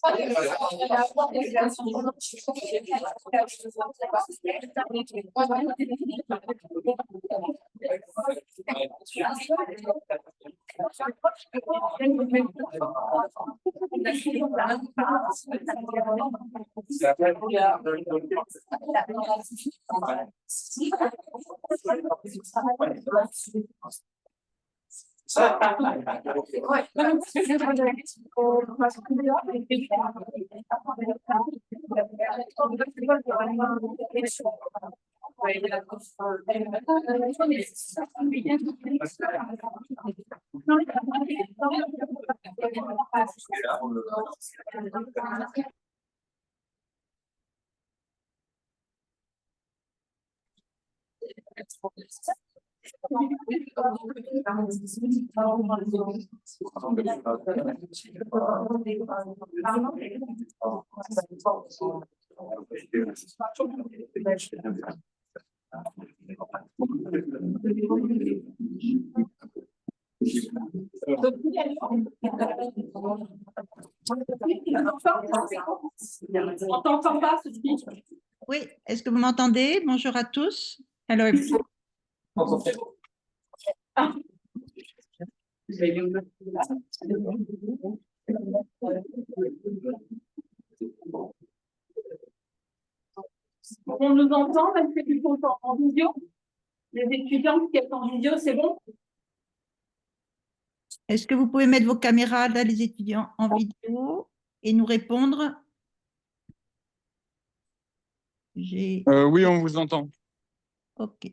On t'entend pas, Sophie. Oui, est-ce que vous m'entendez? Bonjour à tous. Hello. On nous entend, est-ce que tu peux en vidéo? Les étudiants qui sont en vidéo, c'est bon? Est-ce que vous pouvez mettre vos caméras, là, les étudiants, en vidéo et nous répondre? Oui, on vous entend. OK.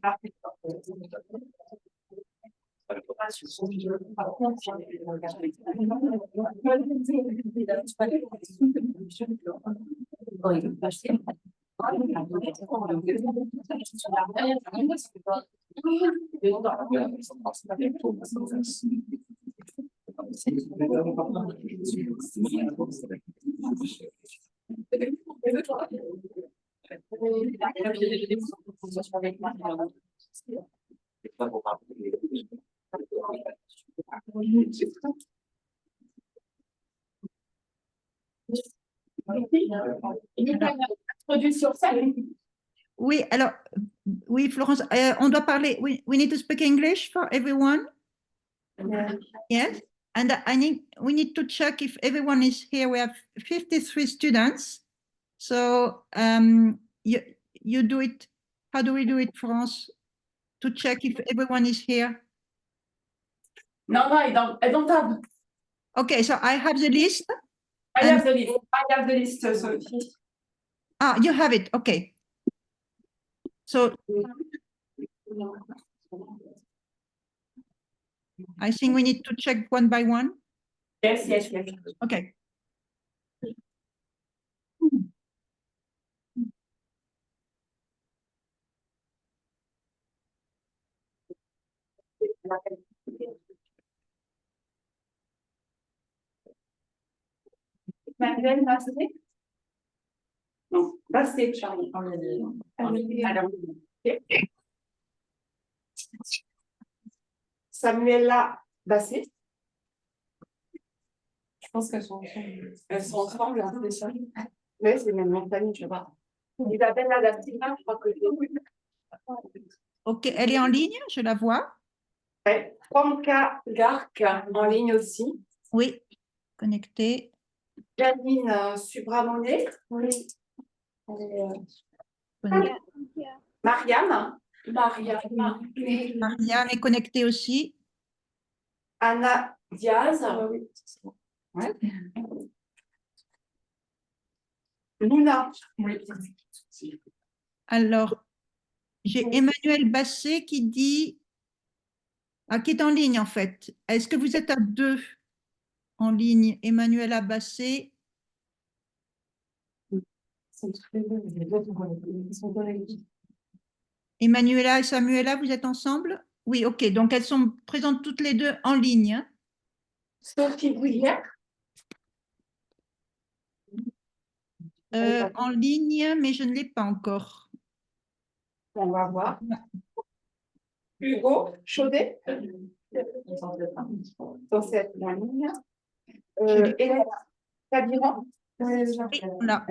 Oui, alors, oui, Florence, on doit parler. We need to speak English for everyone. Yes, and we need to check if everyone is here. We have 53 students. So you do it. How do we do it, Florence? To check if everyone is here. No, I don't have. Okay, so I have the list. I have the list. I have the list, Sophie. Ah, you have it. Okay. So I think we need to check one by one. Yes. Okay. Madeleine Basset? Non, Basset, Charlie. Alors, Samuela Basset. Je pense qu'elles sont ensemble. Elles sont ensemble, c'est ça. Oui, c'est la même famille, je vois. Isabella da Silva, je crois que j'ai. Ok, elle est en ligne, je la vois. Ouais. Franca Garc en ligne aussi. Oui, connectée. Janine Subramonet. Oui. Mariam. Mariam est connectée aussi. Anna Diaz. Oui. Ouais. Luna. Oui. Alors, j'ai Emmanuel Basset qui dit, qui est en ligne en fait. Est-ce que vous êtes à deux en ligne, Emmanuel Basset? Emmanuela et Samuela, vous êtes ensemble? Oui, ok. Donc elles sont présentes toutes les deux en ligne. Sophie Bouillère. En ligne, mais je ne l'ai pas encore. On va voir. Hugo Chaudet. Dans cette ligne. Hélène Cabiran. Là.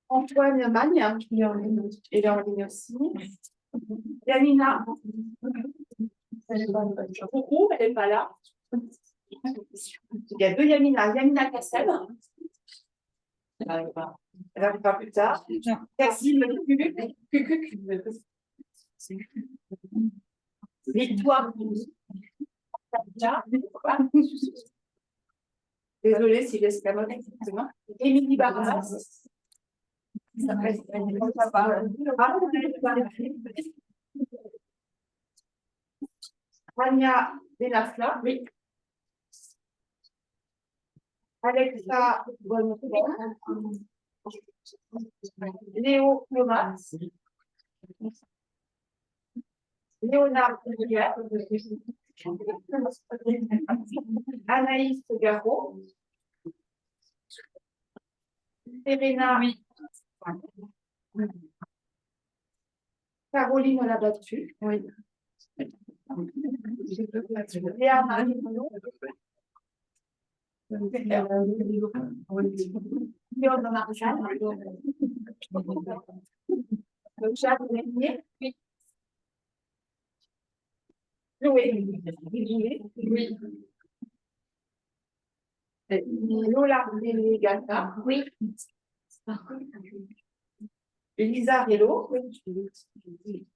Antoine Magne, il est en ligne aussi. Yamina. Coucou, elle n'est pas là. Il y a deux Yamina. Yamina Kassem. Elle arrivera plus tard. Cassim, Victoire. Désolée si l'escamot, effectivement. Émilie Barras. Rania Benafla, oui. Alexa Bonnefoy. Léo Thomas. Léonard Rivière. Anaïs Garot. Serena. Oui. Caroline Labattu. Oui. Léa Marie. Léon Marchal. Jacques Régnier. Oui. Chloé. Oui. Lola Gata. Oui. Elisa Rello. Oui.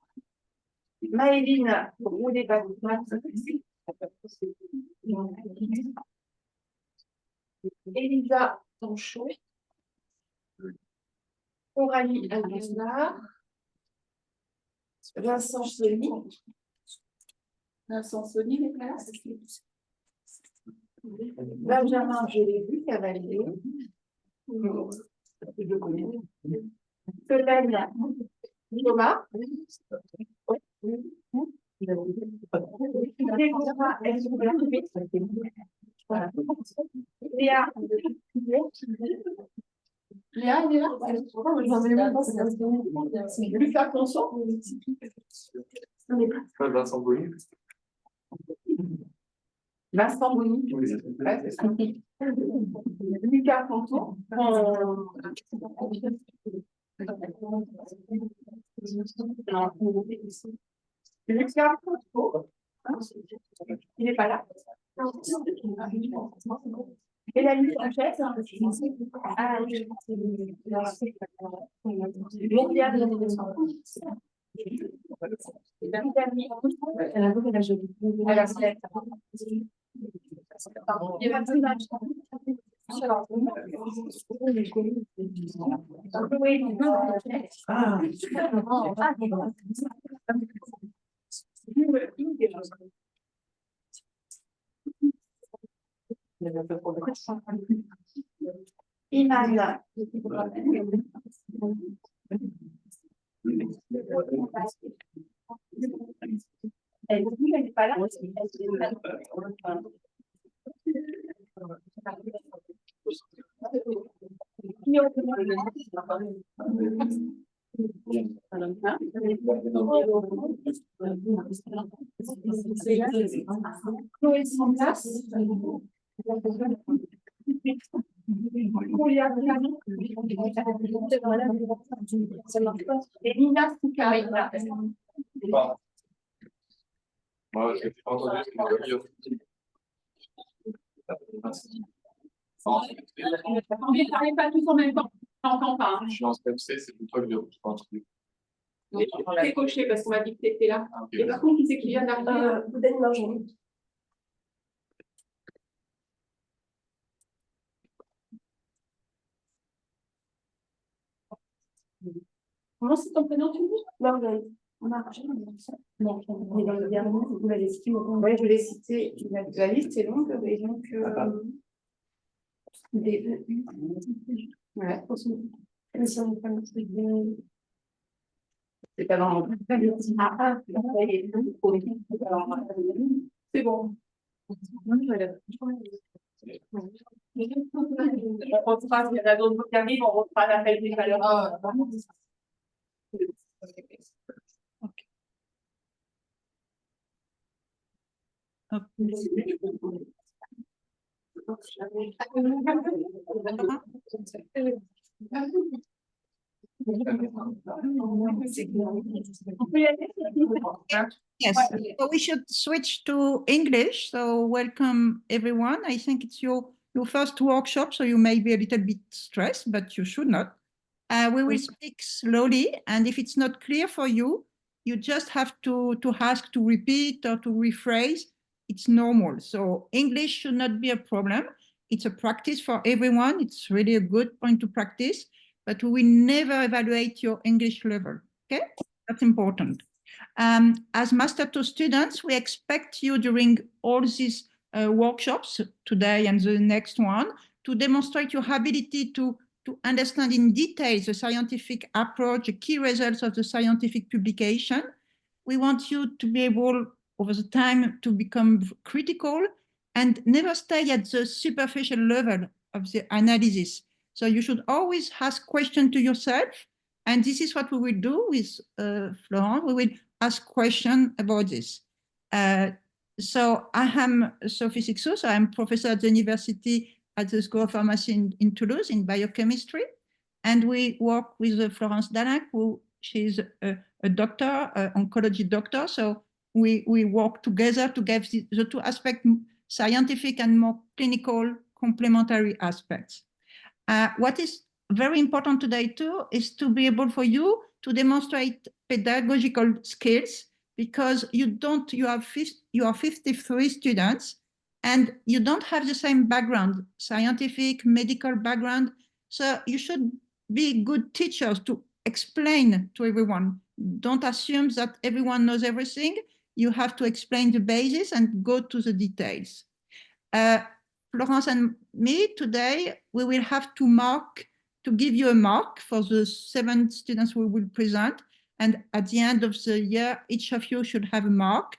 Maëline Roulet-Batman. Elisa Tanchot. Coralie Aguilar. Vincent Sony. Vincent Sony, les classes. Benjamin, je l'ai vu, qui a validé. Je connais. Solène Thomas. Léa. Léa, elle est là. Lucas Ponson. Vincent Bonny. Vincent Bonny. Lucas Ponson. Lucas Ponson. Il n'est pas là. Et la nuit Sanchez. Ah oui. Iman. Elle n'est pas là. Chloé Sandras. Et Nina Soukarina. Moi, je n'ai pas entendu ce que On ne parle pas tous en même temps. Je n'entends pas. je suis en step C, c'est plutôt le je pense. C'est coché parce qu'on m'a dit que tu étais là. Okay. Et par contre, qui c'est qui vient d'arriver? Peut-être Marjorie. Comment c'est ton prénom, tu dis? Marjorie. Marjorie. Non, mais dans le dernier, vous l'avez cité. Oui, je l'ai cité. La liste est longue, et donc. Ouais. C'est pas dans le. C'est bon. On refera, il y en a d'autres qui arrivent, on refera l'appel des valeurs. Yes, so we should switch to English. So welcome everyone. I think it's your first workshop, so you may be a little bit stressed, but you should not. We will speak slowly, and if it's not clear for you, you just have to ask to repeat or to rephrase. It's normal. So English should not be a problem. It's a practice for everyone. It's really a good point to practice, but we will never evaluate your English level. Okay, that's important. As Master 2 students, we expect you during all these workshops today and the next one to demonstrate your ability to understand in detail the scientific approach, the key results of the scientific publication. We want you to be able over the time to become critical and never stay at the superficial level of the analysis. So you should always ask questions to yourself. And this is what we will do with Florent. We will ask questions about this. So I am Sophie Sixou, so I'm professor at the university at the School of Pharmacy in Toulouse in biochemistry. And we work with Florence Dalac, who she's a doctor, oncology doctor. So we work together to get the two aspects, scientific and more clinical complementary aspects. What is very important today too is to be able for you to demonstrate pedagogical skills, because you are 53 students and you don't have the same background, scientific, medical background. So you should be good teachers to explain to everyone. Don't assume that everyone knows everything. You have to explain the basis and go to the details. Florence and me today, we will have to give you a mark for the 7 students we will present. And at the end of the year, each of you should have a mark.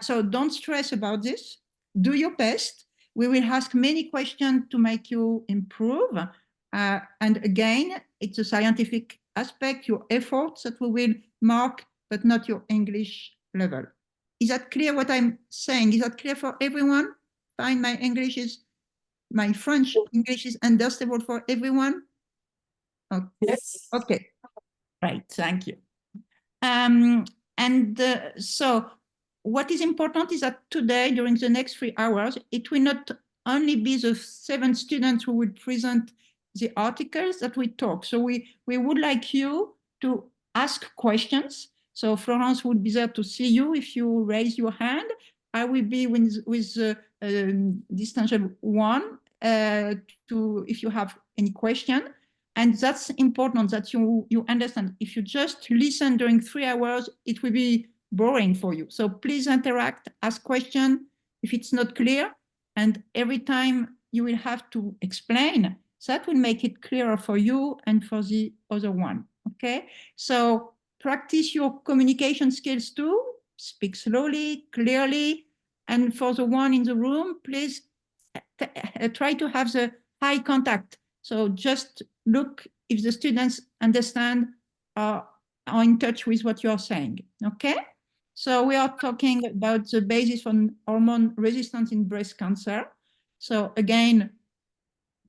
So don't stress about this. Do your best. We will ask many questions to make you improve. And again, it's a scientific aspect, your efforts that we will mark, but not your English level. Is that clear what I'm saying? Is that clear for everyone? Fine, my French English is understandable for everyone? Okay. Yes. Okay, right, thank you. So what is important is that today, during the next 3 hours, it will not only be the 7 students who will present the articles that we talk. So we would like you to ask questions. So Florence would be there to see you if you raise your hand. I will be with distinction 1 if you have any question. And that's important that you understand. If you just listen during 3 hours, it will be boring for you. So please interact, ask questions if it's not clear. And every time you will have to explain, that will make it clearer for you and for the other one. Okay? So practice your communication skills too. Speak slowly, clearly. And for the one in the room, please try to have the eye contact. So just look if the students understand are in touch with what you're saying, okay? So we are talking about the basis on hormone resistance in breast cancer. So again,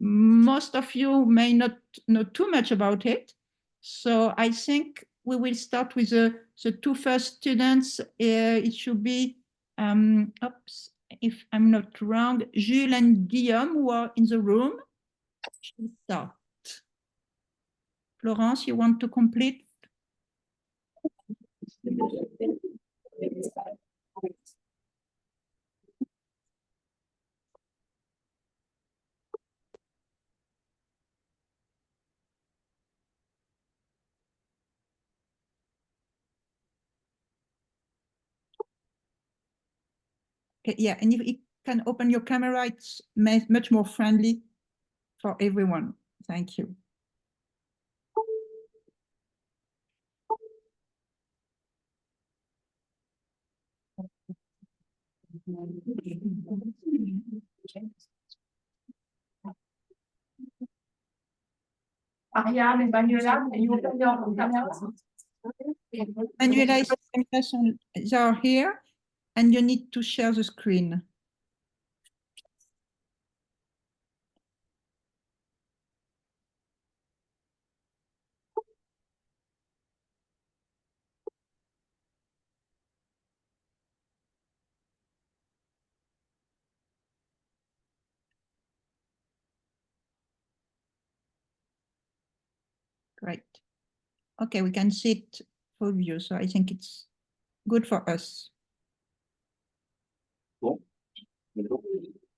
most of you may not know too much about it. So I think we will start with the 2 first students. It should be, oops, if I'm not wrong, Jules and Guillaume, who are in the room. Start. Florence, you want to complete? Okay, yeah, and if you can open your camera, it's much more friendly for everyone. Thank you. Ariane and Manuela, and you open your camera. Manuela is are here, and you need to share the screen. Great. Okay, we can see it full view, so I think it's good for us. Cool.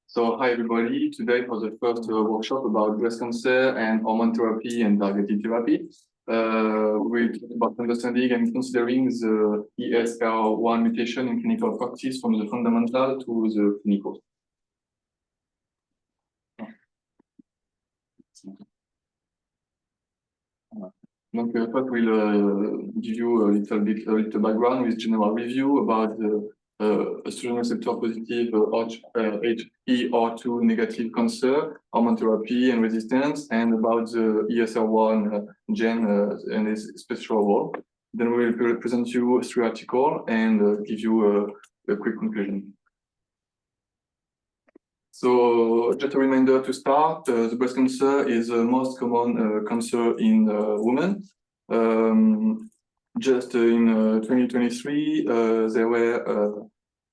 So hi everybody, today for the first workshop about breast cancer and hormone therapy and targeted therapy. We'll talk about understanding and considering the ESR1 mutation in clinical practice from the fundamental to the clinical. Donc, first we'll give you a little background with general review about the estrogen receptor positive HER2 negative cancer, hormone therapy and resistance, and about the ESR1 gene and its special role. Then we will present you 3 articles and give you a quick conclusion. So just a reminder to start, the breast cancer is the most common cancer in women. Just in 2023,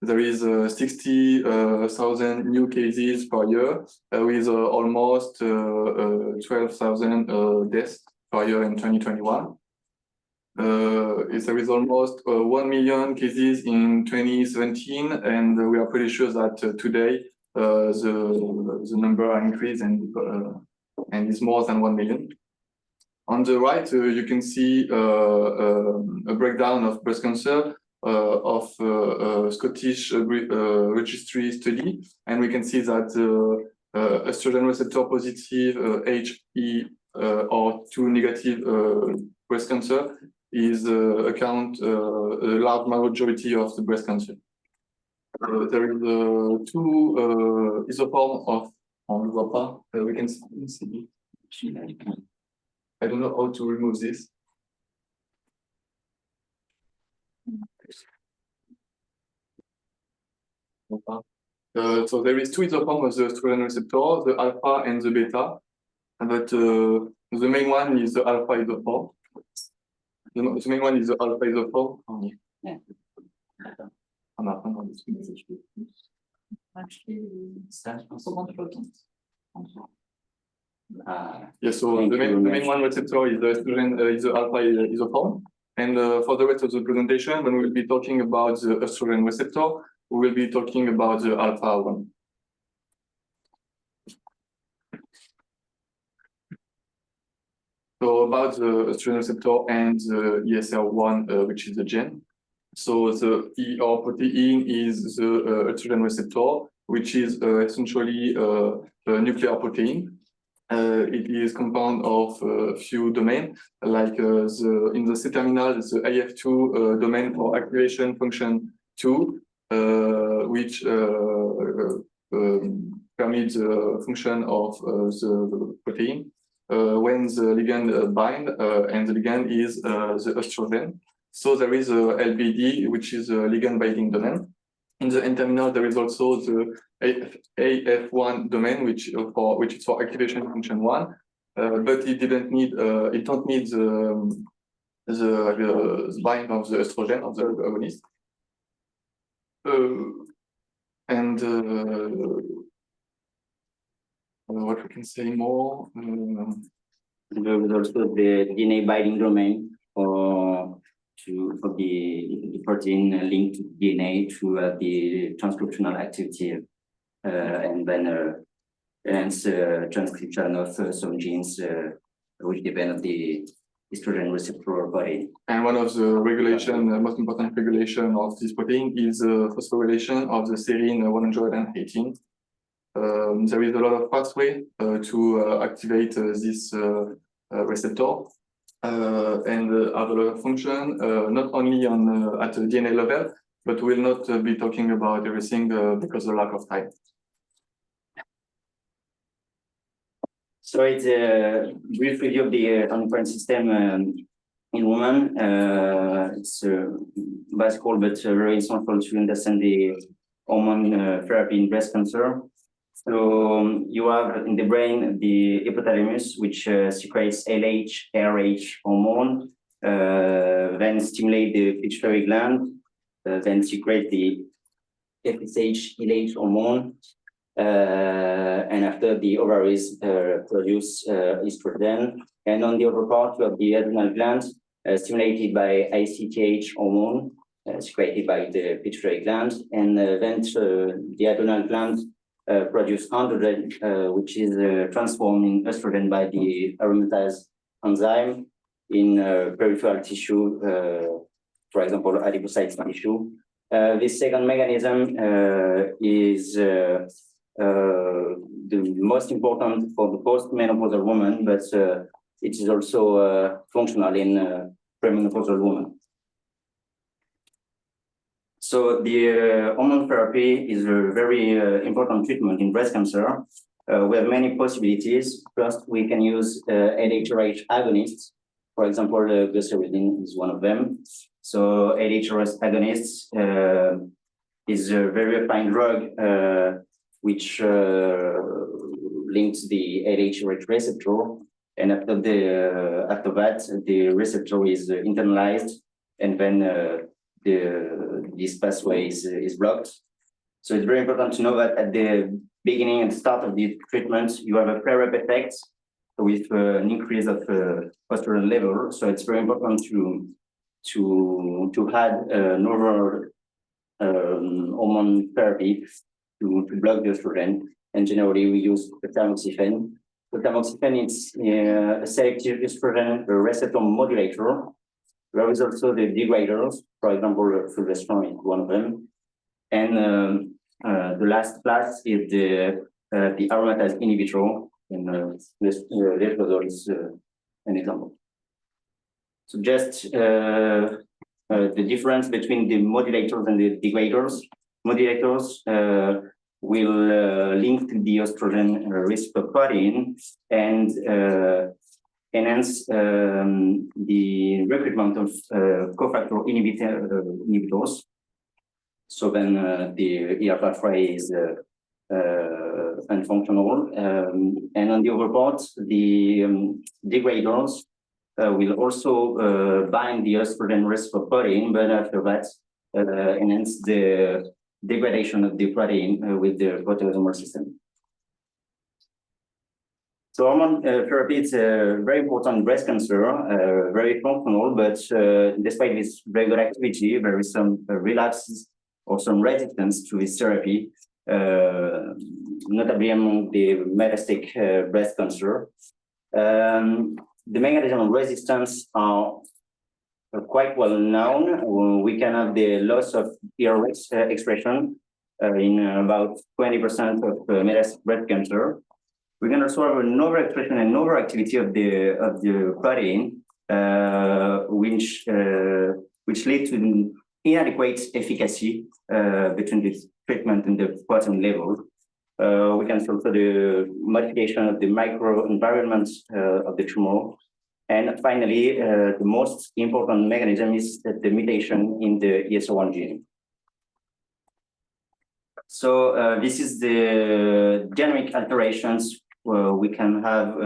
there is 60,000 new cases per year, with almost 12,000 deaths per year in 2021. There is almost 1 million cases in 2017, and we are pretty sure that today the number increased and is more than 1 million. On the right, you can see a breakdown of breast cancer of Scottish registry study, and we can see that estrogen receptor positive HER2 negative breast cancer is account a large majority of the breast cancer. There is 2 isoforms of, on le voit pas, we can see. I don't know how to remove this. So there is 2 isoforms of the estrogen receptor, the alpha and the beta, but the main one is the alpha isoform. The main one is the alpha isoform. Yeah. Yeah, so the main one receptor is the estrogen, is the alpha isoform. And for the rest of the presentation, when we will be talking about the estrogen receptor, we will be talking about the alpha one. So about the estrogen receptor and the ESR1, which is the gene. So the ER protein is the estrogen receptor, which is essentially a nuclear protein. It is compound of a few domains, like in the C-terminal, the AF2 domain for activation function 2, which permits the function of the protein when the ligand bind, and the ligand is the estrogen. So there is a LBD, which is a ligand binding domain. In the N-terminal, there is also the AF1 domain, which is for activation function 1, but it don't need the bind of the estrogen of the agonist. What we can say more? There is also the DNA binding domain for the protein linked to DNA to the transcriptional activity, and then hence transcription of some genes which depend on the estrogen receptor body. And one of the most important regulation of this protein is phosphorylation of the serine 118. There is a lot of pathway to activate this receptor. And have a lot of function, not only on at the DNA level, but we'll not be talking about everything because of lack of time. So it's a brief review of the endocrine system in women. It's basic, but very essential to understand the hormone therapy in breast cancer. So you have in the brain the hypothalamus, which secretes LH, RH hormone, then stimulate the pituitary gland, then secrete the FSH, LH hormone, and after the ovaries produce estrogen. And on the other part, you have the adrenal gland stimulated by ACTH hormone secreted by the pituitary gland, and then the adrenal gland produce androgen, which is transformed in estrogen by the aromatase enzyme in peripheral tissue, for example, adipocytes tissue. This second mechanism is the most important for the post-menopausal woman, but it is also functional in premenopausal woman. So the hormone therapy is a very important treatment in breast cancer. We have many possibilities. First, we can use LHRH agonists. For example, glycerin is one of them. So LHRH agonists is a very refined drug which links the LHRH receptor, and after that, the receptor is internalized, and then this pathway is blocked. So it's very important to know that at the beginning and start of the treatment, you have a flare-up effect with an increase of estrogen level. So it's very important to add another hormone therapy to block the estrogen. And generally, we use the tamoxifen. The tamoxifen is a selective estrogen receptor modulator. There is also the degraders, for example, fulvestrant is one of them. And the last class is the aromatase inhibitor, and letrozole is an example. So just the difference between the modulators and the degraders. Modulators will link to the estrogen receptor protein and enhance the recruitment of cofactor inhibitors. So then the ER pathway is unfunctional. And on the other part, the degraders will also bind the estrogen receptor protein, but after that, enhance the degradation of the protein with the proteasomal system. So hormone therapy is very important in breast cancer, very functional, but despite this very good activity, there is some relapses or some resistance to this therapy, notably among the metastatic breast cancer. The mechanism of resistance are quite well known. We can have the loss of ERX expression in about 20% of metastatic breast cancer. We can also have an overexpression and overactivity of the protein, which lead to inadequate efficacy between the treatment and the protein level. We can see also the modification of the microenvironment of the tumor. And finally, the most important mechanism is the mutation in the ESR1 gene. So this is the genomic alterations we can have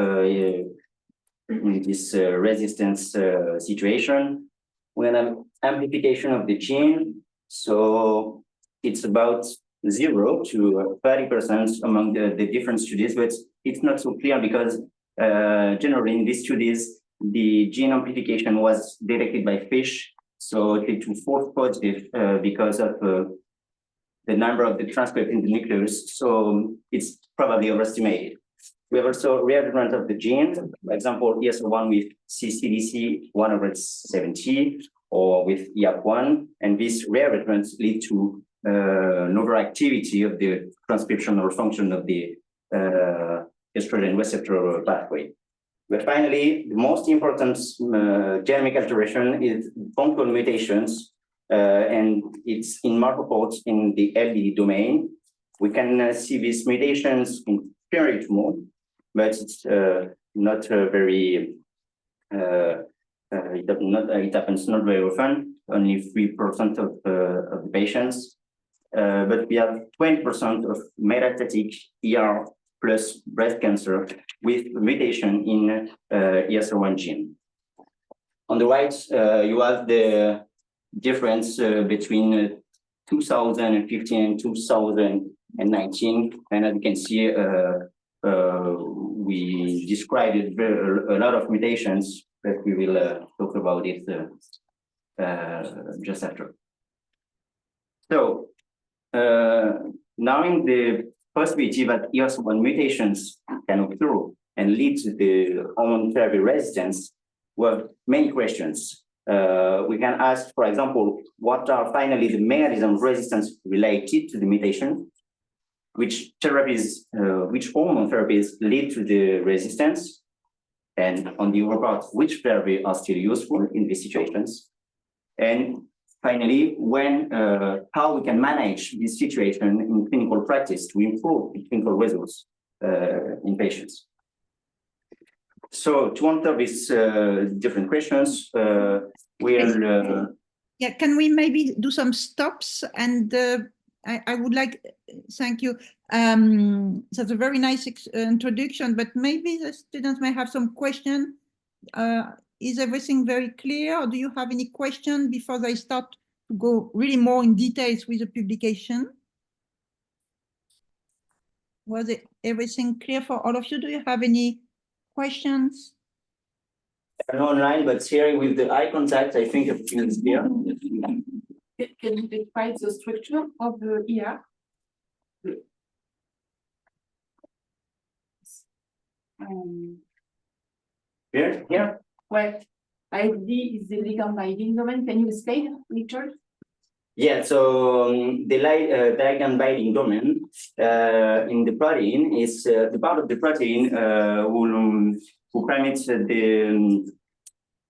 in this resistance situation. We have amplification of the gene, so it's about 0 to 30% among the different studies, but it's not so clear because generally in these studies, the gene amplification was detected by fish, so it led to false positive because of the number of the transcript in the nucleus, so it's probably overestimated. We have also rearrangement of the gene, for example, ESR1 with CCDC 170 or with EAP1, and these rearrangements lead to an overactivity of the transcriptional function of the estrogen receptor pathway. But finally, the most important genomic alteration is functional mutations, and it's in marker in the LDD domain. We can see these mutations in primary tumor, but it's not very, it happens not very often, only 3% of the patients. But we have 20% of metastatic ER plus breast cancer with mutation in ESR1 gene. On the right, you have the difference between 2015 and and 19. And as you can see, we described a lot of mutations, but we will talk about it just after. So, knowing the possibility that ERS1 mutations can occur and lead to the hormone therapy resistance, well, many questions. We can ask, for example, what are finally the mechanisms of resistance related to the mutation? Which therapies, which hormone therapies lead to the resistance? And on the other part, which therapies are still useful in these situations? And finally, how we can manage this situation in clinical practice to improve the clinical results in patients. So to answer these different questions, we'll... Yeah, can we maybe do some stops? And I would like, thank you. That's a very nice introduction, but maybe the students may have some question. Is everything very clear? Or do you have any question before they start to go really more in details with the publication? Was everything clear for all of you? Do you have any questions? Online, but here with the eye contact, I think everything is clear. Can you describe the structure of the ER? Here? Well, ID is the ligand binding domain. Can you explain, Richard? Yeah, so the ligand binding domain in the protein is the part of the protein who permits the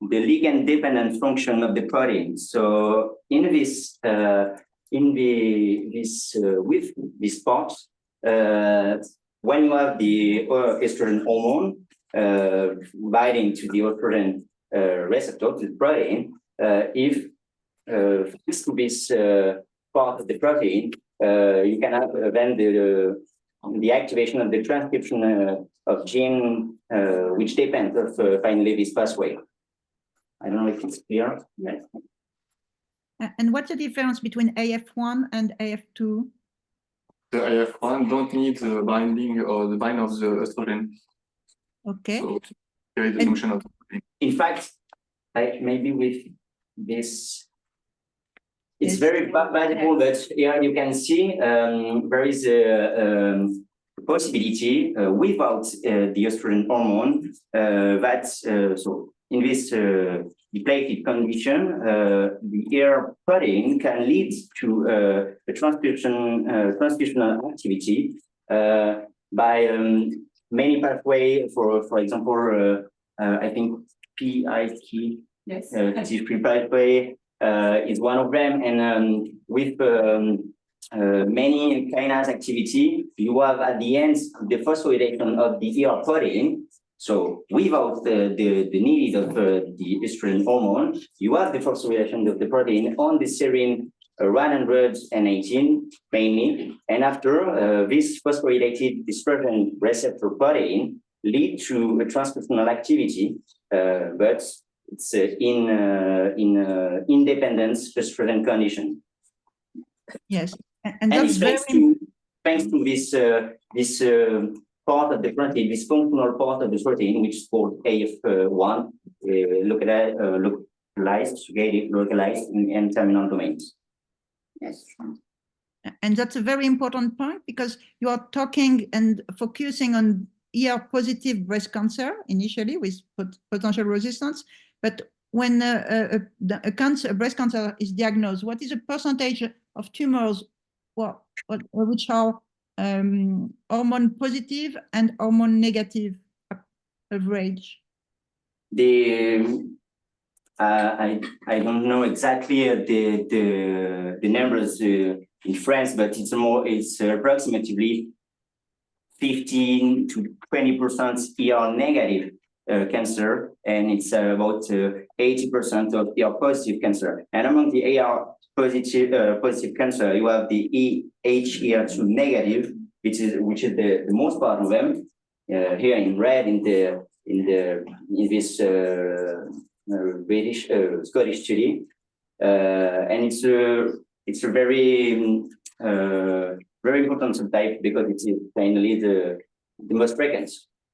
ligand-dependent function of the protein. So in this with this part, when you have the estrogen hormone binding to the estrogen receptor, to the protein, if thanks to this part of the protein, you can have then the activation of the transcription of gene which depends of finally this pathway. I don't know if it's clear. Yes. And what's the difference between AF1 and AF2? The AF1 don't need the binding or the bind of the estrogen. Okay. So there is the function of the protein. In fact, maybe with this, it's Yes. very valuable, but here you can see there is a possibility without the estrogen hormone that so in this depleted condition, the ER protein can lead to a transcriptional activity by many pathways. For example, I think PIK, Yes. P pathway is one of them, and with many kinase activity, you have at the end the phosphorylation of the ER protein. So without the need of the estrogen hormone, you have the phosphorylation of the protein on the serine 118 mainly, and after this phosphorylated estrogen receptor protein lead to a transcriptional activity, but it's in independent estrogen condition. Yes, and And that's it's thanks to this part of the protein, this functional part of the protein, which is called AF1, localized in terminal domains. Yes. And that's a very important point because you are talking and focusing on ER-positive breast cancer initially with potential resistance, but when a breast cancer is diagnosed, what is the percentage of tumors which are hormone positive and hormone negative average? I don't know exactly the numbers in France, but it's approximately 15 to 20% ER negative cancer, and it's about 80% of ER positive cancer. And among the AR positive cancer, you have the HER2 negative, which is the most part of them. Here in red in this British Scottish study, and it's a very very important important subtype because it is finally the most frequent.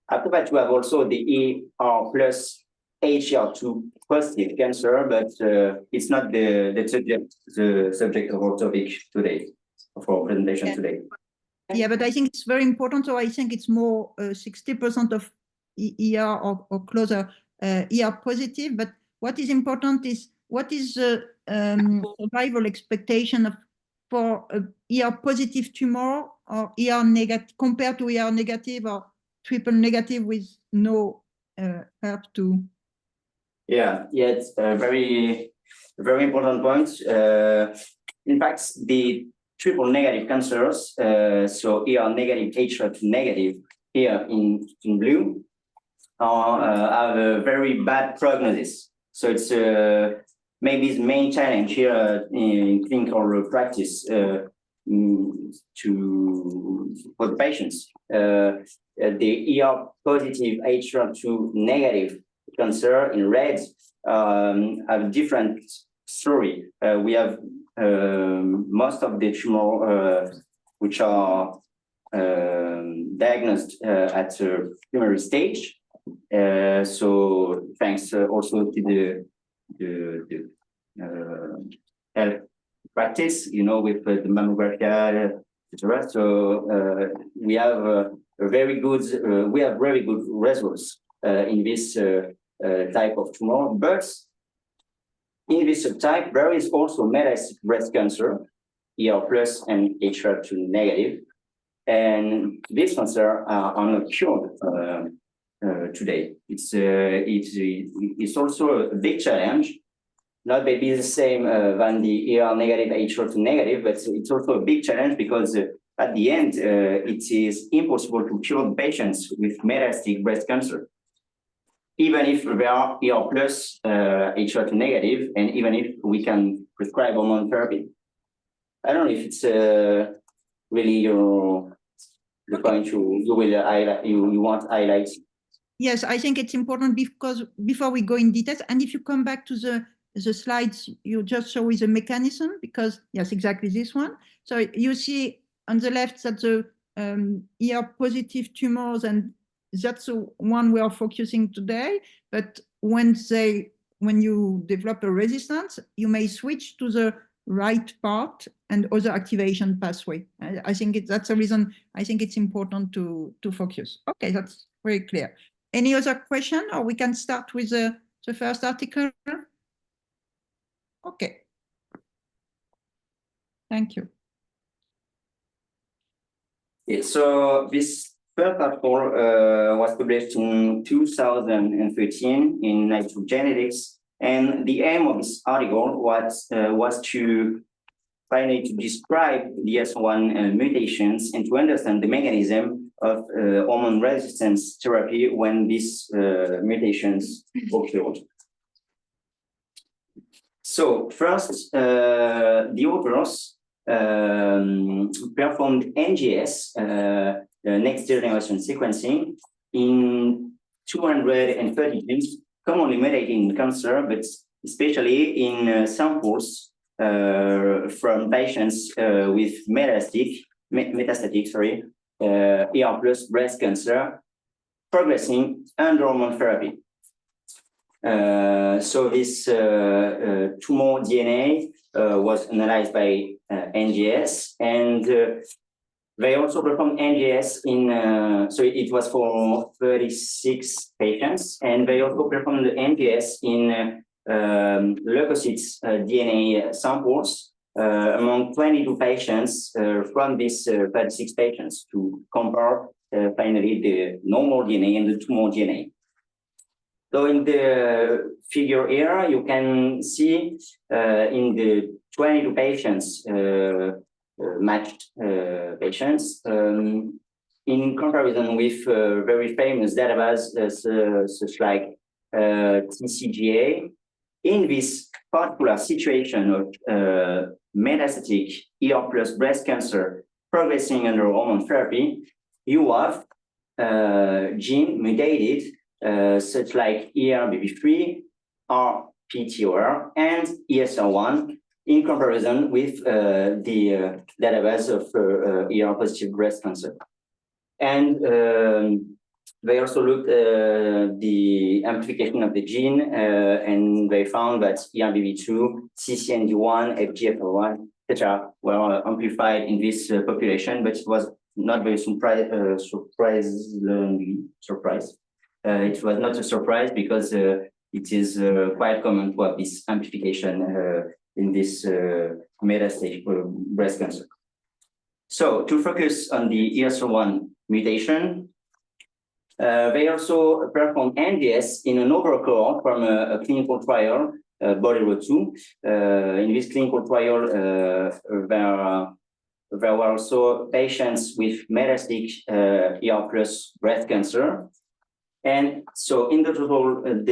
After that, you have also the ER plus HER2 positive cancer, but it's not the subject of our topic today, of our presentation today. Yeah, but I think it's very important. So I think it's more 60% of ER or closer ER positive. But what is important is what is the survival expectation for a ER positive tumor or ER negative compared to ER negative or triple negative with no HER2? Yeah, it's a very important point. In fact, the triple negative cancers, so ER negative, HER2 negative, here in blue, have a very bad prognosis. So it's maybe the main challenge here in clinical practice for the patients. The ER positive, HER2 negative cancer in red have a different story. We have most of the tumor which are diagnosed at a primary stage. So thanks also to the health practice, with the mammography, etc. So we have very good results in this type of tumor, but in this subtype, there is also metastatic breast cancer, ER plus and HER2 negative, and these cancers are not cured today. It's also a big challenge, not maybe the same than the ER negative, HER2 negative, but it's also a big challenge because at the end, it is impossible to cure patients with metastatic breast cancer, even if they are ER plus, HER2 negative, and even if we can prescribe hormone therapy. I don't know if it's really the point you want to highlight. Yes, I think it's important because before we go in details, and if you come back to the slides you just show with the mechanism, because yes, exactly this one. So you see on the left that the ER positive tumors, and that's the one we are focusing today. But when you develop a resistance, you may switch to the right part and other activation pathway. I think that's the reason I think it's important to focus. Okay, that's very clear. Any other question, or we can start with the first article? Okay. Thank you. Yeah, so this first article was published in 2013 in Nature Genetics, and the aim of this article was to finally to describe the S1 mutations and to understand the mechanism of hormone resistance therapy when these mutations occurred. So first, the authors performed NGS, next generation sequencing, in 230 genes commonly mutated in cancer, but especially in samples from patients with metastatic ER plus breast cancer progressing under hormone therapy. So this tumor DNA was analyzed by NGS, and they also performed NGS in, so it was for 36 patients, and they also performed the NGS in leukocytes DNA samples among 22 patients from these 36 patients to compare finally the normal DNA and the tumor DNA. So in the figure here, you can see in the 22 patients, matched patients, in comparison with very famous databases such like TCGA, in this particular situation of metastatic ER plus breast cancer progressing under hormone therapy, you have gene mutated such like ERBB3, RPTOR, and ESR1 in comparison with the database of ER-positive breast cancer. And they also looked at the amplification of the gene, and they found that ERBB2, CCND1, FGFR1, etc., were amplified in this population, but it was not very surprised. It was not a surprise because it is quite common to have this amplification in this metastatic breast cancer. So to focus on the ESR1 mutation, they also performed NDS in an overall cohort from a clinical trial, Bolero 2. In this clinical trial, there were also patients with metastatic ER plus breast cancer. And so in the total, in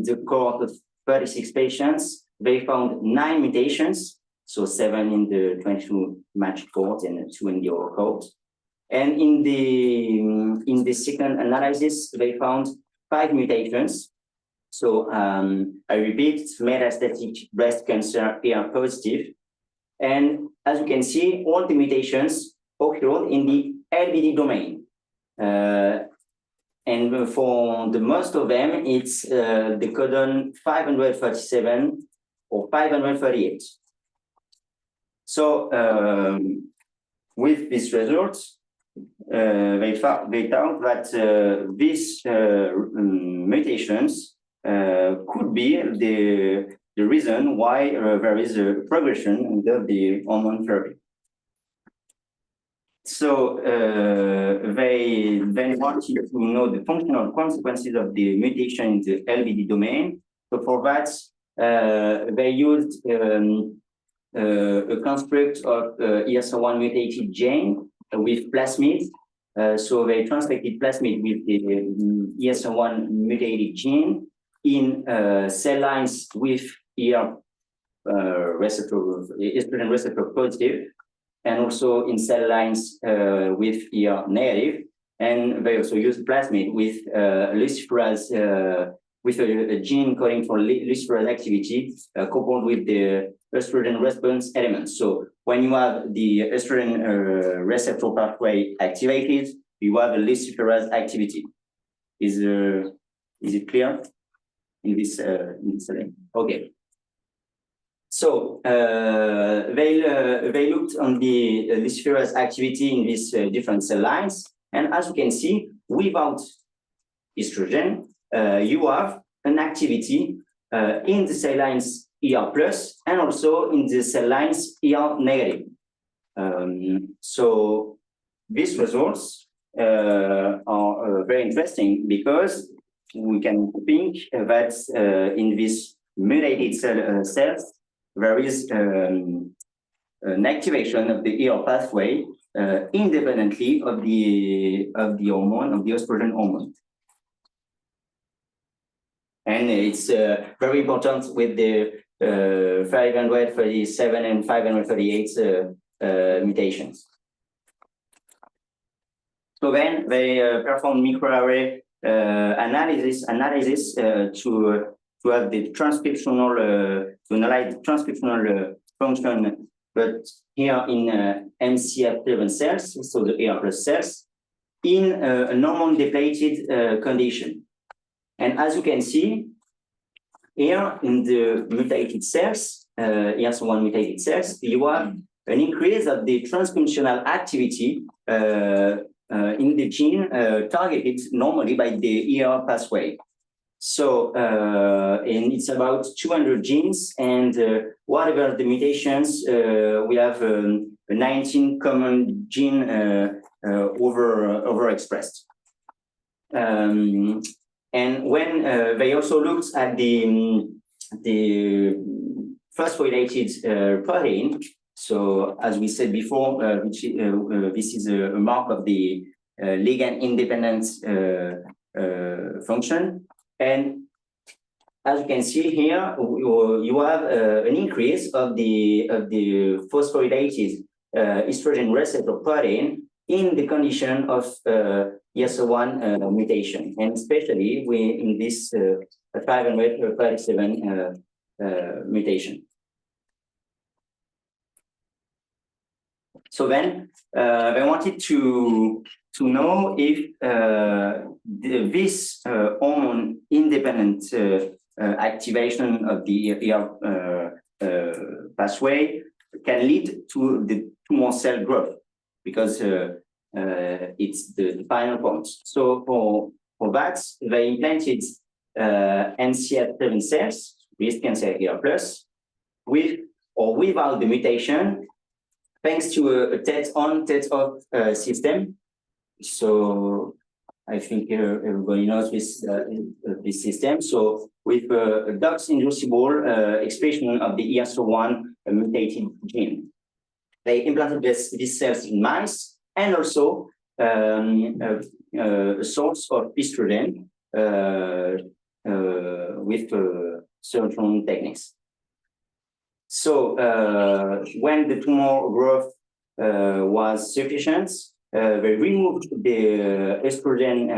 the cohort of 36 patients, they found 9 mutations, so 7 in the 22 matched cohort and 2 in the other cohort. And in the second analysis, they found 5 mutations. So I repeat, metastatic breast cancer ER positive. And as you can see, all the mutations occurred in the LBD domain. And for the most of them, it's the codon 537 or 538. So with these results, they found that these mutations could be the reason why there is a progression under the hormone therapy. So they then wanted to know the functional consequences of the mutation in the LBD domain. So for that, they used a construct of ESR1 mutated gene with plasmid. So they translated plasmid with the ESR1 mutated gene in cell lines with estrogen receptor positive, and also in cell lines with ER negative. And they also use plasmid with luciferase, with a gene coding for luciferase activity coupled with the estrogen response elements. So when you have the estrogen receptor pathway activated, you have a luciferase activity. Is it clear in this setting? Okay. So they looked on the luciferase activity in these different cell lines, and as you can see, without estrogen, you have an activity in the cell lines ER plus and also in the cell lines ER negative. So these results are very interesting because we can think that in these mutated cells, there is an activation of the ER pathway independently of the hormone, of the estrogen hormone. And it's very important with the 537 and 538 mutations. So then they performed microarray analysis to have the transcriptional, to analyze the transcriptional function, but here in MCF-driven cells, so the ER plus cells, in a hormone depleted condition. And as you can see, here in the mutated cells, ER1 mutated cells, you have an increase of the transcriptional activity in the gene targeted normally by the ER pathway. So, and it's about 200 genes, and whatever the mutations, we have 19 common gene overexpressed. And when they also looked at the phosphorylated protein, so as we said before, this is a mark of the ligand-independent function. And as you can see here, you have an increase of the phosphorylated estrogen receptor protein in the condition of ESR1 mutation, and especially in this 537 mutation. So then I wanted to know if this hormone independent activation of the ER pathway can lead to the tumor cell growth, because it's the final point. So for that, they implanted NCF7 cells, breast cancer ER+, with or without the mutation, thanks to a TET-on, TET-off system. So I think everybody knows this system. So with a DOX-inducible expression of the ESR1 mutated gene, they implanted these cells in mice, and also a source of estrogen with certain techniques. So when the tumor growth was sufficient, they removed the estrogen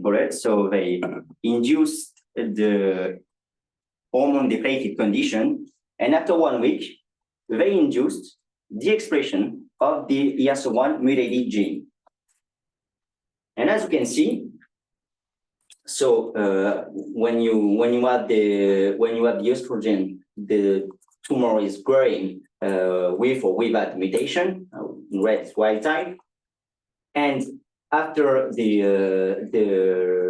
product, so they induced the hormone depleted condition, and after 1 week, they induced the expression of the ESR1 mutated gene. And as you can see, so when you have the estrogen, the tumor is growing with or without mutation, in red wild type, and after the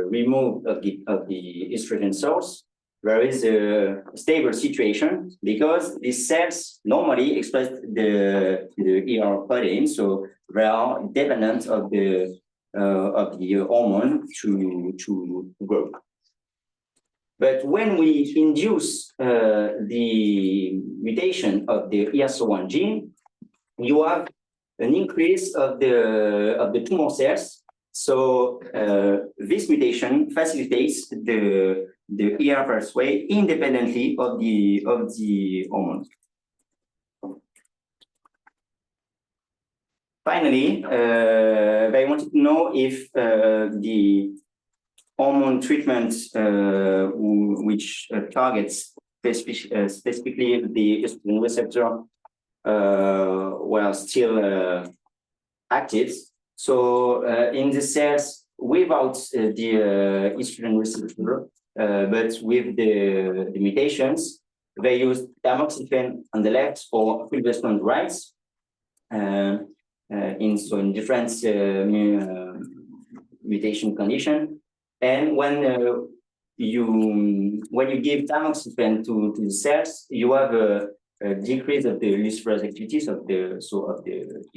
remove of the estrogen source, there is a stable situation, because these cells normally express the ER protein, so they are dependent of the hormone to grow. But when we induce the mutation of the ESR1 gene, you have an increase of the tumor cells. So this mutation facilitates the ER pathway independently of the hormone. Finally, I wanted to know if the hormone treatment which targets specifically the estrogen receptor were still active. So in the cells without the estrogen receptor, but with the mutations, they used tamoxifen on the left or fulvestrant on the right. In different mutation condition, and when you give tamoxifen to the cells, you have a decrease of the luciferase activities of the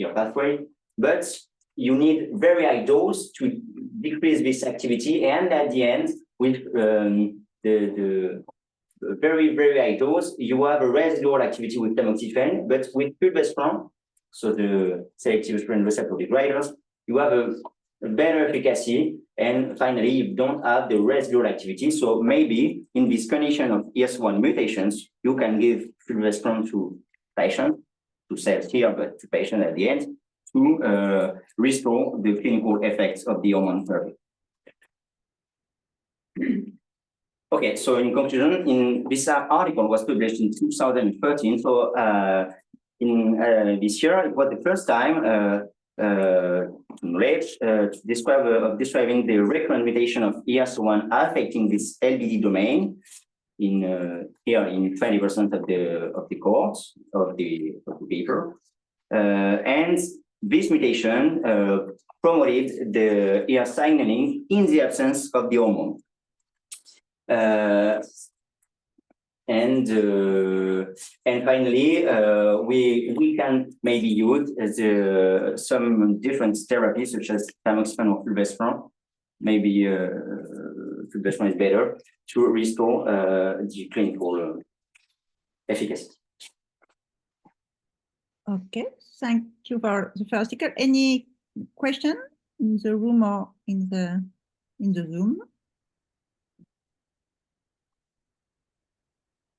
ER pathway, but you need very high dose to decrease this activity, and at the end, with the very high dose, you have a residual activity with tamoxifen, but with fulvestrant, so the selective estrogen receptor degraders, you have a better efficacy, and finally, you don't have the residual activity. So maybe in this condition of ES1 mutations, you can give fulvestrant to patient, to cells here, but to patient at the end, to restore the clinical effects of the hormone therapy. Okay, so in conclusion, this article was published in 2013. So in this year, it was the first time describing the recurrent mutation of ES1 affecting this LBD domain in here in 20% of the cohorts of the paper, and this mutation promoted the ER signaling in the absence of the hormone. And finally, we can maybe use some different therapies such as tamoxifen or fulvestrant. Maybe fulvestrant is better to restore the clinical efficacy. Okay, thank you for the first article. Any question in the room or in the Zoom?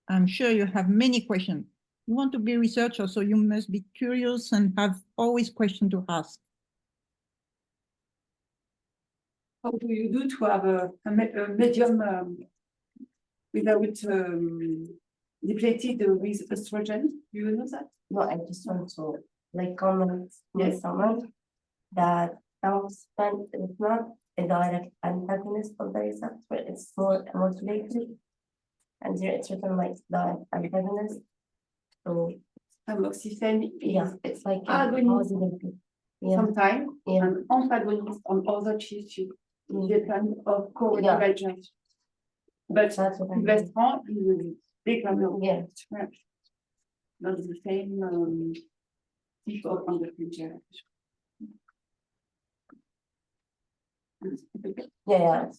I'm sure you have many questions. You want to be a researcher, so you must be curious and have always questions to ask. How do you do to have a medium without depleted with estrogen? Do you know that? No, I just want to like comments with someone that tungsten is not a direct antagonist of the receptor, it's more modulated. And there it's written like direct antagonist. So Tamoxifen yeah, it's like a agonist modulated. Yeah, sometimes yeah. and antagonist on other tissue. Depend of co-regulation. But That's what I mean. Vestron is decanter. Yeah. Not the same type of endocrine. Yeah.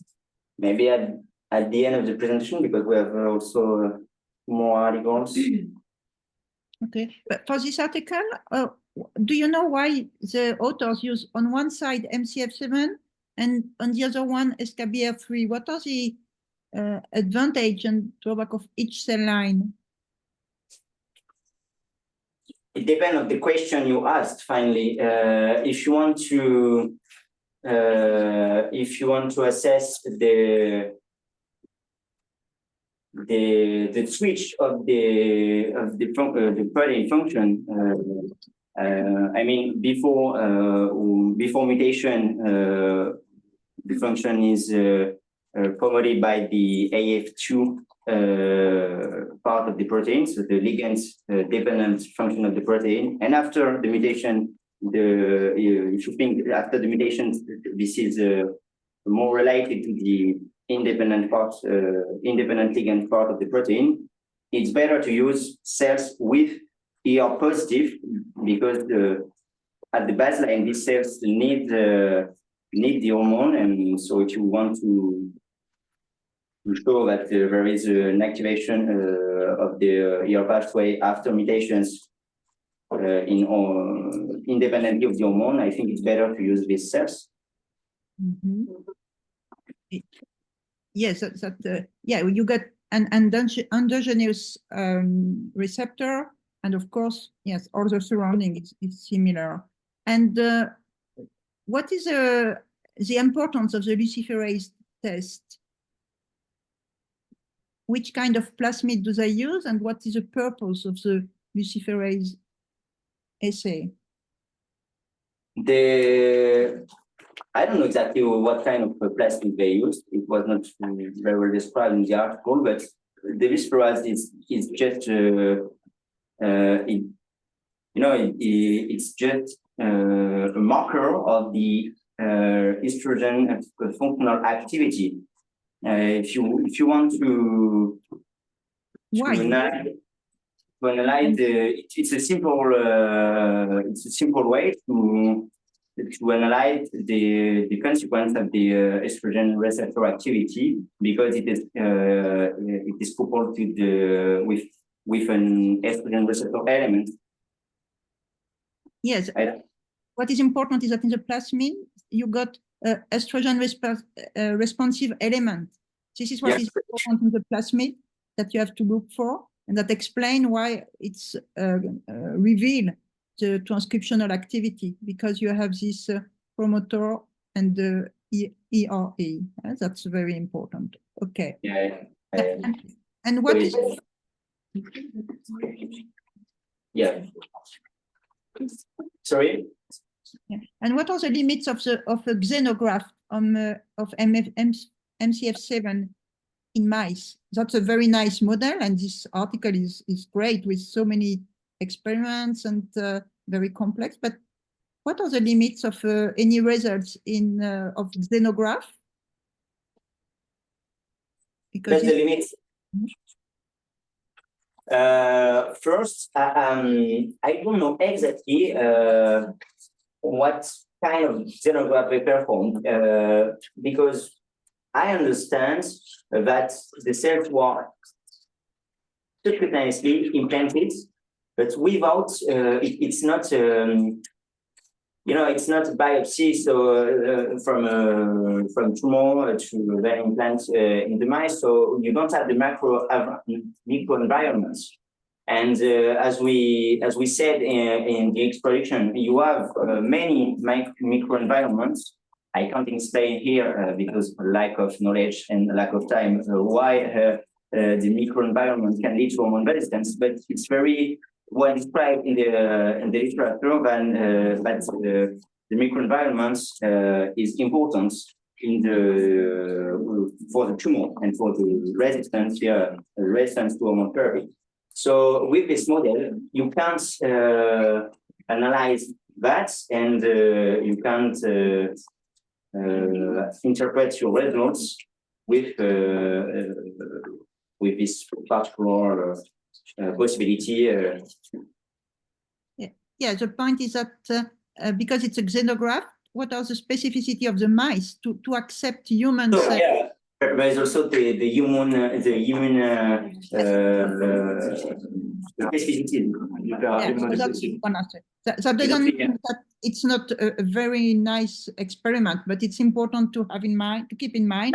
Maybe at the end of the presentation, because we have also more articles. Okay, but for this article, do you know why the authors use on one side MCF7 and on the other one SKBF3? What are the advantage and drawback of each cell line? It depends on the question you asked. Finally, if you want to assess the switch of the protein function, I mean before mutation, the function is promoted by the AF2 part of the protein, so the ligand dependent function of the protein, and after the mutation, if you think after the mutation, this is more related to the independent ligand part of the protein. It's better to use cells with ER positive because at the baseline these cells need the hormone, and so if you want to show that there is an activation of the ER pathway after mutations independently of the hormone, I think it's better to use these cells. Mm-hmm. Yes, yeah, you got an endogenous receptor, and of course, yes, all the surrounding is similar. And what is the importance of the luciferase test? Which kind of plasmid do they use, and what is the purpose of the luciferase assay? I don't know exactly what kind of plasmid they used. It was not very well described in the article, but the luciferase is just it's just a marker of the estrogen functional activity. If you want to analyze it's a simple way to analyze the consequence of the estrogen receptor activity, because it is coupled to with an estrogen receptor element. Yes. What is important is that in the plasmid you got estrogen responsive element. This is what is important in the plasmid that you have to look for, and that explain why it's reveal the transcriptional activity, because you have this promoter and the ERA. That's very important. Okay. Yeah. And what is? Yeah. Sorry. Yeah. And what are the limits of a xenograft of MCF7 in mice? That's a very nice model, and this article is great with so many experiments and very complex. But what are the limits of any results in of xenograph? Because that's the limits. First, I don't know exactly what kind of xenograph they performed, because I understand that the cells were subcutaneously implanted, but without it's not it's not biopsy, so from tumor to then implant in the mice, so you don't have the microenvironments. And as we said in the introduction, you have many microenvironments. I can't explain here because lack of knowledge and lack of time why the microenvironment can lead to hormone resistance, but it's very were described in the literature that the microenvironment is important in for the tumor and for the resistance to hormone therapy. So with this model, you can't analyze that, and you can't interpret your results with this particular possibility. Yeah, the point is that because it's a xenograft, what are the specificity of the mice to accept human cells? Yeah, there is also the immune specificity. Yeah, so that's one aspect. That doesn't mean that it's not a very nice experiment, but it's important to have in mind, to keep in mind.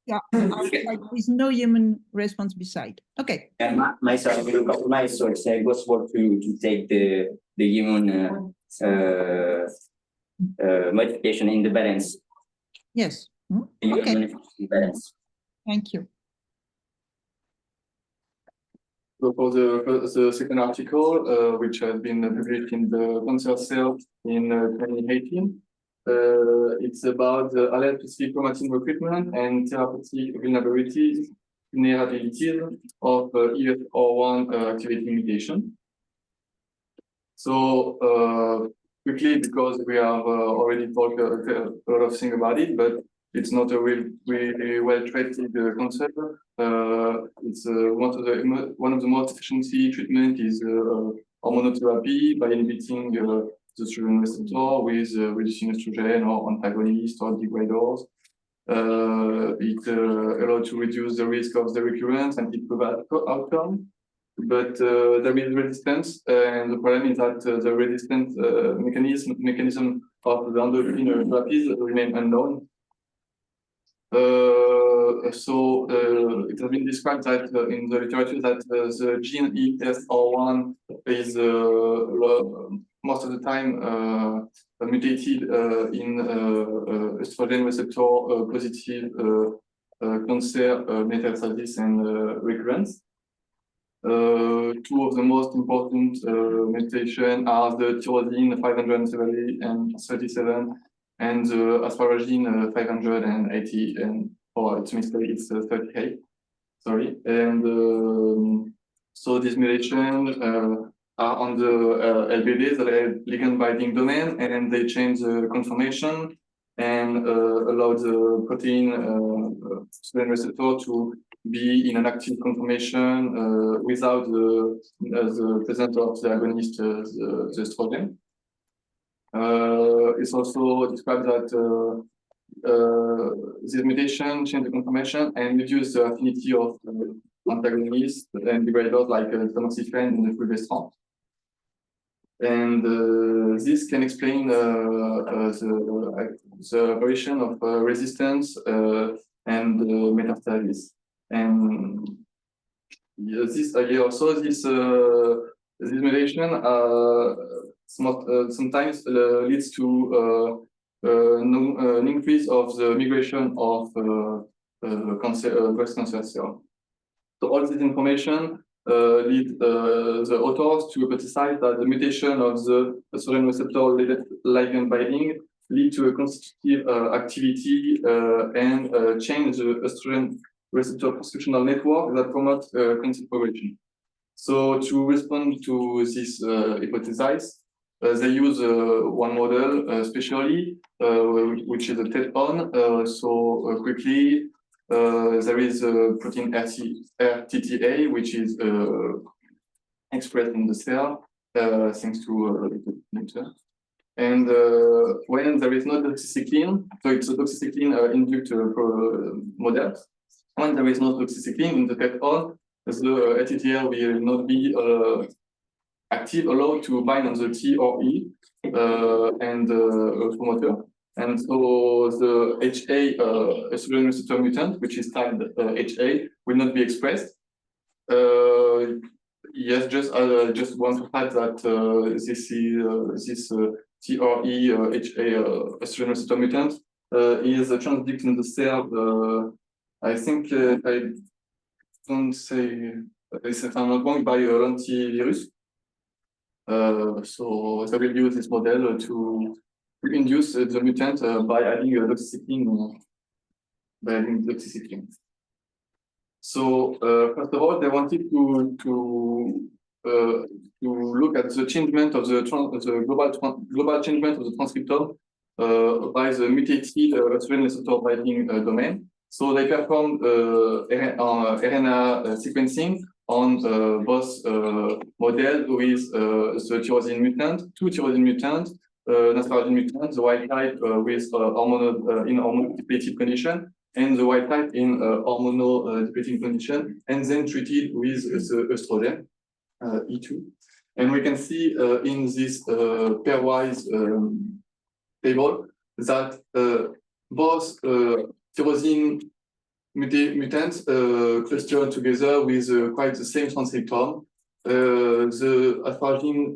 Yeah, with no human response beside. Okay. And mice are very compromised, so it's possible to take the human modification in the balance. Yes. Okay. Balance. Thank you. So for the second article, which has been published in the Cancer Cell in 2018, it's about the allele-specific chromatin recruitment and therapeutic vulnerabilities of ESR1 activating mutation. So quickly, because we have already talked a lot of things about it, but it's not a really well-treated concept. It's one of the most efficiency treatment is hormonotherapy by inhibiting the estrogen receptor with reducing estrogen or antagonists or degraders. It allows to reduce the risk of the recurrence and improve outcome. But there is resistance, and the problem is that the resistance mechanism of the endocrine therapies remain unknown. So it has been described that in the literature that the gene ESR1 is most of the time mutated in estrogen receptor positive cancer metastasis and recurrence. Two of the most important mutations are the tyrosine 570 and 37 and the asparagine 580 and it's mistake, it's 38. Sorry, and so these mutations are on the LBD, the ligand binding domain, and they change the conformation and allow the protein estrogen receptor to be in an active conformation without the presence of the agonist, the estrogen. It's also described that this mutation change the conformation and reduce the affinity of antagonists and degraders like tamoxifen and fulvestrant. And this can explain the variation of resistance and metastasis. And this also this mutation sometimes leads to an increase of the migration of breast cancer cell. So all this information lead the authors to hypothesize that the mutation of the estrogen receptor ligand binding lead to a constitutive activity and change the estrogen receptor transcriptional network that promotes cancer progression. So to respond to this hypothesis, they use one model especially, which is a TET-on. So quickly, there is a protein RTTA, which is expressed in the cell thanks to nature. And when there is no doxycycline, so it's a doxycycline induced model. When there is no doxycycline in the TET-on, the RTTA will not be active, allowed to bind on the T or E and promoter. And so the HA estrogen receptor mutant, which is tagged HA, will not be expressed. Yes, just want to add that this T or E HA estrogen receptor mutant is transduced in the cell. I think I don't say if I'm not wrong by lentivirus. So they will use this model to induce the mutant by adding doxycycline. So first of all, they wanted to look at the changement of the global changement of the transcriptome by the mutated estrogen receptor binding domain. So they performed RNA sequencing on both models with the tyrosine mutant, two tyrosine mutants, an asparagine mutant, the wild type with hormonal depleted condition, and the wild type in hormonal depleting condition, and then treated with the estrogen, E2. And we can see in this pairwise table that both tyrosine mutants cluster together with quite the same transcriptome. The asparagine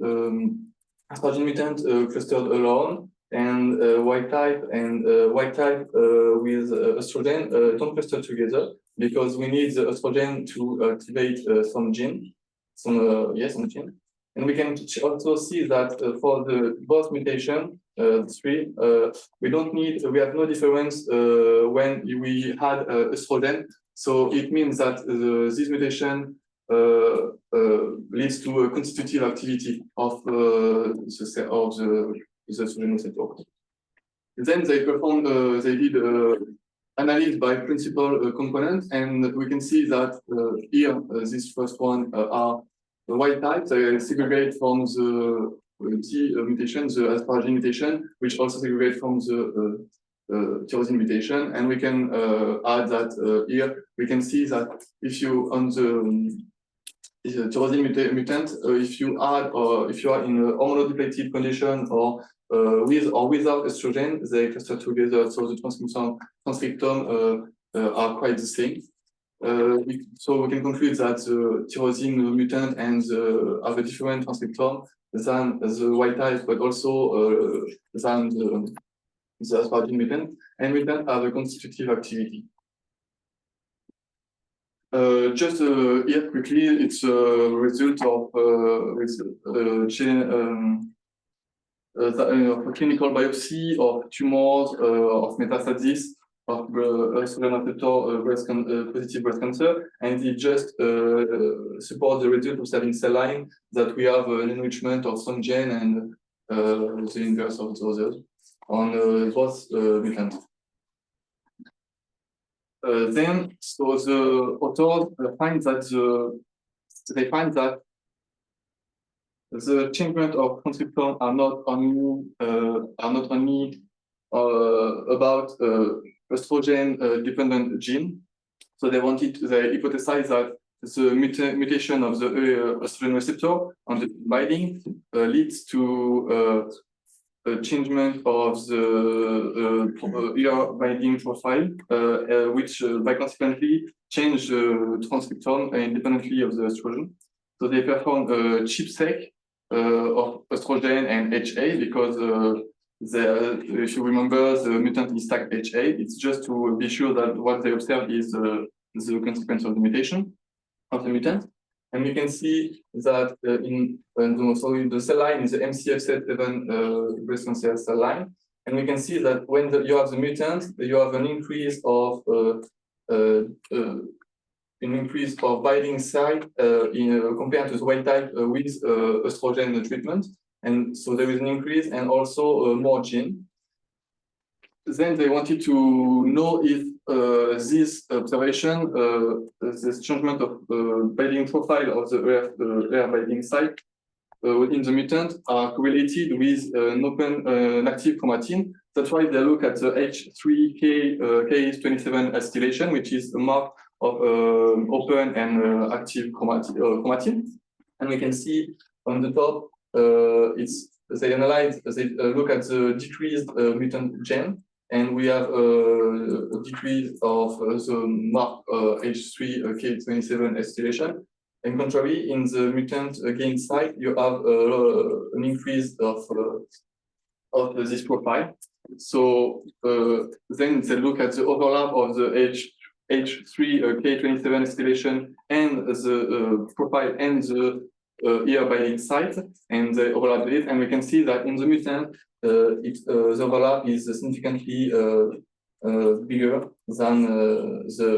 mutant clustered alone, and wild type with estrogen don't cluster together because we need the estrogen to activate some gene, some gene. And we can also see that for the both mutation, three, we have no difference when we had estrogen. So it means that this mutation leads to a constitutive activity of the estrogen receptor. Then they performed, they did analysis by principal component, and we can see that here, this first one are the wild type. They segregate from the T mutation, the asparagine mutation, which also segregate from the tyrosine mutation. And we can add that here, we can see that if you on the tyrosine mutant, if you add or if you are in a hormonodepleted condition or with or without estrogen, they cluster together. So the transcriptome are quite the same. So we can conclude that the tyrosine mutant and have a different transcriptome than the wild type, but also than the asparagine mutant, and mutant have a constitutive activity. Just here quickly, it's a result of clinical biopsy of tumors of metastasis of estrogen receptor positive breast cancer, and it just supports the result of having cell line that we have an enrichment of some gene and the inverse of the others on both mutants. Then, so the authors find that the changement of transcriptome are not only about estrogen dependent gene. So they hypothesized that the mutation of the estrogen receptor on the binding leads to a changement of the ER binding profile, which by consequently change the transcriptome independently of the estrogen. So they perform a ChIP-seq of estrogen and HA because if you remember, the mutant is tagged HA. It's just to be sure that what they observe is the consequence of the mutation of the mutant. And we can see that in the cell line is the MCF7 breast cancer cell line. And we can see that when you have the mutant, you have an increase of binding site compared to the wild type with estrogen treatment. And so there is an increase and also more gene. Then they wanted to know if this observation, this changement of binding profile of the ER binding site within the mutant are correlated with an active chromatin. That's why they look at the H3K27 acetylation, which is a mark of open and active chromatin. And we can see on the top, they look at the decreased mutant gene, and we have a decrease of the mark H3K27 acetylation. In contrary, in the mutant gain site, you have an increase of this profile. So then they look at the overlap of the H3K27 acetylation and the profile and the ER binding site, and they overlap it, and we can see that in the mutant, the overlap is significantly bigger than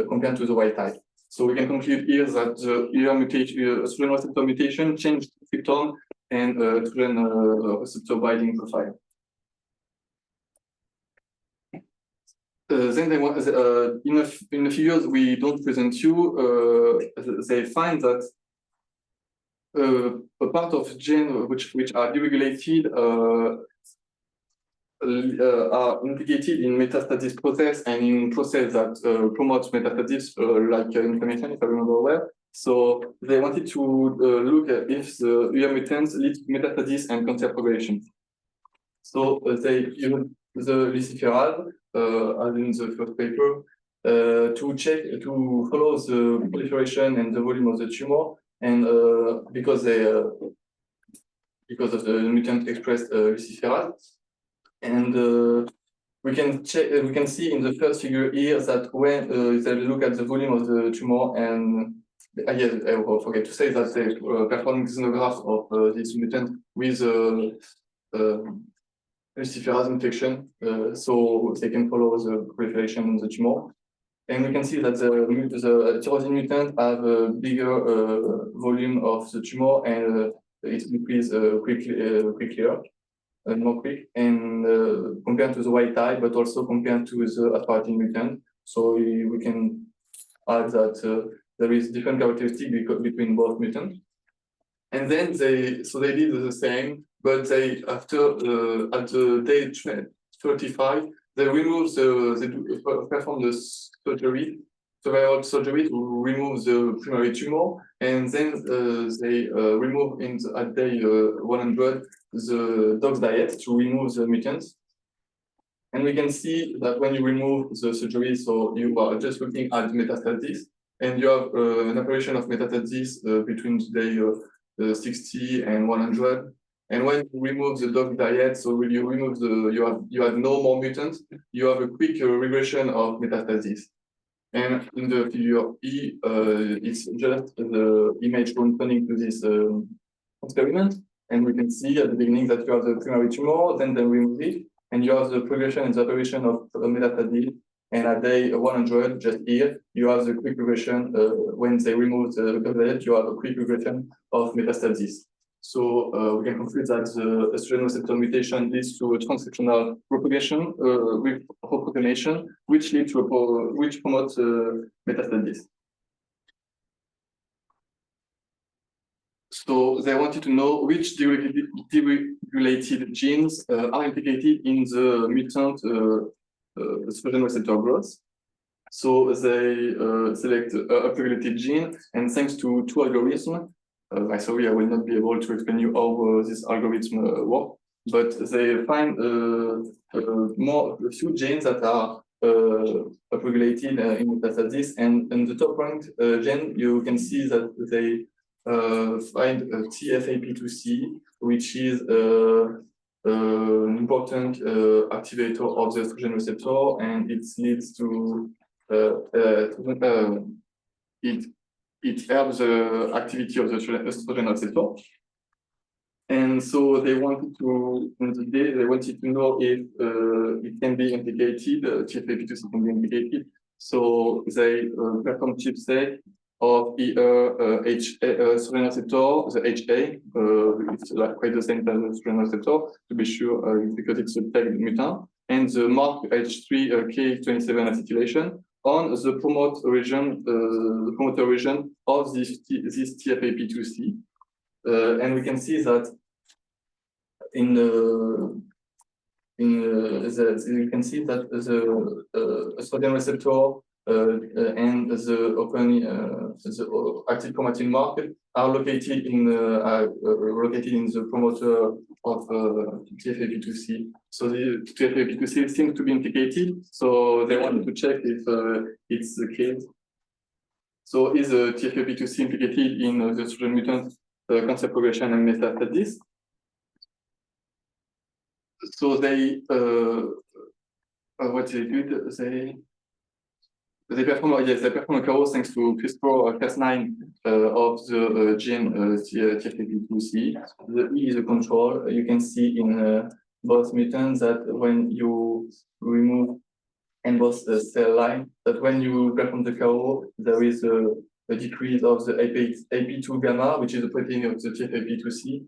compared to the wild type. So we can conclude here that the ER mutation, estrogen receptor mutation changed krypton and estrogen receptor binding profile. Then they want, in a few years we don't present you. They find that a part of genes which are deregulated are implicated in metastasis process and in process that promotes metastasis, like inflammation, if I remember well. So they wanted to look at if the ER mutants lead to metastasis and cancer progression. So they used the luciferase, as in the first paper, to follow the proliferation and the volume of the tumor, and because of the mutant expressed luciferase. And we can see in the first figure here that when they look at the volume of the tumor, and yes, I forget to say that they perform xenograph of this mutant with luciferase infection, so they can follow the proliferation in the tumor. And we can see that the tyrosine mutant have a bigger volume of the tumor, and it increases quicker. More quick, and compared to the wild type, but also compared to the asparagine mutant. So we can add that there is different characteristic between both mutants. And then they did the same, but they after at the day 35 they remove they perform the surgery to remove the primary tumor, and then they remove at day 100 the dog's diet to remove the mutants. And we can see that when you remove the surgery, so you are just looking at metastasis, and you have an apparition of metastasis between day 60 and 100. And when you remove the dog diet, so when you remove you have no more mutants, you have a quick regression of metastasis. And in the figure E, it's just the image corresponding to this experiment. And we can see at the beginning that you have the primary tumor, then they remove it, and you have the progression and the apparition of metastasis. And at day 100, just here, you have the quick regression. When they remove the diet, you have a quick regression of metastasis. So we can conclude that the estrogen receptor mutation leads to a transcriptional propagation with repropagation, which promotes metastasis. So they wanted to know which deregulated genes are implicated in the mutant estrogen receptor growth. So they select upregulated gene, and thanks to two algorithms. Sorry, I will not be able to explain you how this algorithm works, but they find a few genes that are upregulated in metastasis, and in the top ranked gene, you can see that they find TFAP2C, which is an important activator of the estrogen receptor, and it leads to it helps the activity of the estrogen receptor. And so they wanted to know if it can be implicated, TFAP2C can be implicated. So they perform chipset of estrogen receptor, the HA, it's like quite the same as the estrogen receptor, to be sure, because it's a tagged mutant, and the mark H3K27 acetylation on the promoter region of this TFAP2C. And we can see that you can see that the estrogen receptor and the active chromatin mark are located in the promoter of TFAP2C. So the TFAP2C seems to be implicated. So they wanted to check if it's the case. So is TFAP2C implicated in the estrogen mutant cancer progression and metastasis? So they what they did, They perform a carol thanks to CRISPR-Cas9 of the gene TFAP2C. The E is a control. You can see in both mutants that when you remove and both cell line, that when you perform the carol, there is a decrease of the AP2 gamma, which is a protein of the TFAP2C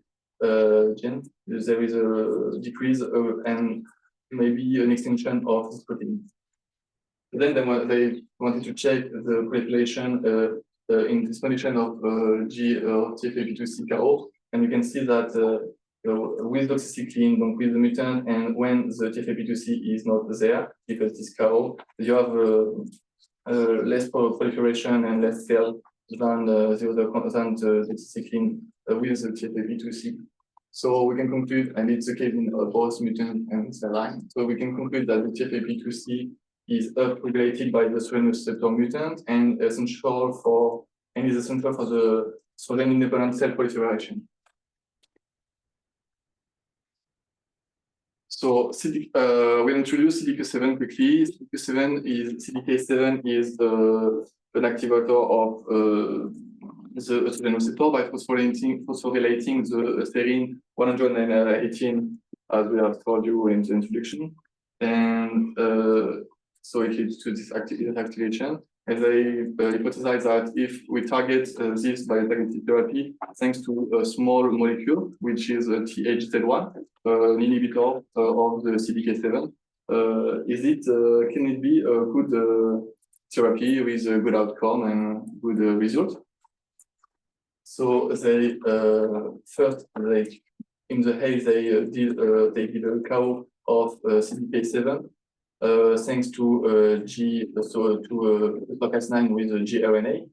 gene. There is a decrease and maybe an extinction of this protein. Then they wanted to check the proliferation in this condition of TFAP2C carol, and you can see that with doxycycline, with the mutant, and when the TFAP2C is not there, because it is carol, you have less proliferation and less cell than the other doxycycline with the TFAP2C. So we can conclude, and it's the case in both mutant and cell line. So we can conclude that the TFAP2C is upregulated by the estrogen receptor mutant and is essential for the estrogen independent cell proliferation. So we introduce CDK7 quickly. CDK7 is an activator of the estrogen receptor by phosphorylating the serine 118, as we have told you in the introduction. And so it leads to this activation. And they hypothesize that if we target this by targeted therapy, thanks to a small molecule, which is a THZ1, an inhibitor of the CDK7, can it be a good therapy with a good outcome and good result? So they first, in the haze, they did a cow of CDK7 thanks to Cas9 with gRNA,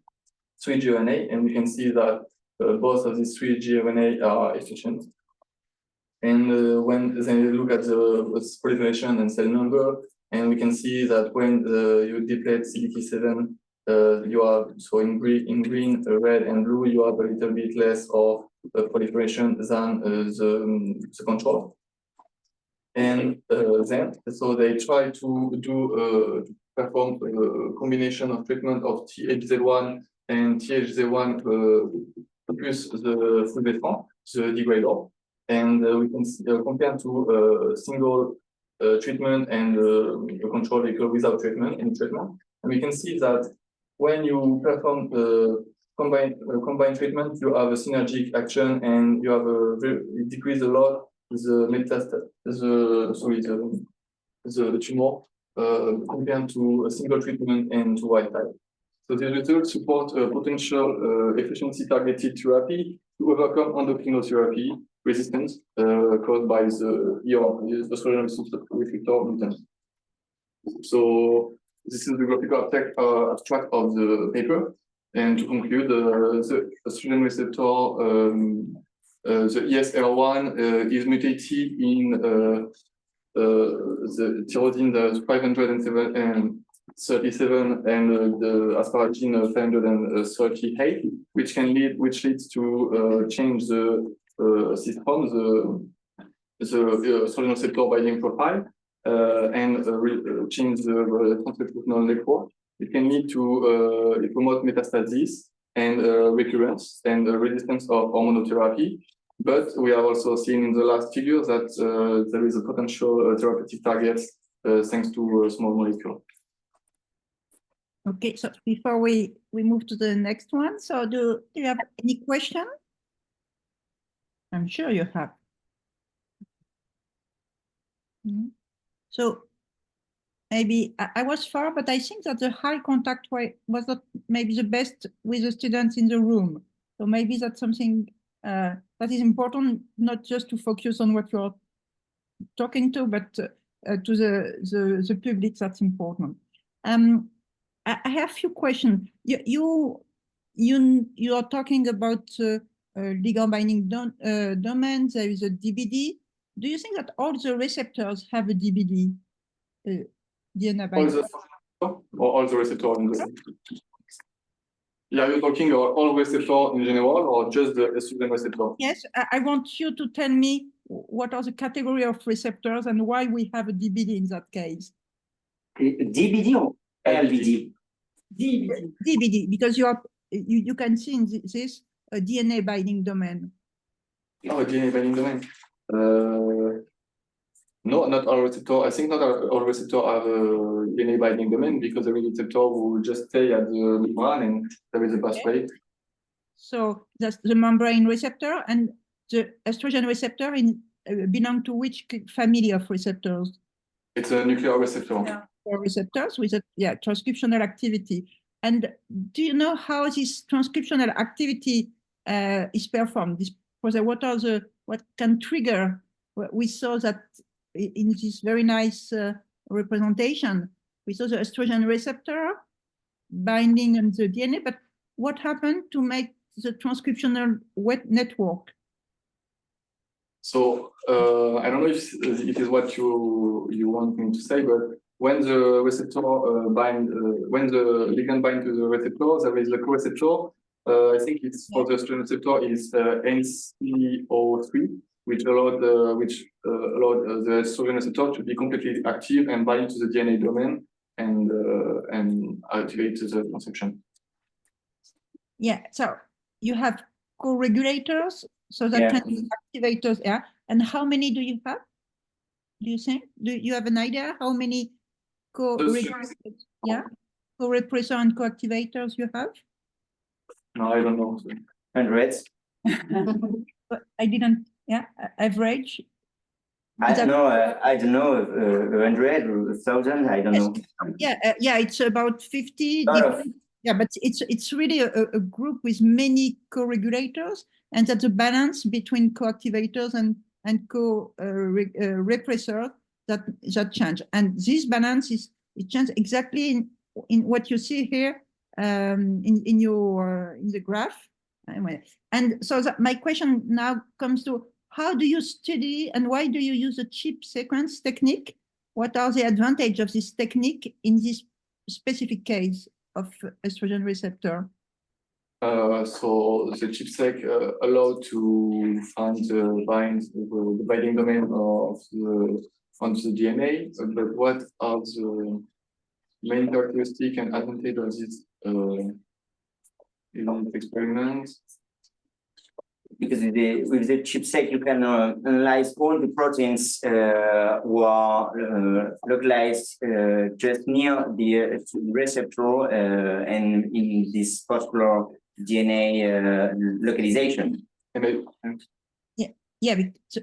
3 gRNA, and we can see that both of these 3 gRNA are efficient. And when they look at the proliferation and cell number, and we can see that when you deplete CDK7, you have, so in green, red, and blue, you have a little bit less of proliferation than the control. And then, so they try to perform a combination of treatment of THZ1 and THZ1 plus the fulvestrant, the degrader. And we can see, compare to single treatment and a control vehicle without treatment, any treatment. And we can see that when you perform combined treatment, you have a synergic action, and you have it decrease a lot the tumor compared to a single treatment and to wild type. So the results support a potential efficiency targeted therapy to overcome endocrinotherapy resistance caused by the estrogen receptor mutant. So this is the graphical abstract of the paper. And to conclude, the estrogen receptor, the ESR1 is mutated in the tyrosine 537 and the asparagine 538, which leads to change the system, the estrogen receptor binding profile, and change the transcriptional network. It can lead to promote metastasis and recurrence and resistance of hormonotherapy. But we have also seen in the last figure that there is a potential therapeutic target thanks to a small molecule. Okay, so before we move to the next one, so do you have any question? I'm sure you have. So maybe I was far, but I think that the high contact rate was not maybe the best with the students in the room. So maybe that's something that is important, not just to focus on what you're talking to, but to the public. That's important. I have a few questions. You are talking about ligand binding domains. There is a DBD. Do you think that all the receptors have a DBD? DNA binding? All the receptors in the Yeah, you're talking about all receptors in general or just the estrogen receptor? Yes, I want you to tell me what are the category of receptors and why we have a DBD in that case. DBD or LBD? DBD. DBD, because you can see in this a DNA binding domain. Oh, DNA binding domain. No, not all receptor. I think not all receptor have a DNA binding domain because every receptor will just stay at the membrane and there is a pathway. So that's the membrane receptor, and the estrogen receptor belong to which family of receptors? It's a nuclear receptor. Yeah. Receptors with a transcriptional activity. And do you know how this transcriptional activity is performed? What can trigger? We saw that in this very nice representation, we saw the estrogen receptor binding on the DNA, but what happened to make the transcriptional network? So I don't know if it is what you want me to say, but when the receptor when the ligand binds to the receptor, there is a co-receptor. I think it's for the estrogen receptor is NCO3, which allowed the estrogen receptor to be completely active and bind to the DNA domain and activate the transcription. Yeah, so you have co-regulators, so that can be activators. Yeah, and how many do you have? Do you think? Do you have an idea how many co-regulators? Yeah, co-repressor and co-activators you have? No, I don't know. Hundreds. But I didn't. Yeah, average. I don't know. I don't know. 100 or 1,000. I don't know. Yeah, it's about 50. Oh. Yeah, but it's really a group with many co-regulators, and that's a balance between co-activators and co-repressors that change. And this balance is changed exactly in what you see here in the graph. Anyway, and so my question now comes to: how do you study and why do you use a chip sequence technique? What are the advantages of this technique in this specific case of estrogen receptor? So the chipsec allowed to find the binding domain of the DNA. But what are the main characteristics and advantages of this experiment? Because with the chipset, you can analyze all the proteins who are localized just near the receptor and in this particular DNA localization. Yeah,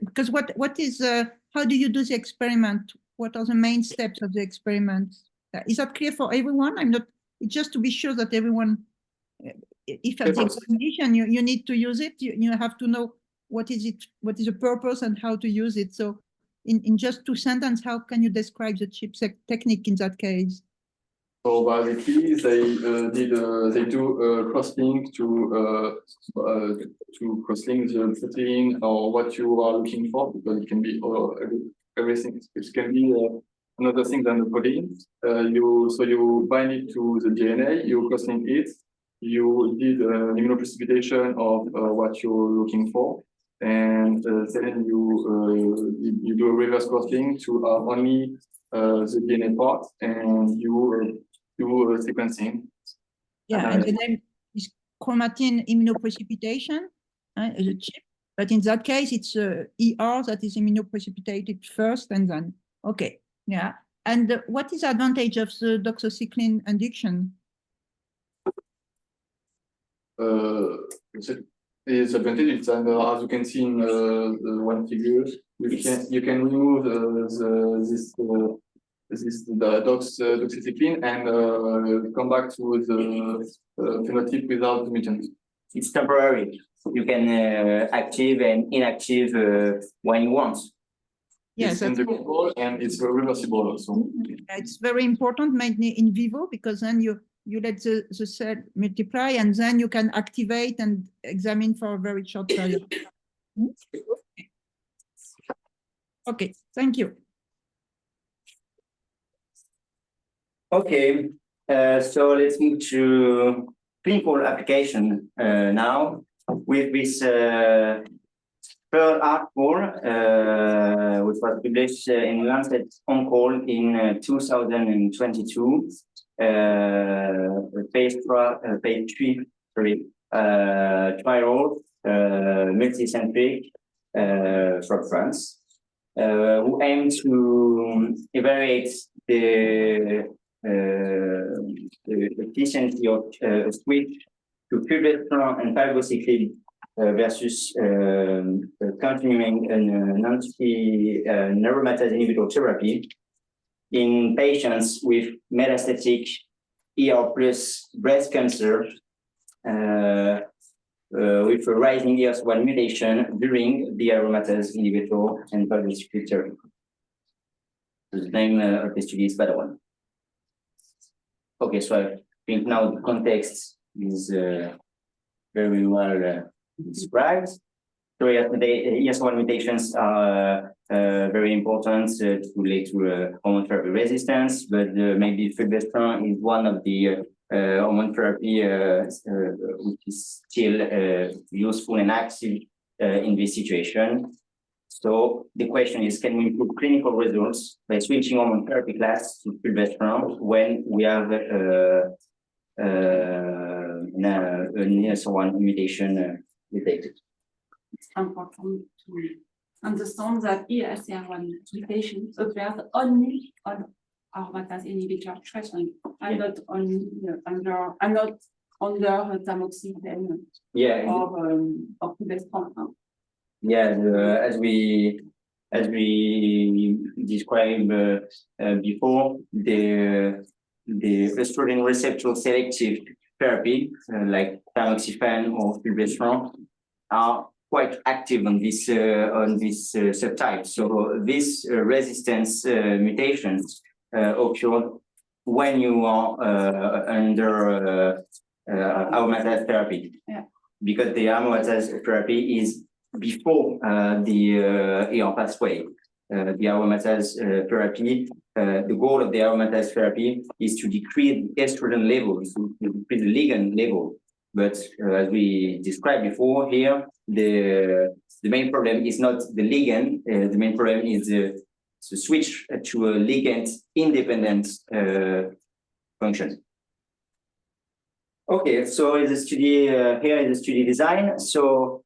because what is how do you do the experiment? What are the main steps of the experiment? Is that clear for everyone? I'm not. Just to be sure that everyone. If at the examination you need to use it, you have to know what is the purpose and how to use it. So in just 2 sentences, how can you describe the chipset technique in that case? So basically, they do cross-link to cross-link the protein or what you are looking for, because it can be everything. It can be another thing than the protein. You bind it to the DNA, you cross-link it. You did immunoprecipitation of what you're looking for, and then you do a reverse cross-link to only the DNA part, and you do sequencing. Yeah, and the name is chromatin immunoprecipitation, the chip. But in that case, it's ER that is immunoprecipitated first, and then okay, yeah. And what is the advantage of the doxycycline induction? Its advantage is, and as you can see in the one figure, you can remove the doxycycline and come back to the phenotype without the mutant. It's temporary. You can active and inactive when you want. Yes, it's inducible and it's reversible also. It's very important, mainly in vivo, because then you let the cell multiply, and then you can activate and examine for a very short period. Okay, thank you. Okay, so let's move to clinical application now with this third article, which was published in Lancet Oncology in 2022. phase 3 trial, multicentric from France, who aim to evaluate the efficiency of switch to fulvestrant and palbociclib versus continuing an anti-aromatase inhibitor therapy in patients with metastatic ER plus breast cancer with a rising ER1 mutation during the aromatase inhibitor and palbociclib therapy. The name of the study is better one. Okay, so I think now the context is very well described. So yes, the ER1 mutations are very important to relate to hormone therapy resistance, but maybe fulvestrant is one of the hormone therapy which is still useful and active in this situation. So the question is, can we improve clinical results by switching hormone therapy class to fulvestrant when we have an ER1 mutation detected? It's important to understand that ESR1 mutations occur only on aromatase inhibitor treatment, and not only under tamoxifen or fulvestrant. Yeah, as we described before, the estrogen receptor selective therapy like tamoxifen or fulvestrant are quite active on this subtype. So these resistance mutations occur when you are under aromatase therapy. Yeah. Because the aromatase therapy is before the ER pathway. The aromatase therapy, the goal of the aromatase therapy is to decrease the estrogen level, to decrease the ligand level. But as we described before here, the main problem is not the ligand, the main problem is the switch to a ligand independent function. Okay, so the study here is the study design. So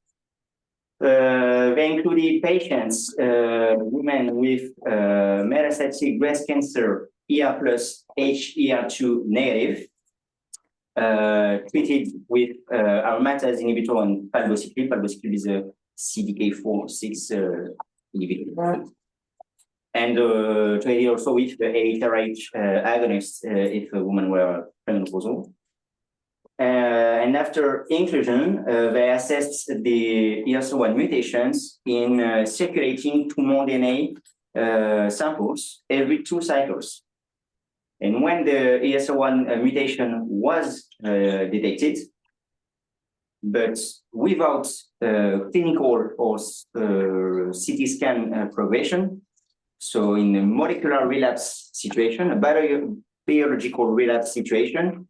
they included patients, women with metastatic breast cancer, ER plus HER2 negative, treated with aromatase inhibitor and palbociclib. Palbociclib is a CDK4/6 inhibitor. And treated also with the ATRH agonist if a woman were premenopausal. And after inclusion, they assessed the ESR1 mutations in circulating tumor DNA samples every 2 cycles. And when the ESR1 mutation was detected, but without clinical or CT scan progression, so in a molecular relapse situation, a biological relapse situation,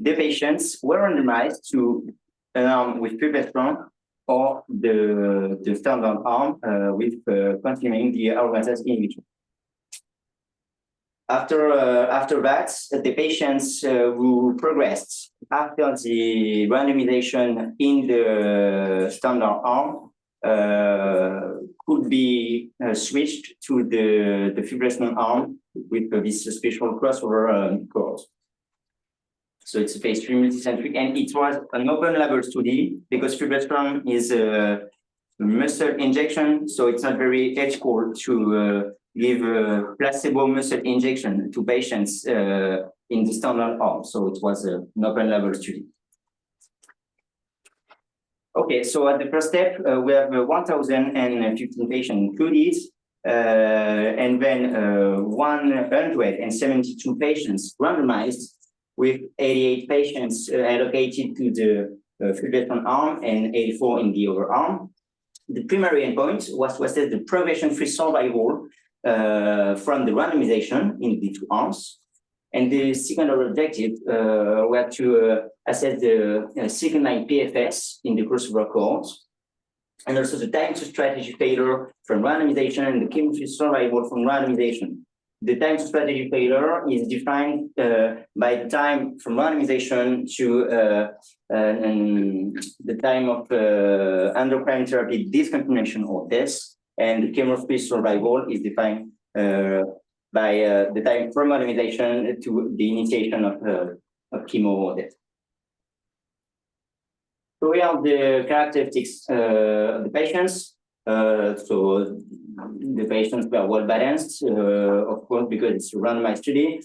the patients were randomized to an arm with fulvestrant or the standard arm with continuing the aromatase inhibitor. After that, the patients who progressed after the randomization in the standard arm could be switched to the fulvestrant arm with this special crossover cohort. So it's a phase 3 multicentric, and it was an open label study because fulvestrant is a muscle injection, so it's not very ethical to give a placebo muscle injection to patients in the standard arm. So it was an open label study. Okay, so at the first step, we have 1,015 patients included, and then 172 patients randomized, with 88 patients allocated to the fulvestrant arm and 84 in the other arm. The primary endpoint was to assess the progression-free survival from the randomization in the 2 arms. And the secondary objective were to assess the second-line PFS in the crossover cohort, and also the time to strategy failure from randomization and the chemo-free survival from randomization. the time to strategy failure is defined by time from randomization to the time of endocrine therapy discontinuation or death, and the chemo-free survival is defined by the time from randomization to the initiation of chemo or death. So here are the characteristics of the patients. So the patients were well balanced, of course, because it's a randomized study.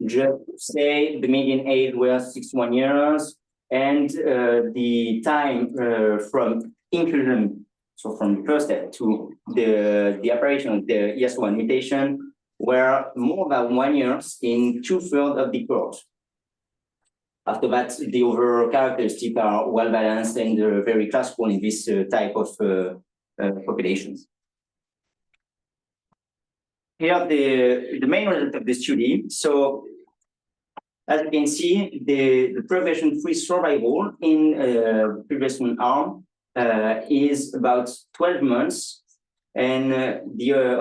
Just say the median age was 61 years, and the time from inclusion, so from the first step to the apparition of the ES1 mutation, were more than 1 year in 2/3 of the cohort. After that, the overall characteristics are well balanced and very classical in this type of populations. Here are the main result of the study. So, as you can see, the progression-free survival in previous arm is about 12 months, and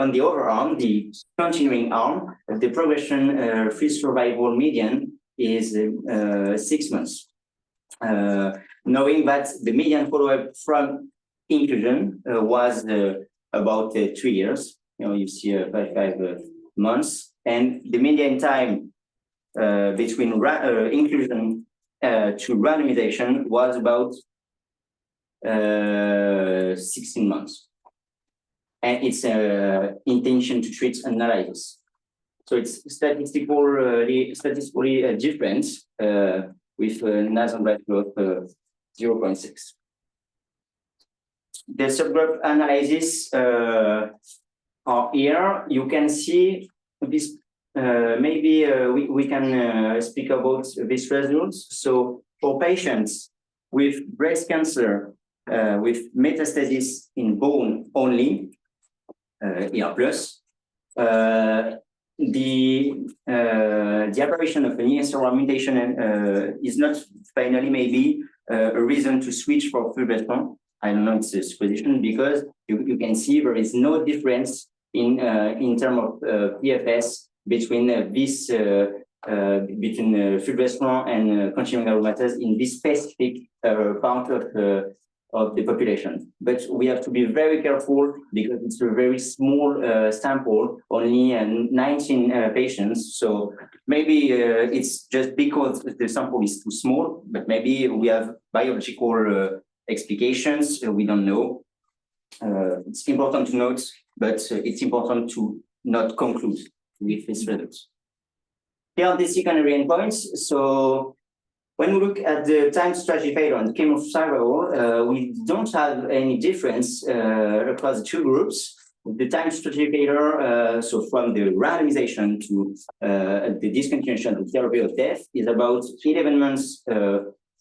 on the other arm, the continuing arm, the progression-free survival median is 6 months. Knowing that the median follow-up from inclusion was about 3 years. You see 5 months, and the median time between inclusion to randomization was about 16 months. And it's intention to treat analysis. So it's statistically different with nasal ratio of 0.6. The subgroup analysis are here. You can see this. Maybe we can speak about these results. So for patients with breast cancer with metastasis in bone only, ER+, the apparition of an ESR1 mutation is not finally maybe a reason to switch for fulvestrant. I don't know, it's a supposition, because you can see there is no difference in terms of PFS between between fulvestrant and continuing aromatase in this specific part of the population. But we have to be very careful because it's a very small sample, only 19 patients. So maybe it's just because the sample is too small, but maybe we have biological explications, we don't know. It's important to note, but it's important to not conclude with these results. Here are the secondary endpoints. So when we look at the time strategy failure and the chemo survival, we don't have any difference across the two groups. The time strategy failure, so from the randomization to the discontinuation of the therapy of death, is about 11 months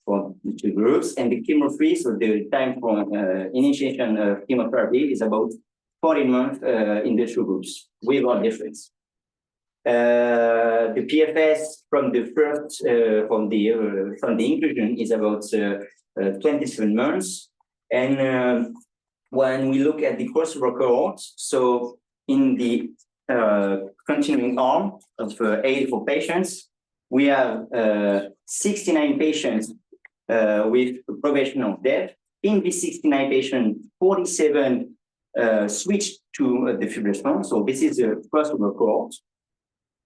for the two groups, and the chemo-free, so the time for initiation of chemotherapy, is about 14 months in the two groups, without difference. The PFS from the first from the inclusion is about 27 months, and when we look at the crossover cohort, so in the continuing arm of 84 patients, we have 69 patients with progression of death. In these 69 patients, 47 switched to the fulvestrant. So this is a crossover cohort.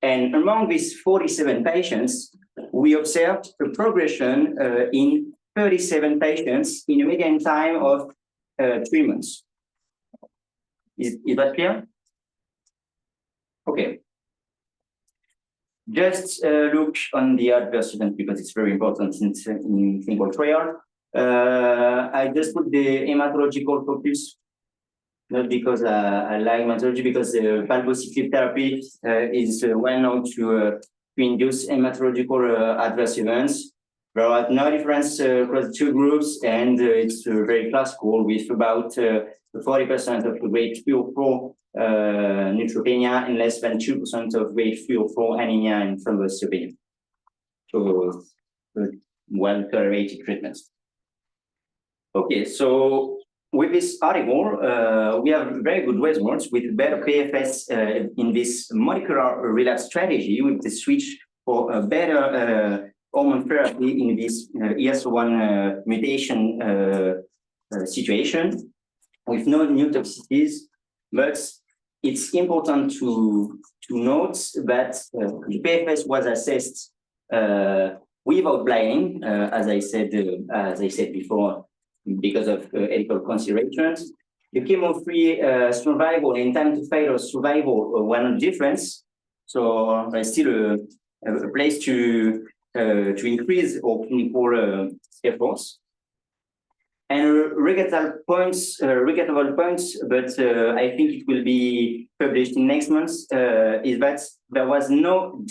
And among these 47 patients, we observed a progression in 37 patients in a median time of 3 months. Is that clear? Okay. Just look on the adverse event because it's very important in clinical trial. I just put the hematological focus, not because I like hematology, because palbociclib therapy is well known to induce hematological adverse events. There are no difference across the two groups, and it's very classical with about 40% of grade 3 or 4 neutropenia and less than 2% of grade 3 or 4 anemia and thrombocytopenia. So well-tolerated treatments. Okay, so with this article, we have very good results with better PFS in this molecular relapse strategy with the switch for a better hormone therapy in this ESR1 mutation situation with no new toxicities. But it's important to note that the PFS was assessed without blinding, as I said before, because of ethical considerations. The chemo-free survival and time to failure survival were not different, so there's still a place to increase our clinical efforts. And regrettable points, but I think it will be published in next month, is that there was no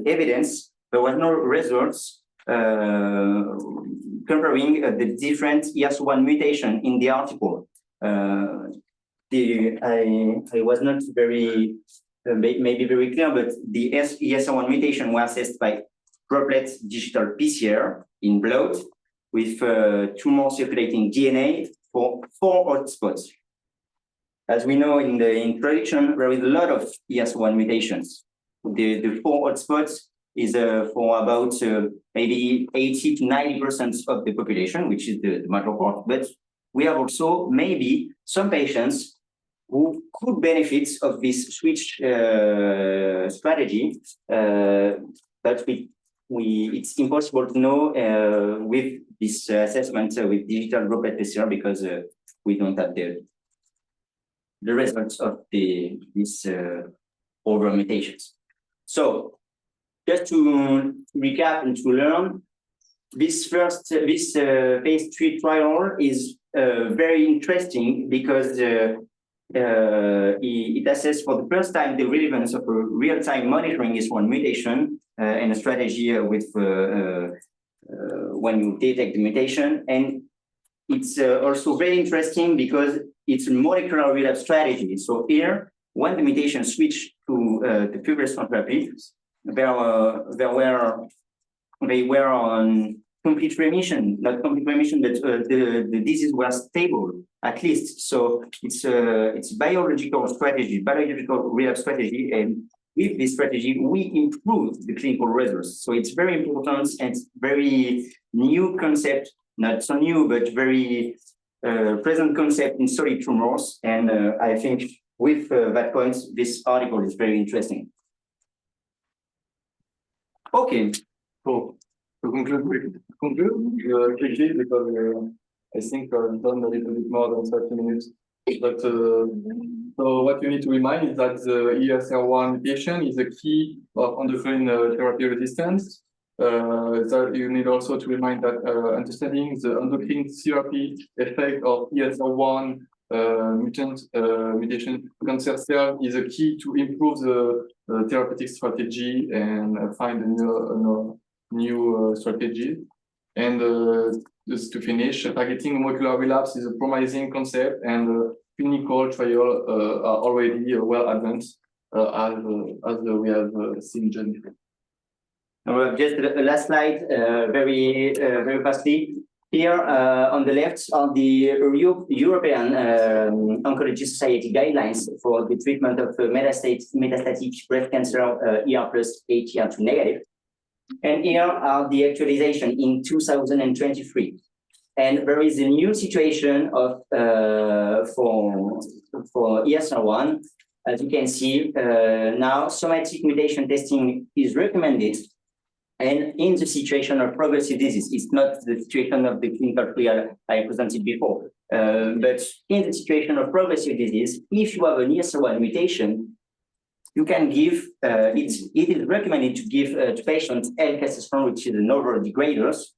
evidence, there was no results comparing the different ESR1 mutation in the article. I was not very, maybe very clear, but the ESR1 mutation was assessed by droplet digital PCR in blood with tumor circulating DNA for 4 hotspots. As we know in the introduction, there is a lot of ESR1 mutations. The 4 hotspots is for about maybe 80 to 90% of the population, which is the major part. But we have also maybe some patients who could benefit of this switch strategy, but it's impossible to know with this assessment with digital droplet PCR because we don't have the results of these over mutations. So just to recap and to learn, this phase 3 trial is very interesting because it assesses for the first time the relevance of a real-time monitoring ESR1 mutation and a strategy with when you detect the mutation. And it's also very interesting because it's a molecular relapse strategy. So here, when the mutation switched to the previous therapy, they were on complete remission, not complete remission, but the disease was stable at least. So it's biological strategy, biological relapse strategy, and with this strategy we improve the clinical results. So it's very important and very new concept, not so new, but very present concept in solid tumors. And I think with that point, this article is very interesting. Okay. So to conclude quickly, because I think I've done a little bit more than 30 minutes. But so what you need to remind is that the ESR1 mutation is a key of endocrine therapy resistance. That you need also to remind that understanding the endocrine therapy effect of ESR1 mutation cancer cell is a key to improve the therapeutic strategy and find a new strategy. And just to finish, targeting molecular relapse is a promising concept, and clinical trials are already well advanced, as we have seen just before. Just the last slide, very fastly. Here on the left are the European Oncology Society guidelines for the treatment of metastatic breast cancer ER plus HER2 negative. And here are the actualization in 2023. And there is a new situation of for ESR1. As you can see, now somatic mutation testing is recommended. And in the situation of progressive disease, it's not the situation of the clinical trial I presented before, but in the situation of progressive disease, if you have an ESR1 mutation, you can give, it is recommended to give to patients L-caspase, which is another degraders,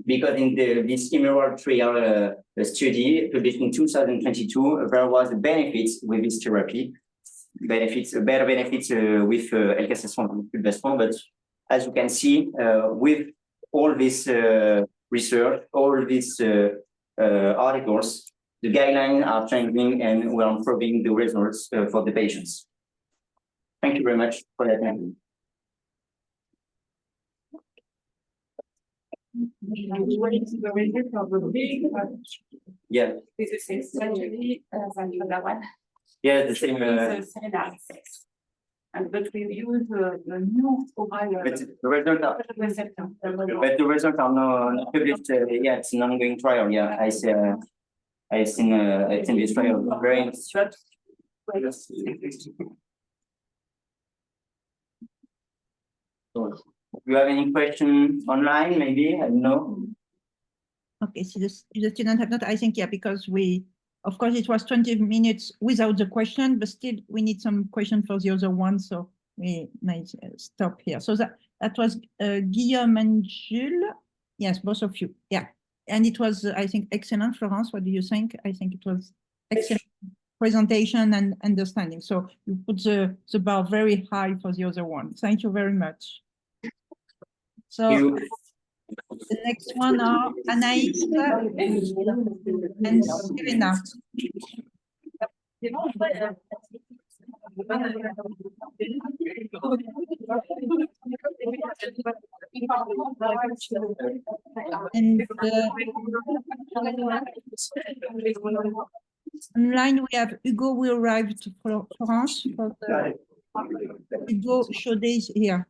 because in this Emerald trial study published in 2022, there was benefits with this therapy. Better benefits with L-caspase fulvestrant, but as you can see, with all this research, all these articles, the guidelines are changing and we're improving the results for the patients. Thank you very much for that. The result of the big, Yeah, this is essentially than the other one. yeah, the same. It's similar. And but we use the new But the results are, receptor. but the results are not published. Yeah, it's an ongoing trial. Yeah, I see. I've seen this trial. Very interesting. You have any question online? Maybe I don't know. Okay, so the student have not, I think, yeah, because we, of course, it was 20 minutes without the question, but still we need some question for the other one, so we might stop here. So that was Guillaume and Jules. Yes, both of you. Yeah, and it was, I think, excellent. Florence, what do you think? I think it was excellent presentation and understanding. So you put the bar very high for the other one. Thank you very much. So the next one are Anaïs and Serena. And online we have Hugo. We arrived to Florence for the Hugo show days here.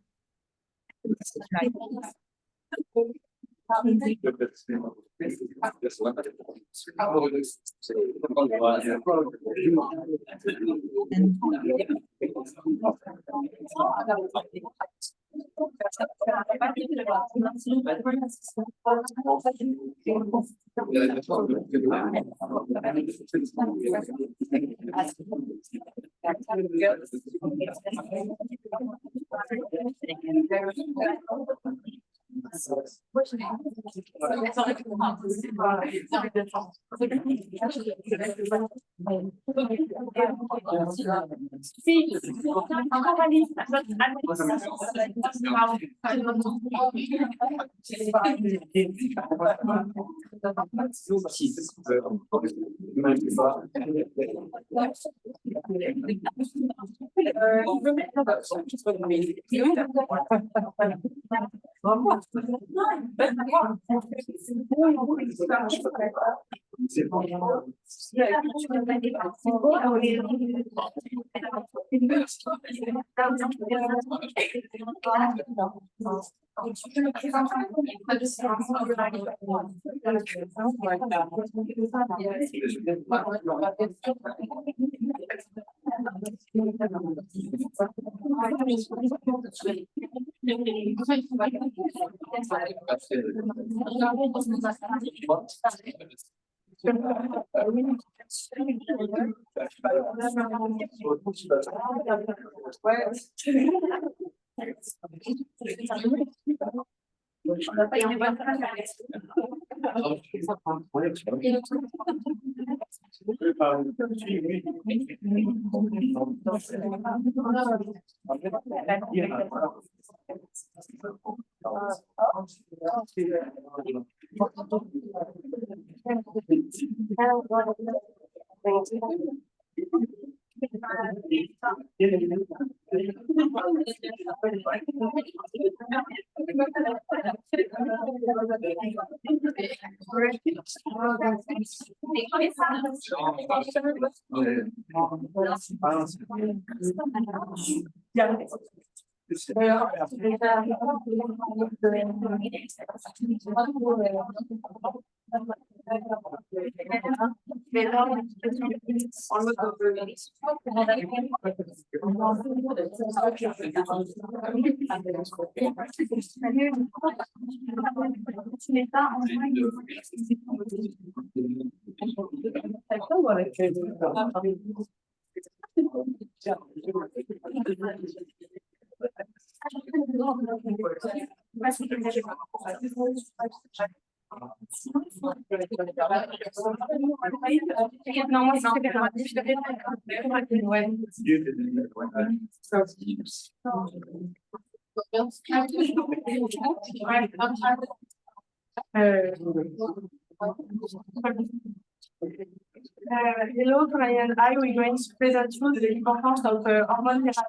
Hello, Brian and I will going to present you the importance of hormone therapy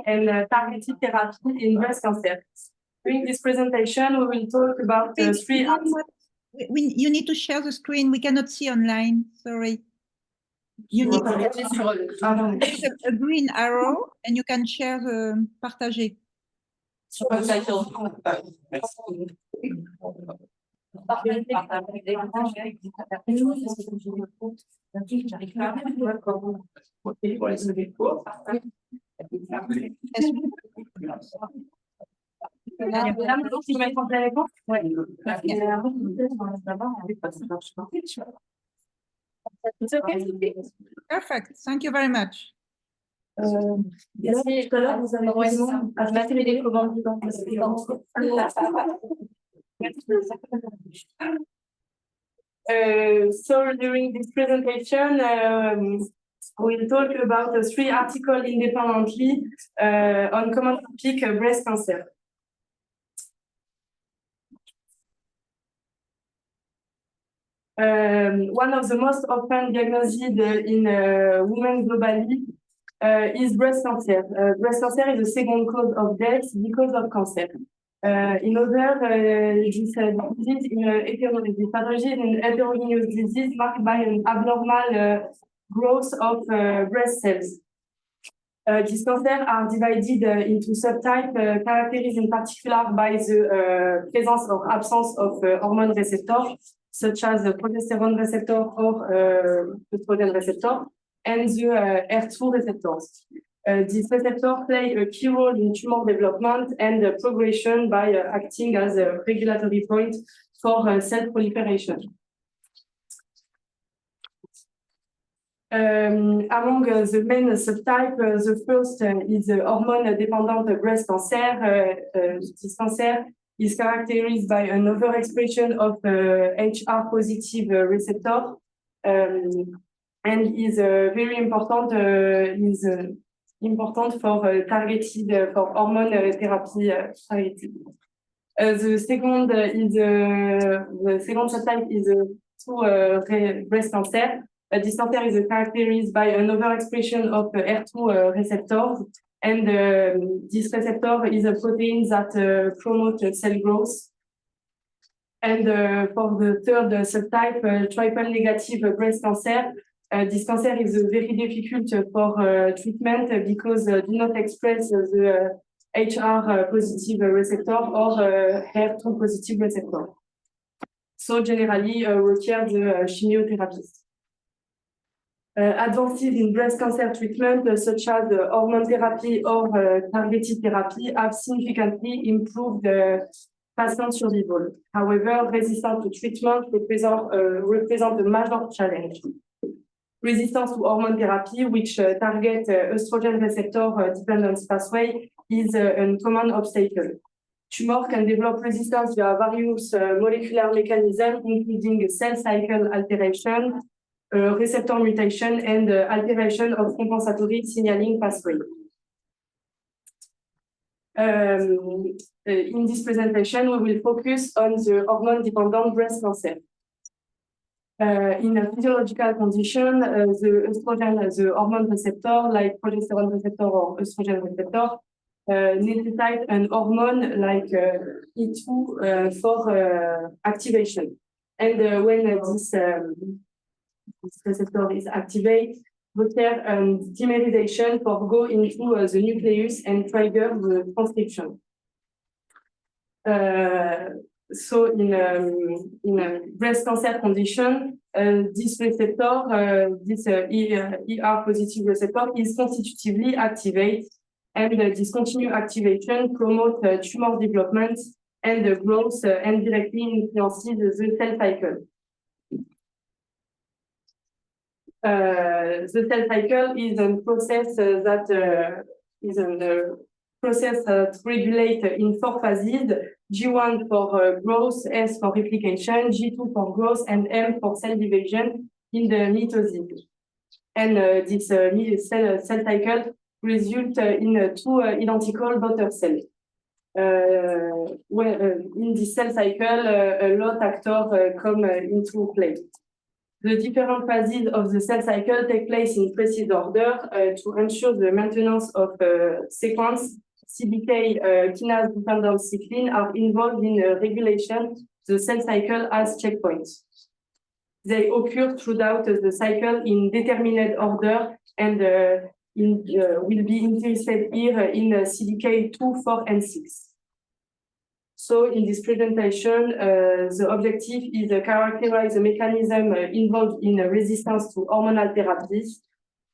and targeted therapy in breast cancer. During this presentation, we will talk about Please, three. you need to share the screen. We cannot see online. Sorry. You need there's a green arrow and you can share the partager. It's okay. Perfect. Thank you very much. Merci, tout à l'heure, vous avez raison. À mettre les commandes dans So during this presentation, we'll talk about the 3 articles independently on common topic breast cancer. One of the most often diagnosed in women globally is breast cancer. Breast cancer is the second cause of death because of cancer. In other, this disease this pathology is an heterogeneous disease marked by an abnormal growth of breast cells. These cancers are divided into subtypes, characterized in particular by the presence or absence of hormone receptors, such as the progesterone receptor or estrogen receptor, and the HER2 receptors. These receptors play a key role in tumor development and progression by acting as a regulatory point for cell proliferation. Among the main subtypes, the first is hormone-dependent breast cancer. This cancer is characterized by an overexpression of HR positive receptor and is very important for targeted for hormone therapy targeted. The second subtype is breast cancer. This cancer is characterized by an overexpression of HER2 receptors, and this receptor is a protein that promotes cell growth. And for the third subtype, triple negative breast cancer, this cancer is very difficult for treatment because do not express the HR positive receptor or HER2 positive receptor. So generally require the chemotherapy. Advances in breast cancer treatment, such as hormone therapy or targeted therapy, have significantly improved patient survival. However, resistance to treatment represent a major challenge. Resistance to hormone therapy, which target estrogen receptor dependence pathway, is a common obstacle. Tumor can develop resistance via various molecular mechanisms, including cell cycle alteration, receptor mutation, and alteration of compensatory signaling pathway. In this presentation, we will focus on the hormone-dependent breast cancer. In a physiological condition, the estrogen, the hormone receptor, like progesterone receptor or estrogen receptor, necessitate an hormone like E2 for activation. And when this receptor is activated, require dimerization for go into the nucleus and trigger the transcription. So in a breast cancer condition, this receptor, this ER positive receptor, is constitutively activated, and this continued activation promotes tumor development and growth and directly influences the cell cycle. The cell cycle is a process that regulates in 4 phases: G1 for growth, S for replication, G2 for growth, and M for cell division in the mitosis. And this cell cycle results in 2 identical daughter cells. In this cell cycle, a lot actors come into play. The different phases of the cell cycle take place in precise order to ensure the maintenance of sequence CDK kinase dependent cyclin are involved in regulation the cell cycle as checkpoints. They occur throughout the cycle in determined order and will be interested here in CDK 2, 4, and 6. So in this presentation, the objective is to characterize the mechanism involved in resistance to hormonal therapies,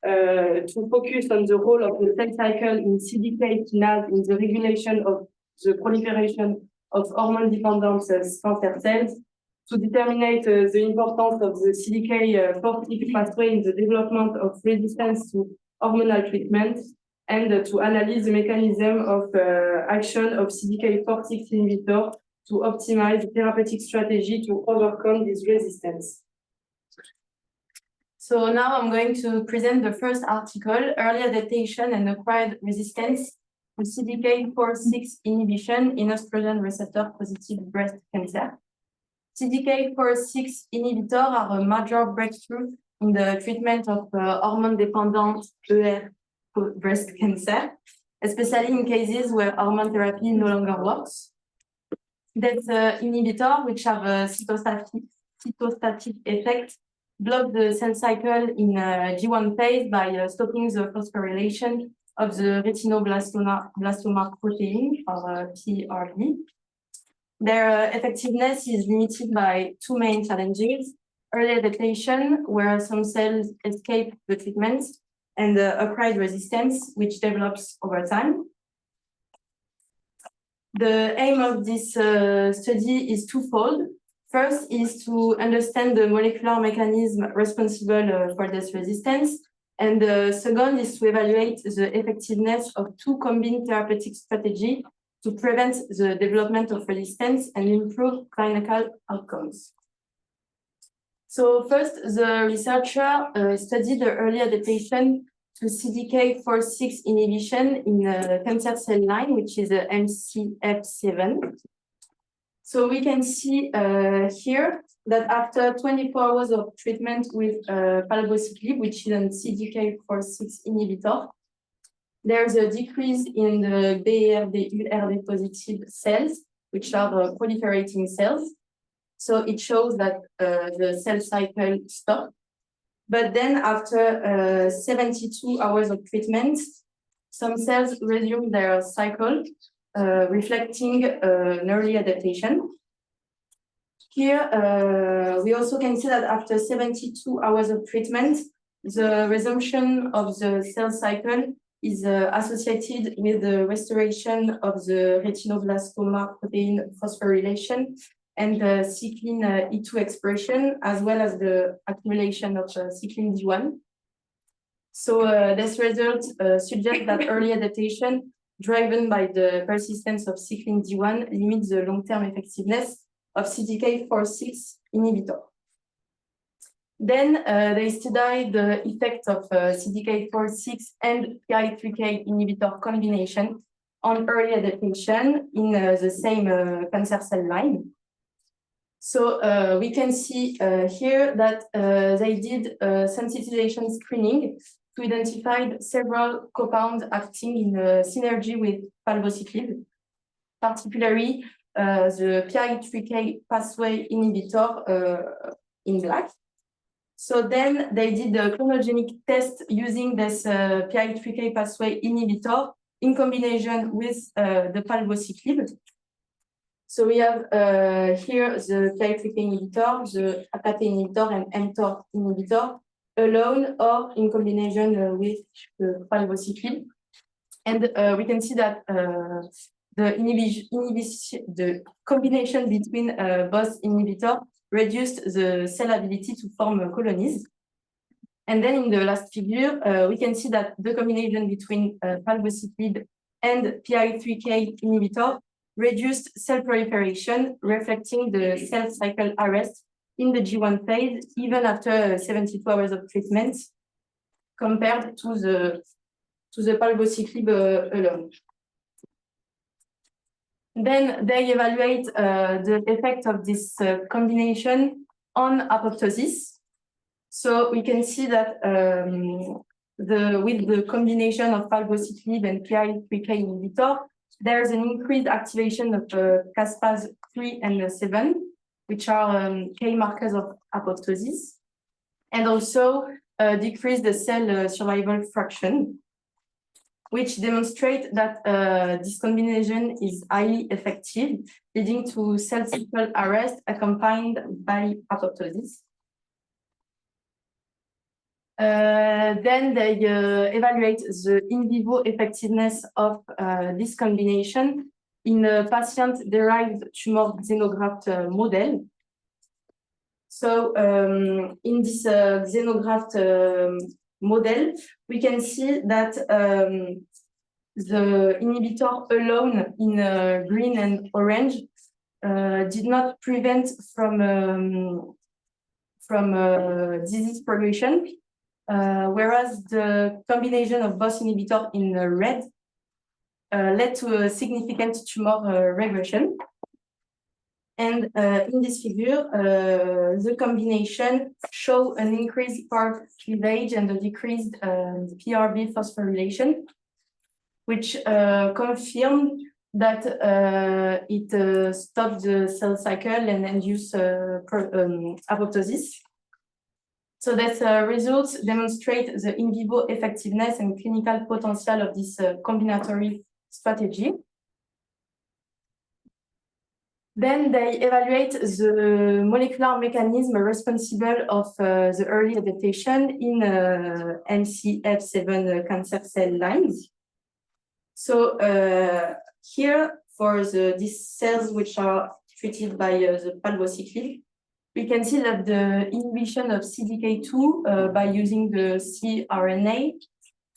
to focus on the role of the cell cycle in CDK kinase in the regulation of the proliferation of hormone-dependent cancer cells, to determine the importance of the CDK4/6 pathway in the development of resistance to hormonal treatment, and to analyze the mechanism of action of CDK4/6 inhibitor to optimize the therapeutic strategy to overcome this resistance. So now I'm going to present the first article, Early Adaptation and Acquired Resistance to CDK4/6 Inhibition in Estrogen Receptor Positive Breast Cancer. CDK4/6 inhibitors are a major breakthrough in the treatment of hormone-dependent ER breast cancer, especially in cases where hormone therapy no longer works. That inhibitor, which have a cytostatic effect, block the cell cycle in G1 phase by stopping the phosphorylation of the retinoblastoma protein, or PRP. Their effectiveness is limited by two main challenges: early adaptation, where some cells escape the treatment, and acquired resistance, which develops over time. The aim of this study is twofold. First is to understand the molecular mechanism responsible for this resistance. And the second is to evaluate the effectiveness of two combined therapeutic strategies to prevent the development of resistance and improve clinical outcomes. So first, the researcher studied the early adaptation to CDK4/6 inhibition in a cancer cell line, which is a MCF7. So we can see here that after 24 hours of treatment with palbociclib, which is a CDK4/6 inhibitor, there's a decrease in the BRD positive cells, which are proliferating cells. So it shows that the cell cycle stopped. But then after 72 hours of treatment, some cells resume their cycle, reflecting an early adaptation. Here, we also can see that after 72 hours of treatment, the resumption of the cell cycle is associated with the restoration of the retinoblastoma protein phosphorylation and the cyclin E2 expression, as well as the accumulation of cyclin D1. So this result suggests that early adaptation, driven by the persistence of cyclin D1, limits the long-term effectiveness of CDK4/6 inhibitor. Then they studied the effect of CDK4/6 and PI3K inhibitor combination on early adaptation in the same cancer cell line. So we can see here that they did sensitization screening to identify several compounds acting in synergy with palbociclib, particularly the PI3K pathway inhibitor in black. So then they did the clonogenic test using this PI3K pathway inhibitor in combination with the palbociclib. So we have here the PI3K inhibitor, the AKT inhibitor, and mTOR inhibitor alone or in combination with the palbociclib. And we can see that the combination between both inhibitors reduced the cell ability to form colonies. And then in the last figure, we can see that the combination between palbociclib and PI3K inhibitor reduced cell proliferation, reflecting the cell cycle arrest in the G1 phase, even after 72 hours of treatment, compared to the palbociclib alone. Then they evaluate the effect of this combination on apoptosis. So we can see that with the combination of palbociclib and PI3K inhibitor, there's an increased activation of caspase 3 and 7, which are K markers of apoptosis, and also decrease the cell survival fraction, which demonstrate that this combination is highly effective, leading to cell cycle arrest accompanied by apoptosis. Then they evaluate the in vivo effectiveness of this combination in a patient-derived tumor xenograft model. So in this xenograft model, we can see that the inhibitor alone in green and orange did not prevent from disease progression, whereas the combination of both inhibitors in red led to a significant tumor regression. And in this figure, the combination show an increased PARP cleavage and a decreased PRB phosphorylation, which confirmed that it stopped the cell cycle and induced apoptosis. So that results demonstrate the in vivo effectiveness and clinical potential of this combinatory strategy. Then they evaluate the molecular mechanism responsible of the early adaptation in MCF7 cancer cell lines. So here, for these cells which are treated by the palbociclib, we can see that the inhibition of CDK2 by using the cRNA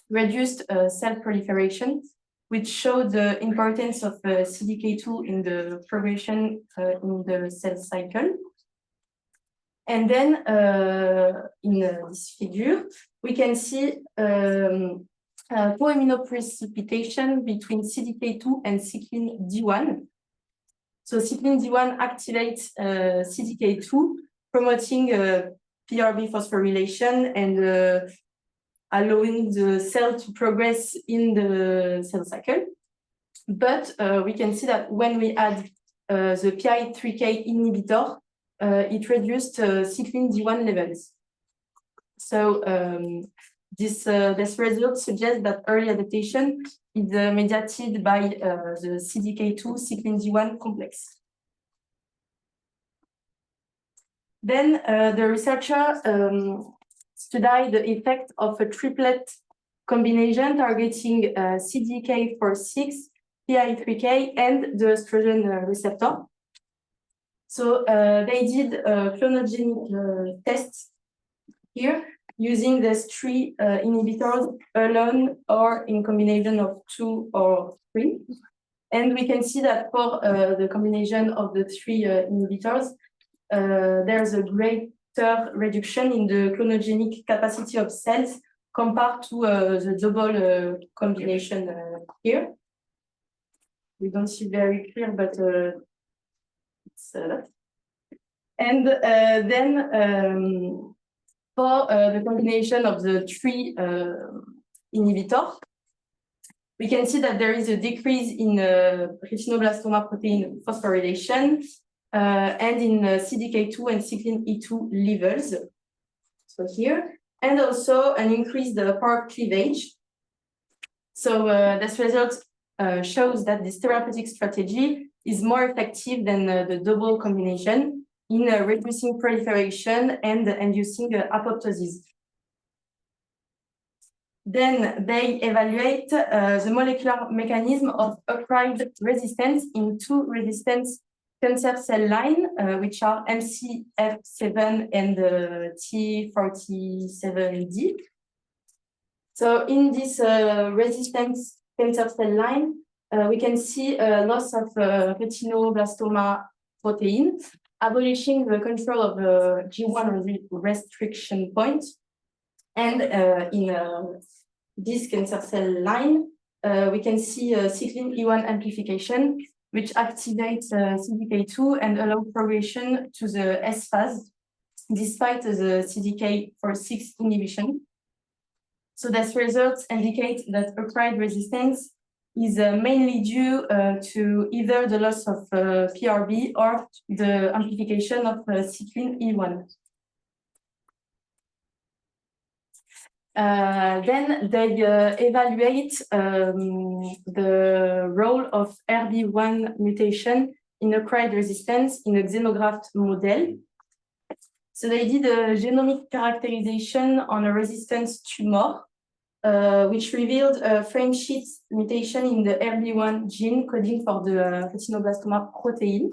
reduced cell proliferation, which showed the importance of CDK2 in the progression in the cell cycle. And then in this figure, we can see co-immunoprecipitation between CDK2 and cyclin D1. So cyclin D1 activates CDK2, promoting PRB phosphorylation and allowing the cell to progress in the cell cycle. But we can see that when we add the PI3K inhibitor, it reduced cyclin D1 levels. So this result suggests that early adaptation is mediated by the CDK2 cyclin D1 complex. Then the researcher studied the effect of a triplet combination targeting CDK4/6, PI3K, and the estrogen receptor. So they did clonogenic tests here using these three inhibitors alone or in combination of 2 or 3. And we can see that for the combination of the 3 inhibitors, there's a greater reduction in the clonogenic capacity of cells compared to the double combination here. We don't see very clear, but it's that. And then for the combination of the 3 inhibitors, we can see that there is a decrease in retinoblastoma protein phosphorylation and in CDK2 and cyclin E2 levels. So here, and also an increased PARP cleavage. So this result shows that this therapeutic strategy is more effective than the double combination in reducing proliferation and inducing apoptosis. Then they evaluate the molecular mechanism of acquired resistance in 2 resistance cancer cell lines, which are MCF7 and T47D. So in this resistance cancer cell line, we can see a loss of retinoblastoma protein, abolishing the control of G1 restriction point. And in this cancer cell line, we can see cyclin E1 amplification, which activates CDK2 and allows progression to the S phase, despite the CDK4/6 inhibition. So these results indicate that acquired resistance is mainly due to either the loss of PRB or the amplification of cyclin E1. Then they evaluate the role of RB1 mutation in acquired resistance in a xenograft model. So they did a genomic characterization on a resistance tumor, which revealed a frame sheet mutation in the RB1 gene coding for the retinoblastoma protein.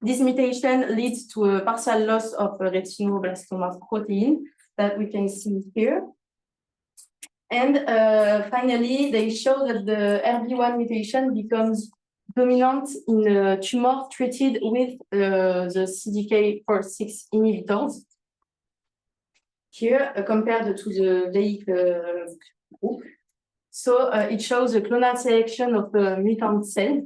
This mutation leads to a partial loss of retinoblastoma protein that we can see here. And finally, they show that the RB1 mutation becomes dominant in a tumor treated with the CDK4/6 inhibitors. Here, compared to the vehicle group. So it shows a clonal selection of mutant cells.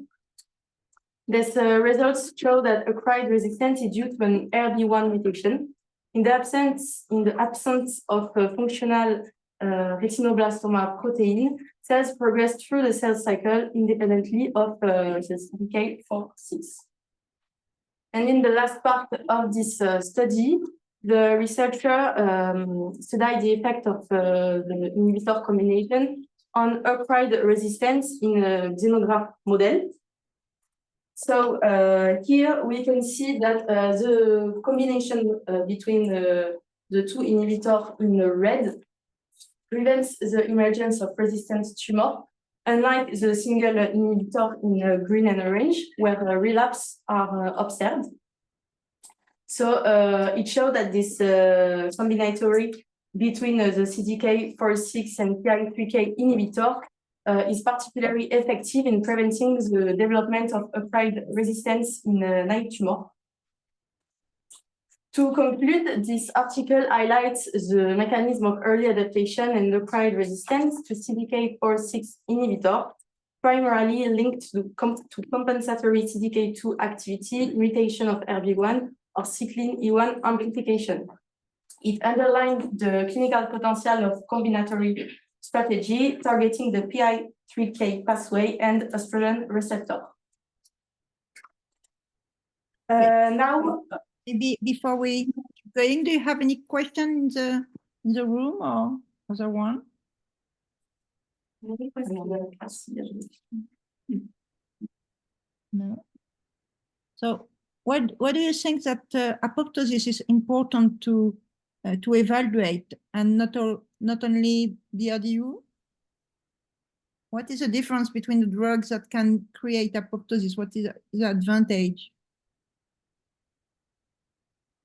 These results show that acquired resistance is due to an RB1 mutation. In the absence of functional retinoblastoma protein, cells progress through the cell cycle independently of the CDK4/6. And in the last part of this study, the researcher studied the effect of the inhibitor combination on acquired resistance in a xenograft model. So here we can see that the combination between the two inhibitors in red prevents the emergence of resistance tumor, unlike the single inhibitor in green and orange, where relapse are observed. So it showed that this combinatory between the CDK4/6 and PI3K inhibitor is particularly effective in preventing the development of acquired resistance in naive tumor. To conclude, this article highlights the mechanism of early adaptation and acquired resistance to CDK4/6 inhibitor, primarily linked to compensatory CDK2 activity, mutation of RB1, or cyclin E1 amplification. It underlined the clinical potential of combinatory strategy targeting the PI3K pathway and estrogen receptor. Now, Maybe before we keep going, do you have any question in the room or other one? No. So what do you think that apoptosis is important to evaluate, and not only BRDU? What is the difference between the drugs that can create apoptosis? What is the advantage?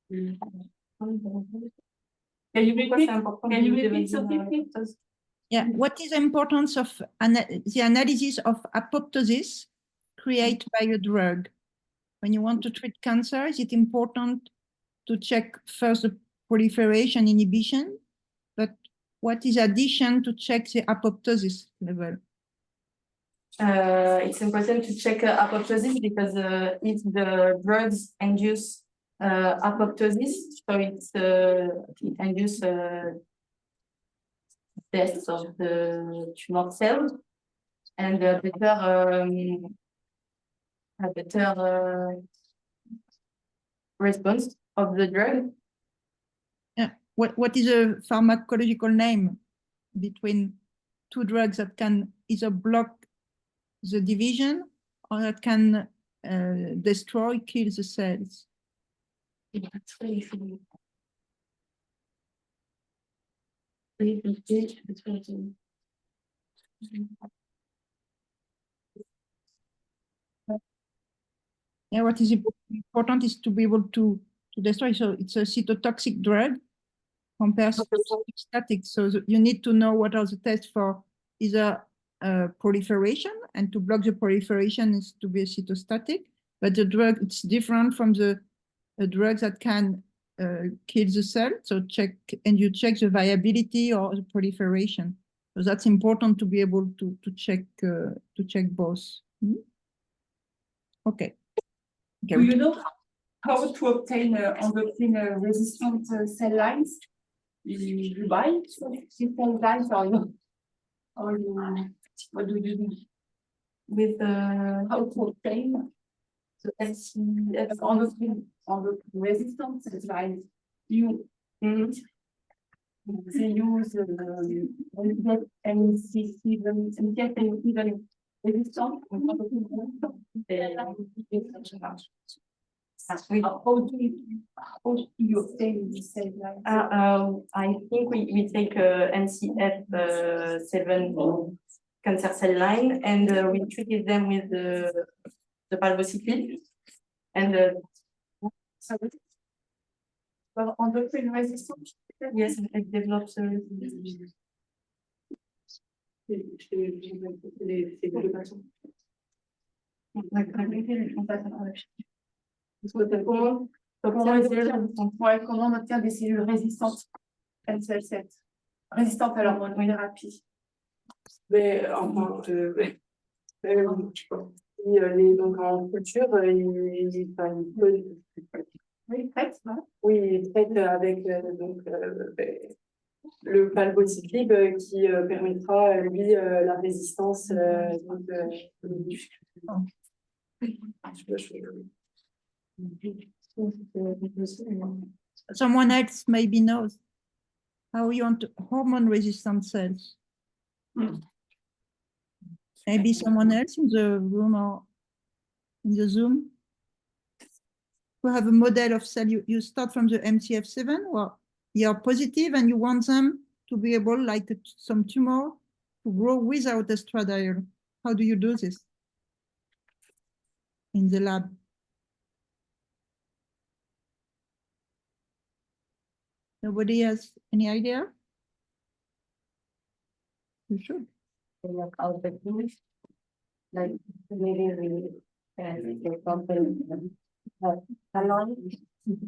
Can you repeat something, please? Yeah, what is the importance of the analysis of apoptosis created by a drug? When you want to treat cancer, is it important to check first the proliferation inhibition, but what is addition to check the apoptosis level? It's important to check apoptosis because if the drugs induce apoptosis, so it induces death of the tumor cells, and a better response of the drug. Yeah. What is a pharmacological name between two drugs that can either block the division or that can destroy, kill the cells? Yeah, what is important is to be able to destroy. So it's a cytotoxic drug compared to static. So you need to know what are the tests for either proliferation, and to block the proliferation is to be a cytostatic. But the drug, it's different from the drugs that can kill the cell. So you check the viability or the proliferation. So that's important to be able to check both. Okay. Do you know how to obtain endocrine resistant cell lines? you buy different lines or what do you do? With How to obtain the SCF on the resistance lines? You they use NC even resistance. How do you obtain the same line? I think we take NCF 7 cancer cell line and we treated them with the palbociclib and On the film resistance? yes, it develops Comment on obtient des cellules résistantes NCL7 résistantes à l'hormonothérapie? mais enfin donc en culture Oui, prête, non? oui, il traite avec le palbociclib qui permettra lui la résistance Someone else maybe knows how you want hormone resistant cells. Maybe someone else in the room or in the Zoom who have a model of cell. You start from the MCF7 or you're positive and you want them to be able, like some tumor, to grow without estradiol. How do you do this in the lab? Nobody has any idea? You should. Out the tools, like maybe we can for example salon,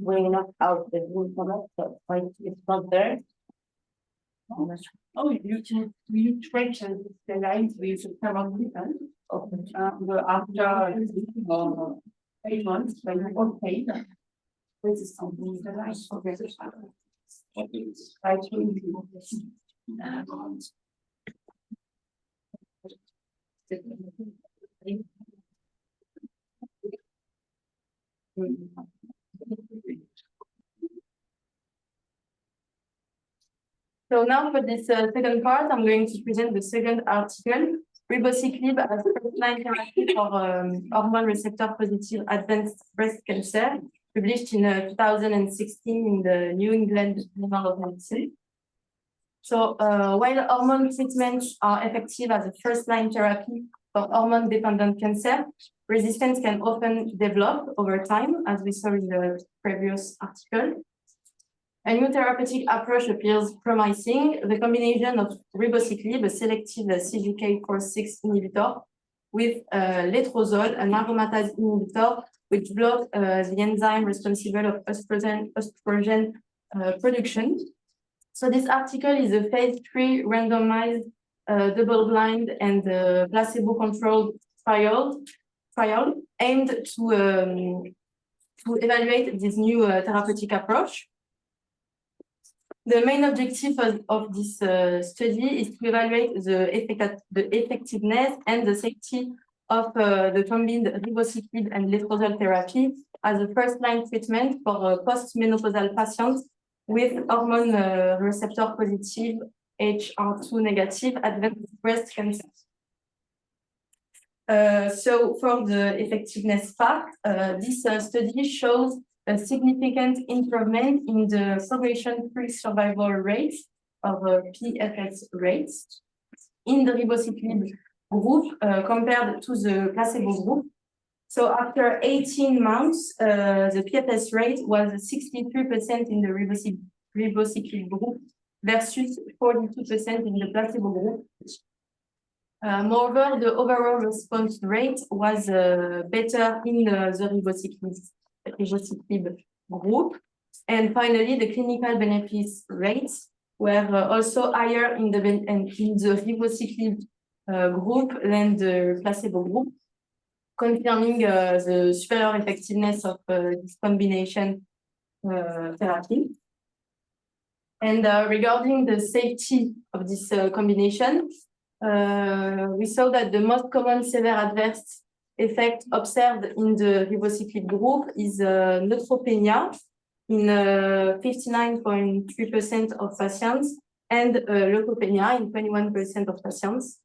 we knock out the wool from it, so like it's not there. Oh, you trace the lines with several different. After 8 months, when you okay, this is something that I forget. So now for this second part, I'm going to present the second article, ribociclib as first-line therapy for hormone receptor positive advanced breast cancer, published in 2016 in the New England Journal of Medicine. So while hormone treatments are effective as a first-line therapy for hormone-dependent cancer, resistance can often develop over time, as we saw in the previous article. A new therapeutic approach appears promising. The combination of ribociclib, a selective CDK4/6 inhibitor, with letrozole, an aromatase inhibitor, which blocks the enzyme responsible of estrogen production. So this article is a phase 3 randomized, double-blind and placebo-controlled trial aimed to evaluate this new therapeutic approach. The main objective of this study is to evaluate the effectiveness and the safety of the combined ribociclib and letrozole therapy as a first-line treatment for post-menopausal patients with hormone receptor positive HER2 negative advanced breast cancer. So for the effectiveness part, this study shows a significant improvement in the progression-free survival rate of PFS rates in the ribociclib group compared to the placebo group. So after 18 months, the PFS rate was 63% in the ribociclib group versus 42% in the placebo group. Moreover, the overall response rate was better in the ribociclib group. And finally, the clinical benefits rates were also higher in the ribociclib group than the placebo group, confirming the superior effectiveness of this combination therapy. And regarding the safety of this combination, we saw that the most common severe adverse effect observed in the ribociclib group is neutropenia in 59.3% of patients and leukopenia in 21% of patients.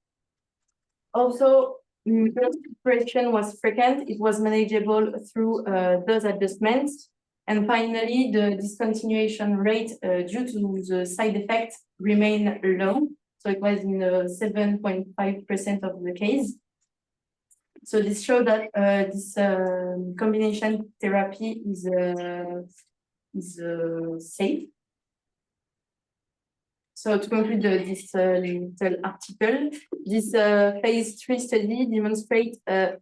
Also, respiration was frequent. It was manageable through dose adjustments. And finally, the discontinuation rate due to the side effect remained low. So it was in 7.5% of the case. So this shows that this combination therapy is safe. So to conclude this little article, this phase 3 study demonstrates the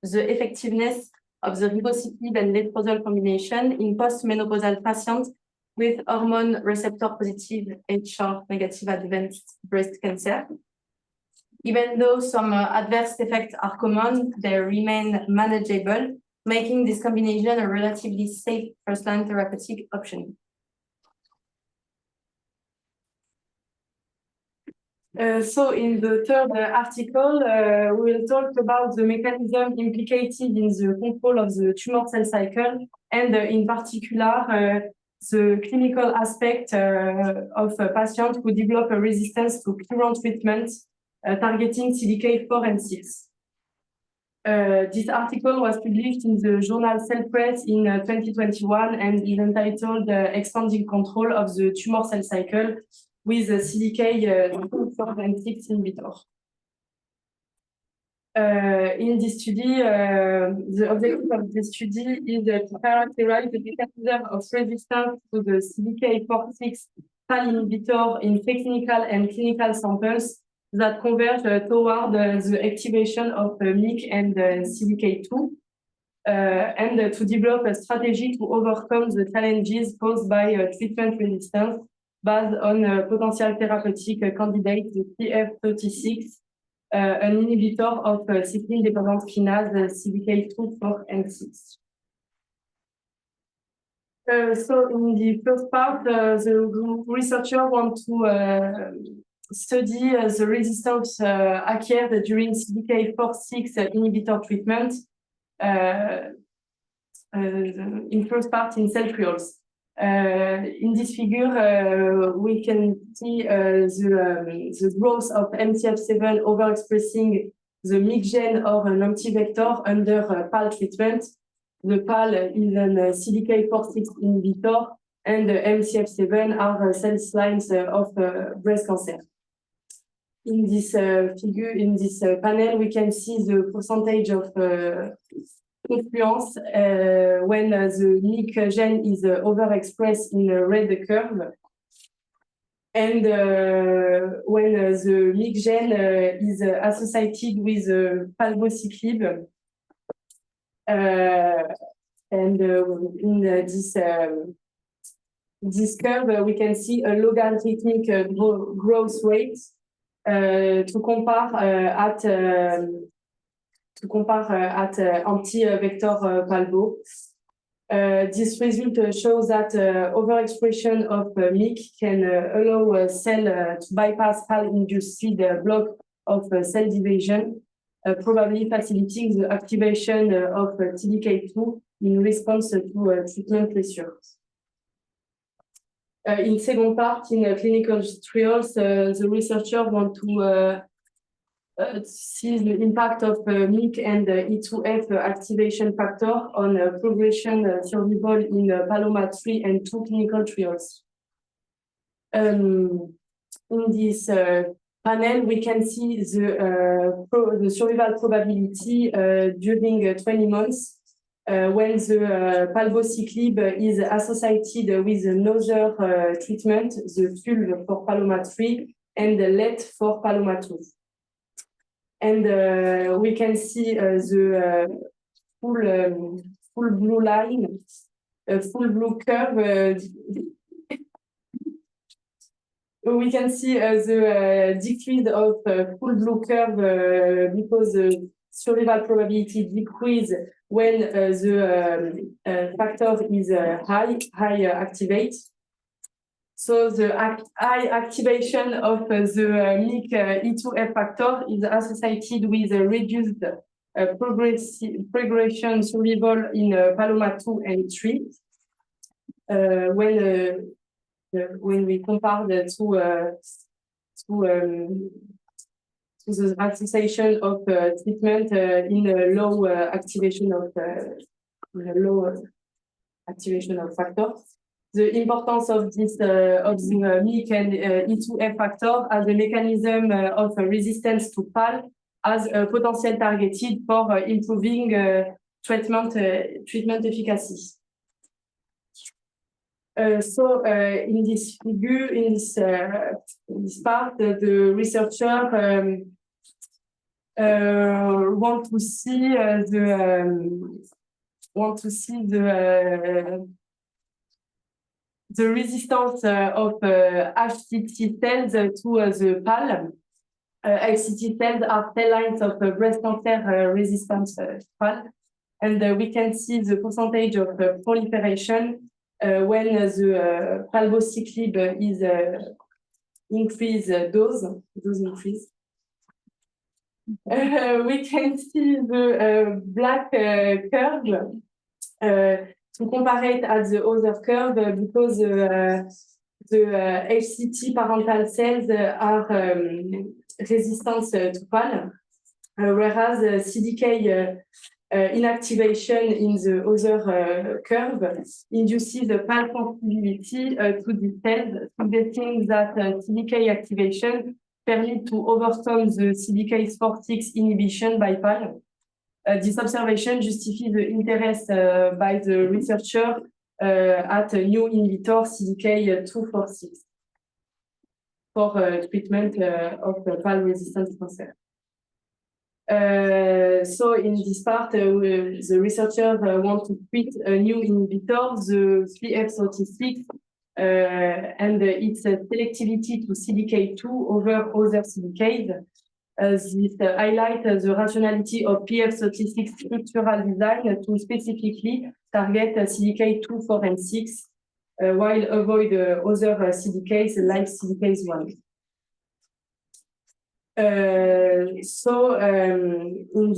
effectiveness of the ribociclib and letrozole combination in postmenopausal patients with hormone receptor positive HR negative advanced breast cancer. Even though some adverse effects are common, they remain manageable, making this combination a relatively safe first-line therapeutic option. So in the third article, we will talk about the mechanism implicated in the control of the tumor cell cycle, and in particular, the clinical aspect of patients who develop a resistance to current treatment targeting CDK4 and 6. This article was published in the journal Cell Press in 2021 and is entitled Expanding Control of the Tumor Cell Cycle with a CDK4 and 6 inhibitor. In this study, the objective of the study is to characterize the mechanism of resistance to the CDK4/6 PAL inhibitor in preclinical and clinical samples that converge toward the activation of MYC and CDK2, and to develop a strategy to overcome the challenges posed by treatment resistance based on potential therapeutic candidate, the TF36, an inhibitor of cyclin-dependent kinase CDK2, 4, and 6. So in the first part, the researcher want to study the resistance acquired during CDK4/6 inhibitor treatment in first part in cell trials. In this figure, we can see the growth of MTF7 overexpressing the MYC gene or an anti-vector under PAL treatment. The PAL is an CDK4/6 inhibitor, and the MTF7 are cell lines of breast cancer. In this figure, in this panel, we can see the percentage of influence when the MYC gene is overexpressed in a red curve, and when the MYC gene is associated with palbociclib. And in this curve, we can see a logarithmic growth rate to compare at anti-vector palbo. This result shows that overexpression of MYC can allow a cell to bypass PAL-induced seed block of cell division, probably facilitating the activation of CDK2 in response to treatment pressure. In second part, in clinical trials, the researcher want to see the impact of MYC and E2F activation factor on progression survival in Paloma 3 and 2 clinical trials. In this panel, we can see the survival probability during 20 months when the palbociclib is associated with another treatment, the FULV for Paloma 3 and the LET for Paloma 2. And we can see the full blue line, full blue curve. We can see the decrease of full blue curve because the survival probability decrease when the factor is high activate. So the high activation of the MYC E2F factor is associated with a reduced progression survival in Paloma 2 and 3. When we compare the to the association of treatment in a low activation of factor. The importance of this of the MYC and E2F factor as a mechanism of resistance to PAL as potential targeted for improving treatment efficacy. So in this figure, in this part, the researcher want to see the resistance of HCT cells to the PAL. HCT cells are cell lines of breast cancer resistance PAL, and we can see the percentage of proliferation when the palbociclib is increased dose increase. We can see the black curve to compare it at the other curve because the HCT parental cells are resistant to PAL, whereas CDK inactivation in the other curve induces the PAL sensitivity to the cells, suggesting that CDK activation permits to overcome the CDK4/6 inhibition by PAL. This observation justifies the interest by the researcher at a new inhibitor CDK2/6 for treatment of PAL-resistant cancer. So in this part, the researchers want to treat a new inhibitor, the PF36, and its selectivity to CDK2 over other CDKs. This highlights the rationality of PF36 structural design to specifically target CDK2, 4, and 6, while avoid other CDKs like CDK1. So in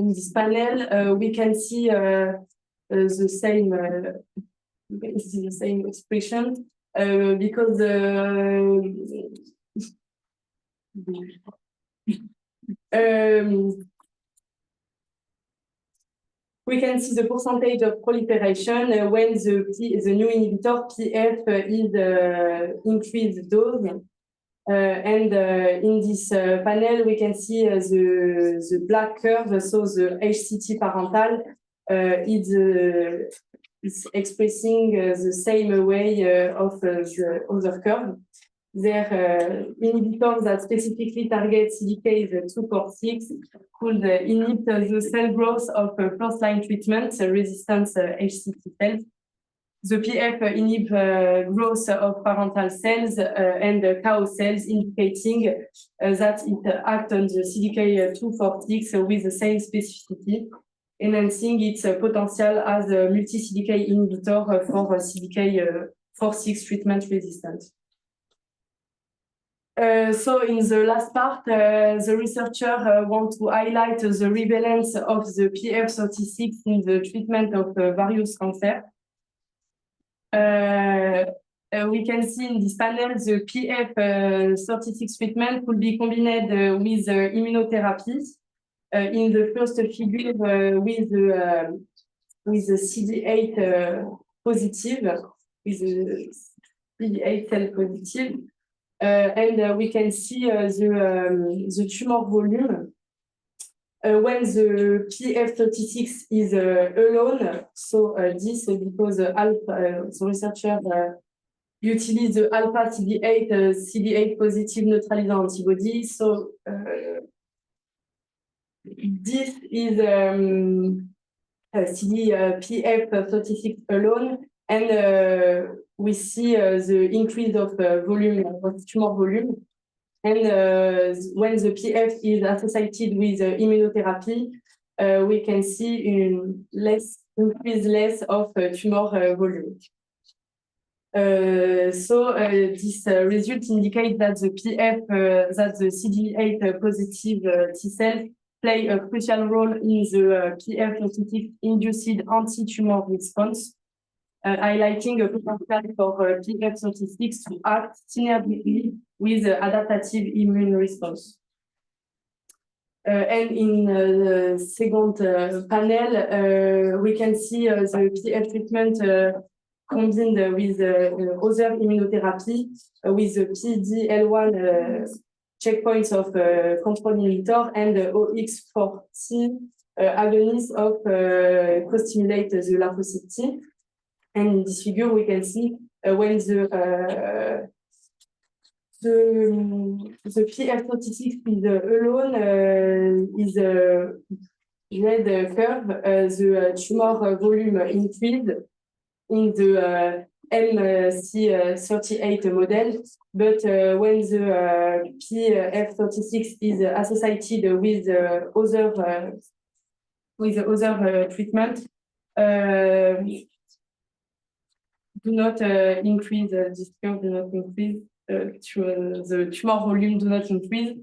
this panel, we can see the same expression because we can see the percentage of proliferation when the new inhibitor PF is increased dose. And in this panel, we can see the black curve, so the HCT parental is expressing the same way of the other curve. They're inhibitors that specifically target CDK2/6 could inhibit the cell growth of first-line treatment, resistance HCT cells. The PF inhibits growth of parental cells and cow cells, indicating that it acts on the CDK2/6 with the same specificity, enhancing its potential as a multi-CDK inhibitor for CDK4/6 treatment resistance. So in the last part, the researcher want to highlight the prevalence of the PF36 in the treatment of various cancers. We can see in this panel the PF36 treatment could be combined with immunotherapy. In the first figure, with the CD8 positive, with the CD8 cell positive, and we can see the tumor volume. When the PF36 is alone, so this because the researcher utilize the alpha CD8 positive neutralizing antibody. So this is PF36 alone, and we see the increase of volume of tumor volume. And when the PF is associated with immunotherapy, we can see increase less of tumor volume. This result indicate that the PF, that the CD8 positive T cells play a crucial role in the PF-36 induced anti-tumor response, highlighting a potential for PF-36 to act synergistically with the adaptive immune response. And in the second panel, we can see the PF treatment combined with other immunotherapy with the PD-L1 checkpoints of control inhibitor and OX40 agonist of co-stimulate the lymphocyte T. And in this figure, we can see when the PF-36 is alone is a red curve, the tumor volume increase in the MC38 model, but when the PF-36 is associated with other treatment, do not increase, this curve do not increase, the tumor volume do not increase.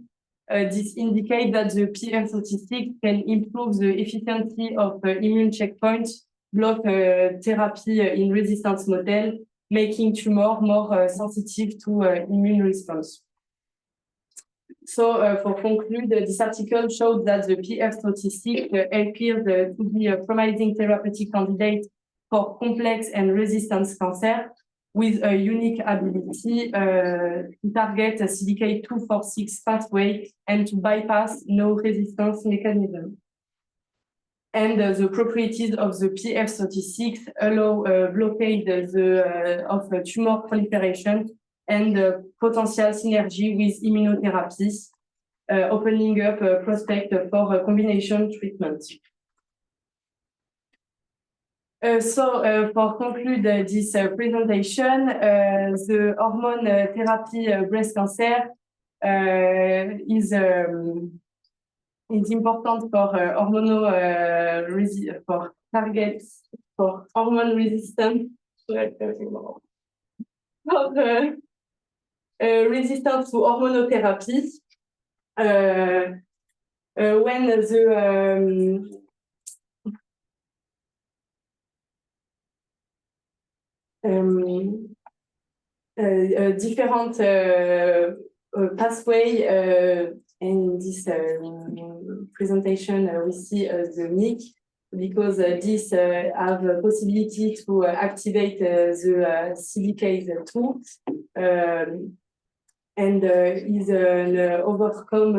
This indicates that the PF-36 can improve the efficiency of immune checkpoints, block therapy in resistance model, making tumor more sensitive to immune response. So for conclude, this article showed that the PF-36 appears to be a promising therapeutic candidate for complex and resistance cancer with a unique ability to target a CDK2/4/6 pathway and to bypass no resistance mechanism. And the properties of the PF-36 allow blockade of tumor proliferation and potential synergy with immunotherapies, opening up a prospect for combination treatment. For conclude this presentation, the hormone therapy breast cancer is important for for targets for hormone resistance resistance to hormonotherapy. When the different pathway in this presentation, we see the MYC because this have a possibility to activate the CDK2 and is overcome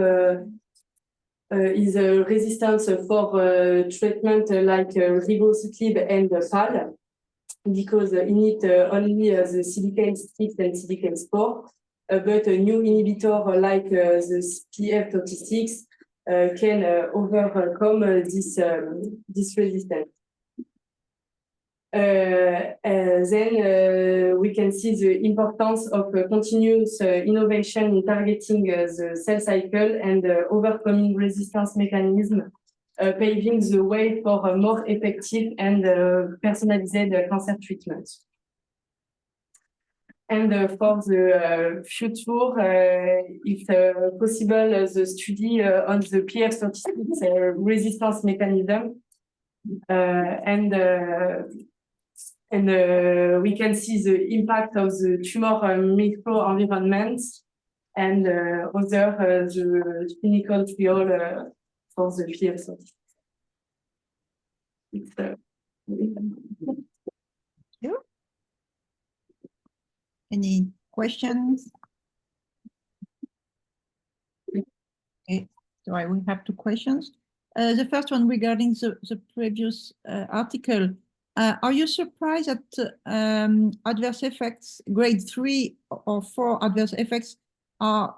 is a resistance for treatment like ribociclib and PAL because in it only the CDK6 and CDK4, but a new inhibitor like the PF-36 can overcome this resistance. Then we can see the importance of continuous innovation in targeting the cell cycle and overcoming resistance mechanism, paving the way for a more effective and personalized cancer treatment. And for the future, if possible, the study on the PF-36 resistance mechanism, and we can see the impact of the tumor microenvironment and other the clinical trial for the PF-36. Any questions? Okay, so I will have two questions. The first one regarding the previous article. Are you surprised that adverse effects, grade 3 or 4 adverse effects are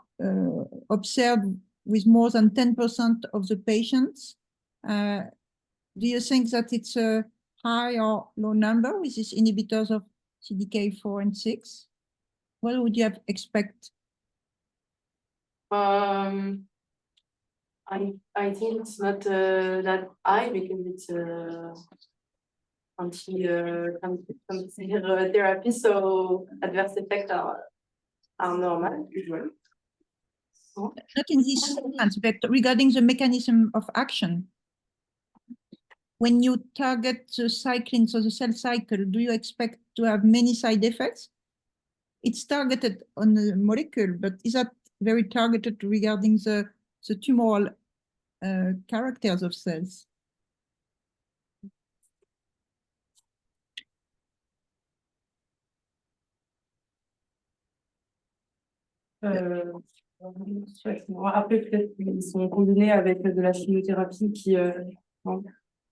observed with more than 10% of the patients? Do you think that it's a high or low number with these inhibitors of CDK4 and 6? What would you have expect? I think it's not that high because therapy, so adverse effects are normal usually. Not in this sense, but regarding the mechanism of action. When you target the cycling, so the cell cycle, do you expect to have many side effects? It's targeted on the molecule, but is that very targeted regarding the tumoral characters of cells? Après, peut-être qu'ils sont combinés avec de la chimiothérapie qui. Non.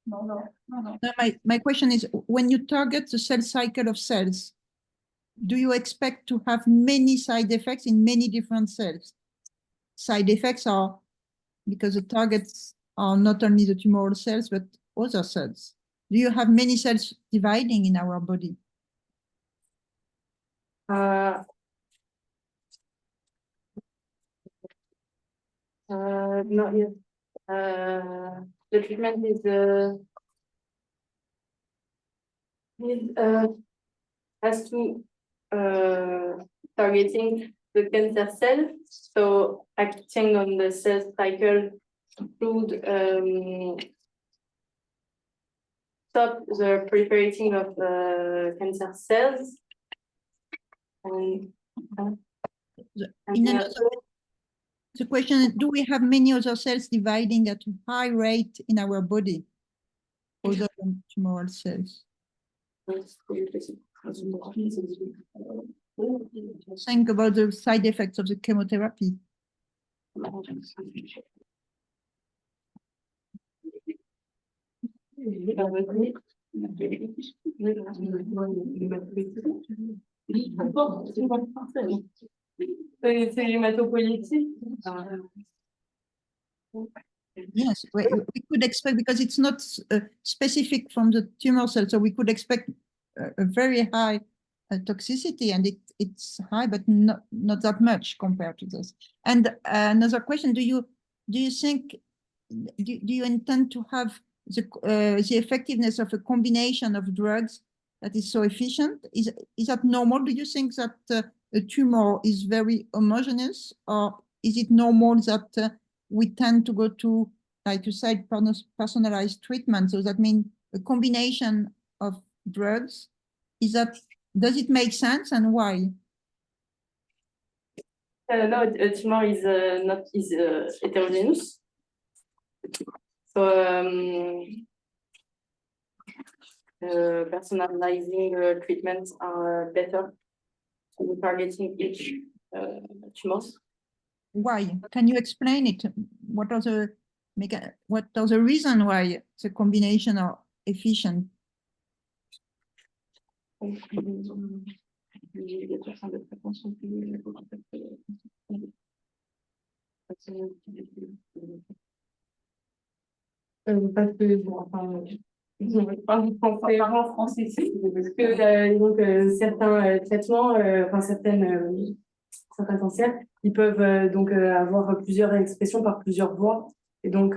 No. No, my question is, when you target the cell cycle of cells, do you expect to have many side effects in many different cells? Side effects are because the targets are not only the tumoral cells, but other cells. Do you have many cells dividing in our body? Not yet. The treatment is has to targeting the cancer cell, so acting on the cell cycle include stop the proliferating of cancer cells and In another, the question is, do we have many other cells dividing at a high rate in our body, other than tumoral cells? Think about the side effects of the chemotherapy. C'est hématopoïétique. Yes, we could expect, because it's not specific from the tumor cell, so we could expect a very high toxicity, and it's high, but not that much compared to this. And another question: do you think, do you intend to have the effectiveness of a combination of drugs that is so efficient? Is that normal? Do you think that a tumor is very homogeneous, or is it normal that we tend to go to, like you said, personalized treatment? So that means a combination of drugs. Does it make sense, and why? No, a tumor is not heterogeneous. So personalizing treatments are better to targeting each tumors. Why? Can you explain it? What are the reasons why the combination are efficient? Parce que en français, parce que donc certains traitements, certains cancers, ils peuvent donc avoir plusieurs expressions par plusieurs voies. Et donc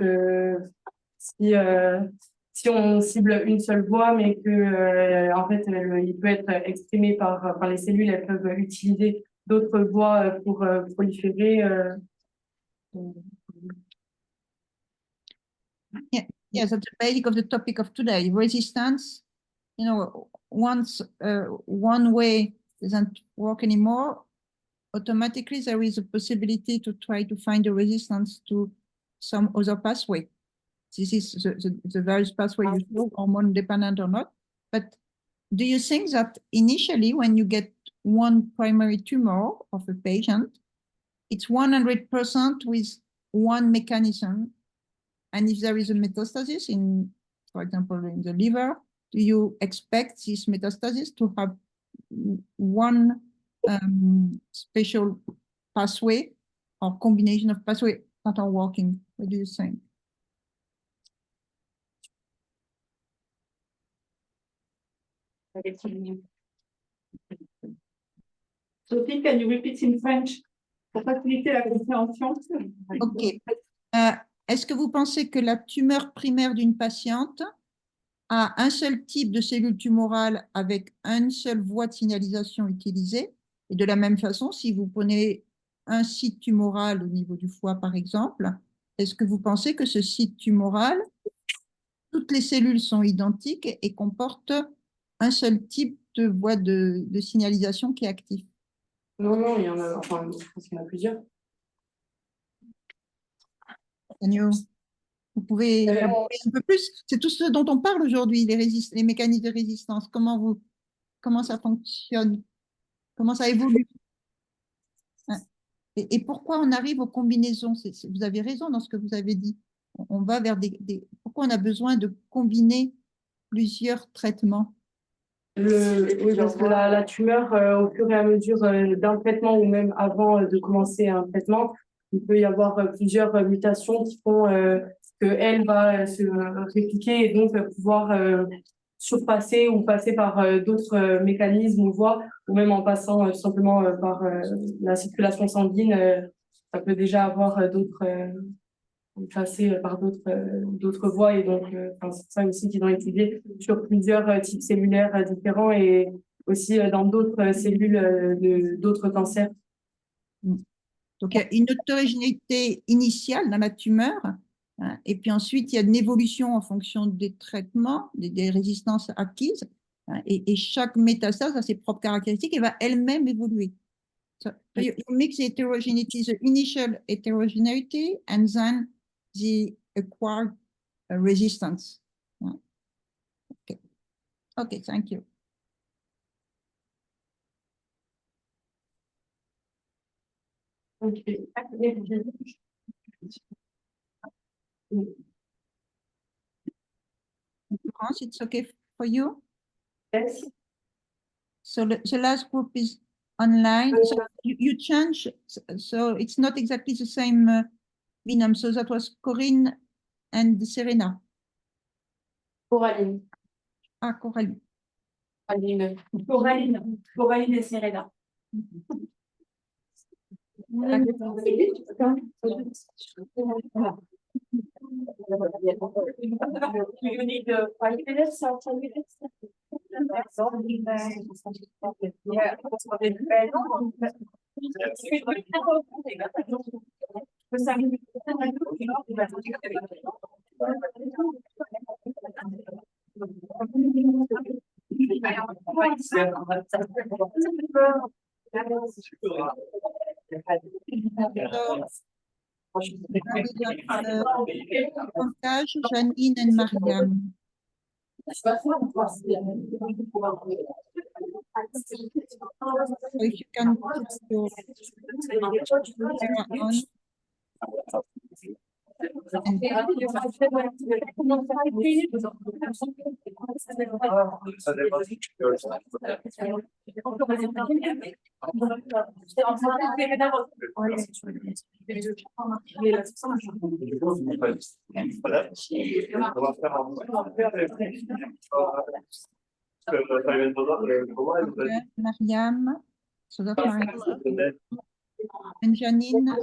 si on cible une seule voie, mais que en fait il peut être exprimé par les cellules, elles peuvent utiliser d'autres voies pour proliférer. Yes, that's the basic of the topic of today. Resistance. You know, once one way doesn't work anymore, automatically there is a possibility to try to find a resistance to some other pathway. This is the various pathway you know, hormone dependent or not. But do you think that initially, when you get one primary tumor of a patient, it's 100% with one mechanism? And if there is a metastasis in, for example, in the liver, do you expect this metastasis to have one special pathway or combination of pathways that are working? What do you think? Sophie, can you repeat in French pour faciliter la compréhension? Ok. Est-ce que vous pensez que la tumeur primaire d'une patiente à un seul type de cellule tumorale avec une seule voie de signalisation utilisée. Et de la même façon, si vous prenez un site tumoral au niveau du foie, par exemple, est-ce que vous pensez que ce site tumoral, toutes les cellules sont identiques et comportent un seul type de voie de signalisation qui est actif? Non, il y en a, enfin, je pense qu'il y en a plusieurs. Agneau, vous pouvez élaborer un peu plus? C'est tout ce dont on parle aujourd'hui, les mécanismes de résistance. Comment ça fonctionne? Comment ça évolue? Hein. Et pourquoi on arrive aux combinaisons? Vous avez raison dans ce que vous avez dit. On va vers pourquoi on a besoin de combiner plusieurs traitements? Oui, parce que la tumeur, au fur et à mesure d'un traitement ou même avant de commencer un traitement, il peut y avoir plusieurs mutations qui font qu'elle va se répliquer et donc pouvoir surpasser ou passer par d'autres mécanismes ou voies, ou même en passant tout simplement par la circulation sanguine, ça peut déjà avoir passer par d'autres voies et donc enfin, c'est ça aussi qu'ils ont étudié sur plusieurs types cellulaires différents et aussi dans d'autres cellules de d'autres cancers. Donc, il y a une hétérogénéité initiale dans la tumeur, hein, et puis ensuite, il y a une évolution en fonction des traitements, des résistances acquises, hein, et chaque métastase a ses propres caractéristiques et va elle-même évoluer. So you mix the heterogeneity, the initial heterogeneity, and then the acquired resistance. Okay. Okay, thank you. Okay. France, it's okay for you? Yes. So the last group is online. So you change, so it's not exactly the same binôme. So that was Corinne and Serena. Coraline. Ah, Coralie. Coraline et Serena. You need 5 minutes or 10 minutes? Yeah. Montage, Janine and Mariam. So if you can put your camera on. Mariam, so that's Mariam. And Janine.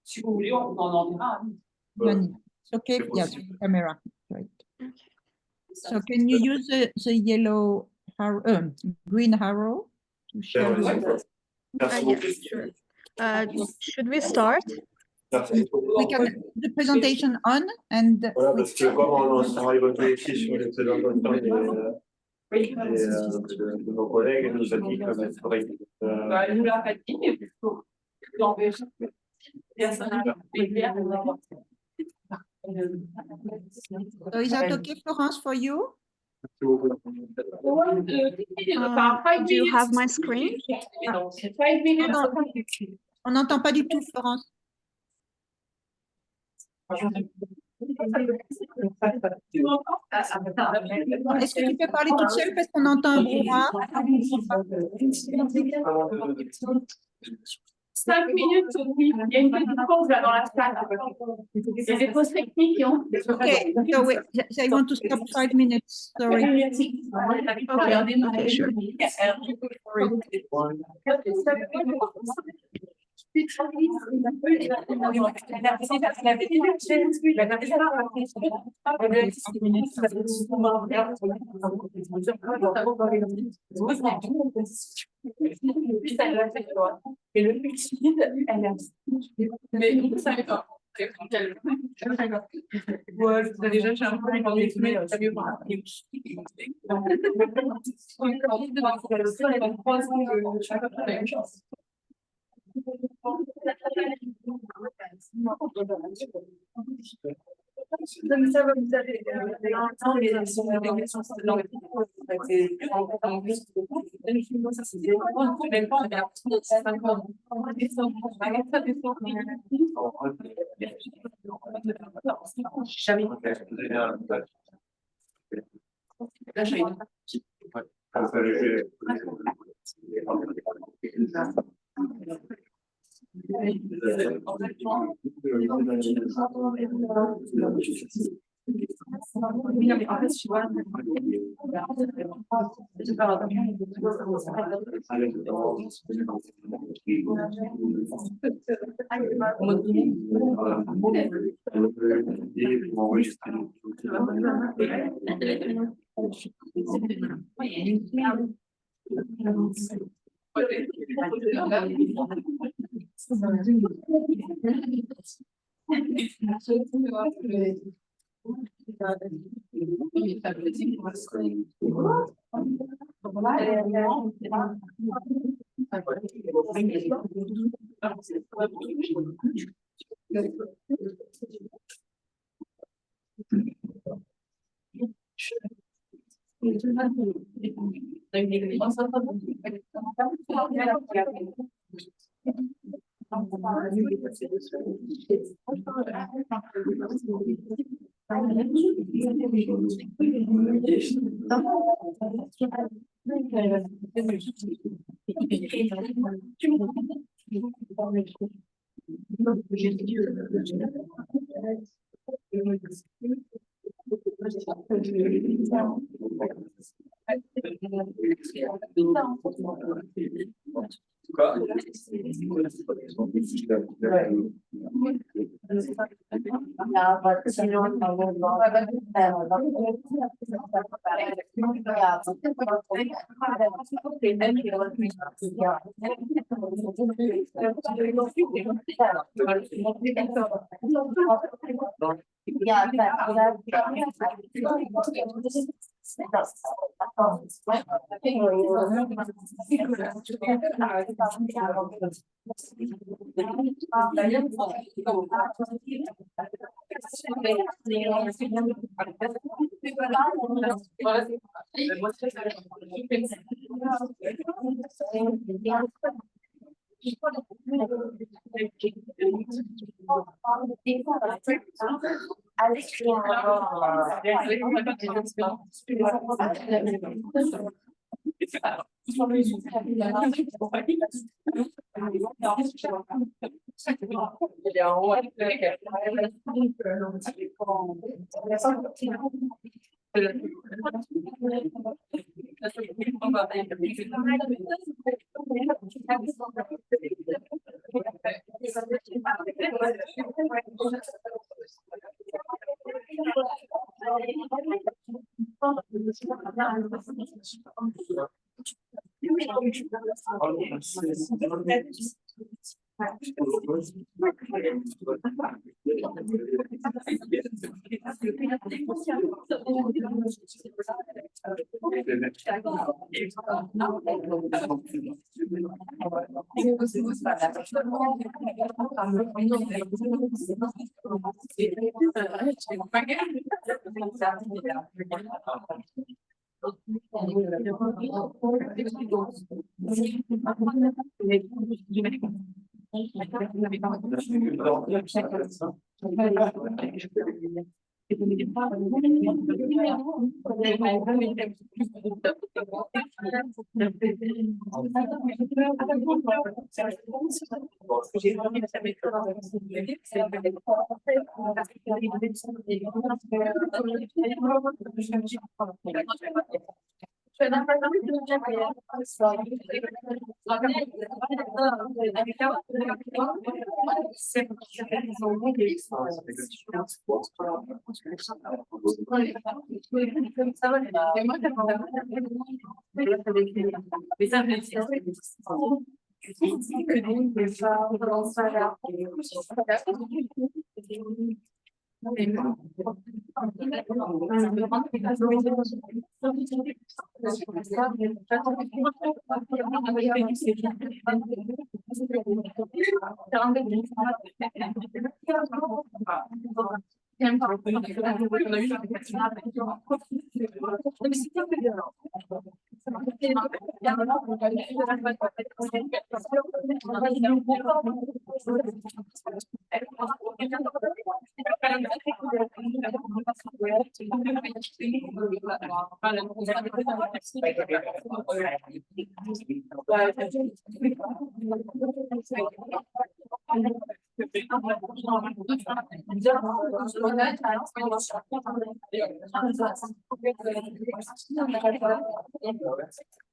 Si vous voulez, on en enverra. Janine. Okay, yes, camera, right. So can you use the yellow arrow, green arrow to share? Yes, sure. Should we start? We can the presentation on and Voilà, parce que comme on s'est évoqué ici sur les présentations de nos collègues, elle nous a dit que ça serait. Elle nous l'a pas dit, mais il faut l'enverrer. so is that okay, Florence, for you? Do you have my screen? On n'entend pas du tout, Florence. Est-ce que tu peux parler toute seule parce qu'on entend un brouhaha? 5 minutes, oui. Il y a une petite pause là dans la salle. Il y a des pauses techniques. Okay, so wait, I want to stop 5 minutes. Sorry. Okay, sure. Et le liquide, elle a. Mais vous savez pas. Ouais, déjà, j'ai un peu entendu, mais ça mieux pour après. Ça va, vous avez oui, non, mais en fait, tu vois,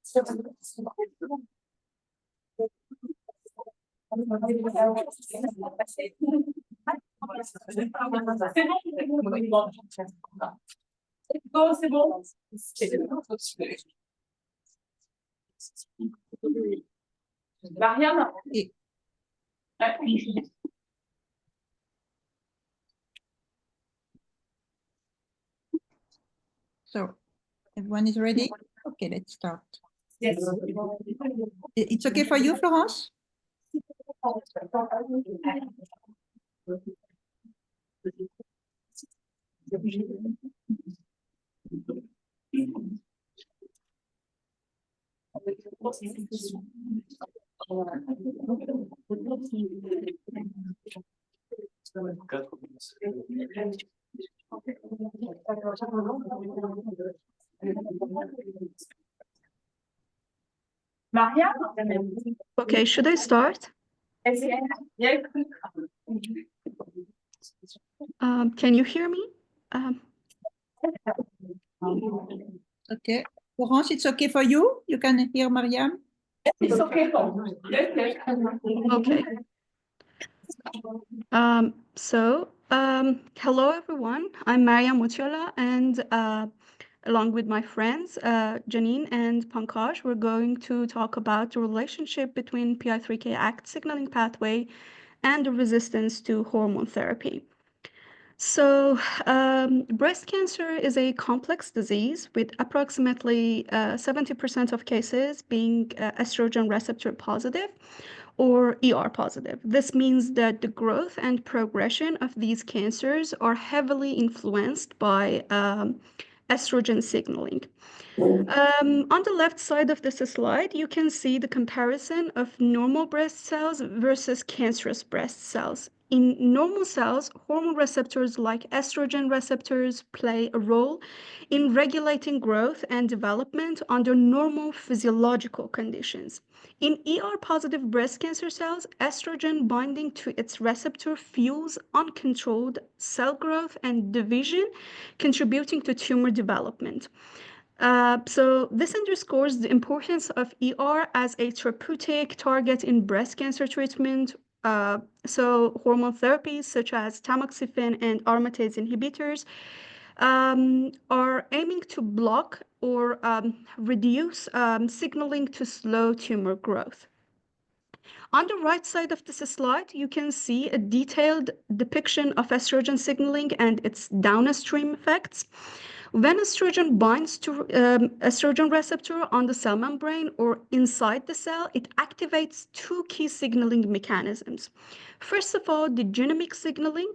C'est bon. Mariam? Et- So, everyone is ready? Okay, let's start. Yes. It's okay for you, Florence? Mariam? Okay, should I start? Yeah. Can you hear me? Okay. Florence, it's okay for you? You can hear Mariam? It's okay. Yes. Okay. Hello everyone. I'm Mariam Mutiola, and along with my friends, Janine and Pankaj, we're going to talk about the relationship between PI3K ACT signaling pathway and the resistance to hormone therapy. So, breast cancer is a complex disease with approximately 70% of cases being estrogen receptor positive or ER positive. This means that the growth and progression of these cancers are heavily influenced by estrogen signaling. On the left side of this slide, you can see the comparison of normal breast cells versus cancerous breast cells. In normal cells, hormone receptors like estrogen receptors play a role in regulating growth and development under normal physiological conditions. In ER-positive breast cancer cells, estrogen binding to its receptor fuels uncontrolled cell growth and division, contributing to tumor development. So this underscores the importance of ER as a therapeutic target in breast cancer treatment. So hormone therapies such as tamoxifen and aromatase inhibitors are aiming to block or reduce signaling to slow tumor growth. On the right side of this slide, you can see a detailed depiction of estrogen signaling and its downstream effects. When estrogen binds to estrogen receptor on the cell membrane or inside the cell, it activates two key signaling mechanisms. First of all, the genomic signaling,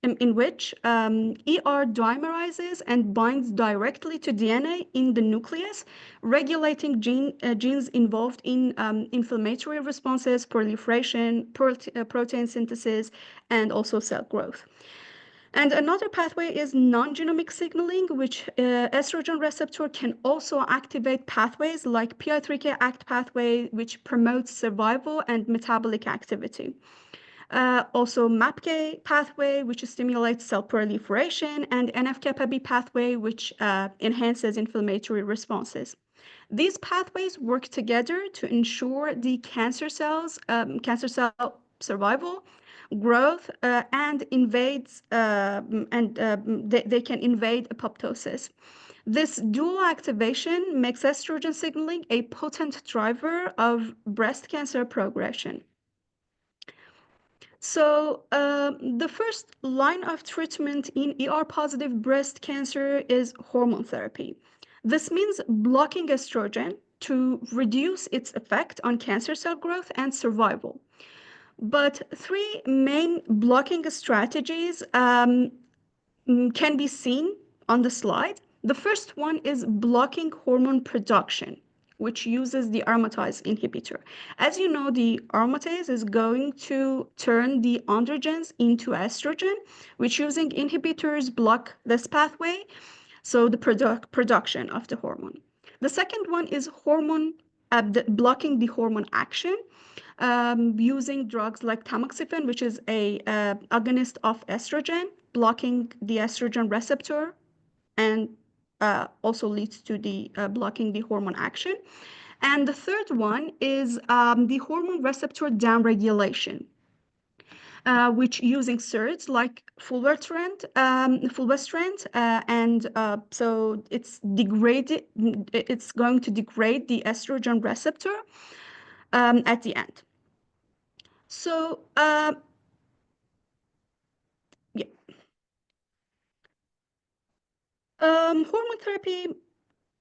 in which ER dimerizes and binds directly to DNA in the nucleus, regulating genes involved in inflammatory responses, proliferation, protein synthesis, and also cell growth. And another pathway is non-genomic signaling, which estrogen receptor can also activate pathways like PI3K ACT pathway, which promotes survival and metabolic activity. Also MAPK pathway, which stimulates cell proliferation, and NF-kappa B pathway, which enhances inflammatory responses. These pathways work together to ensure the cancer cell survival, growth, and they can invade apoptosis. This dual activation makes estrogen signaling a potent driver of breast cancer progression. So the first line of treatment in ER-positive breast cancer is hormone therapy. This means blocking estrogen to reduce its effect on cancer cell growth and survival. But three main blocking strategies can be seen on the slide. The first one is blocking hormone production, which uses the aromatase inhibitor. As you know, the aromatase is going to turn the androgens into estrogen, which using inhibitors block this pathway, so the production of the hormone. The second one is blocking the hormone action, using drugs like tamoxifen, which is a agonist of estrogen, blocking the estrogen receptor, and also leads to the blocking the hormone action. And the third one is the hormone receptor downregulation, which using SERDs like fulvestrant, and so it's going to degrade the estrogen receptor at the end. So yeah, hormone therapy,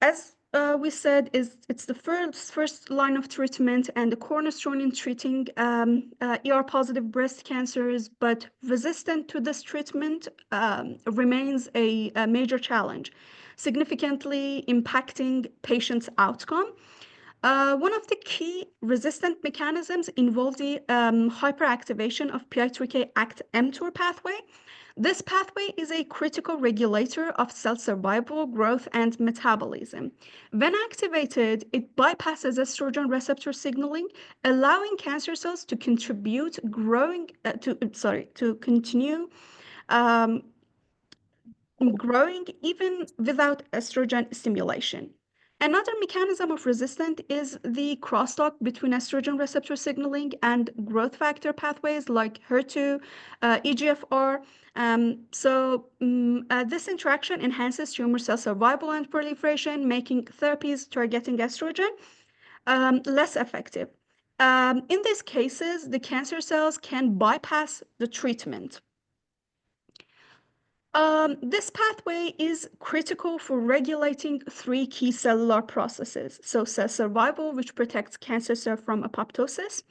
as we said, it's the first line of treatment and the cornerstone in treating ER-positive breast cancers, but resistant to this treatment remains a major challenge, significantly impacting patients' outcome. One of the key resistant mechanisms involve the hyperactivation of PI3K ACT-mTOR pathway. This pathway is a critical regulator of cell survival, growth, and metabolism. When activated, it bypasses estrogen receptor signaling, allowing cancer cells to continue growing even without estrogen stimulation. Another mechanism of resistance is the crosstalk between estrogen receptor signaling and growth factor pathways like HER2, EGFR. This interaction enhances tumor cell survival and proliferation, making therapies targeting estrogen less effective. In these cases, the cancer cells can bypass the treatment. This pathway is critical for regulating three key cellular processes. So cell survival, which protects cancer cells from apoptosis,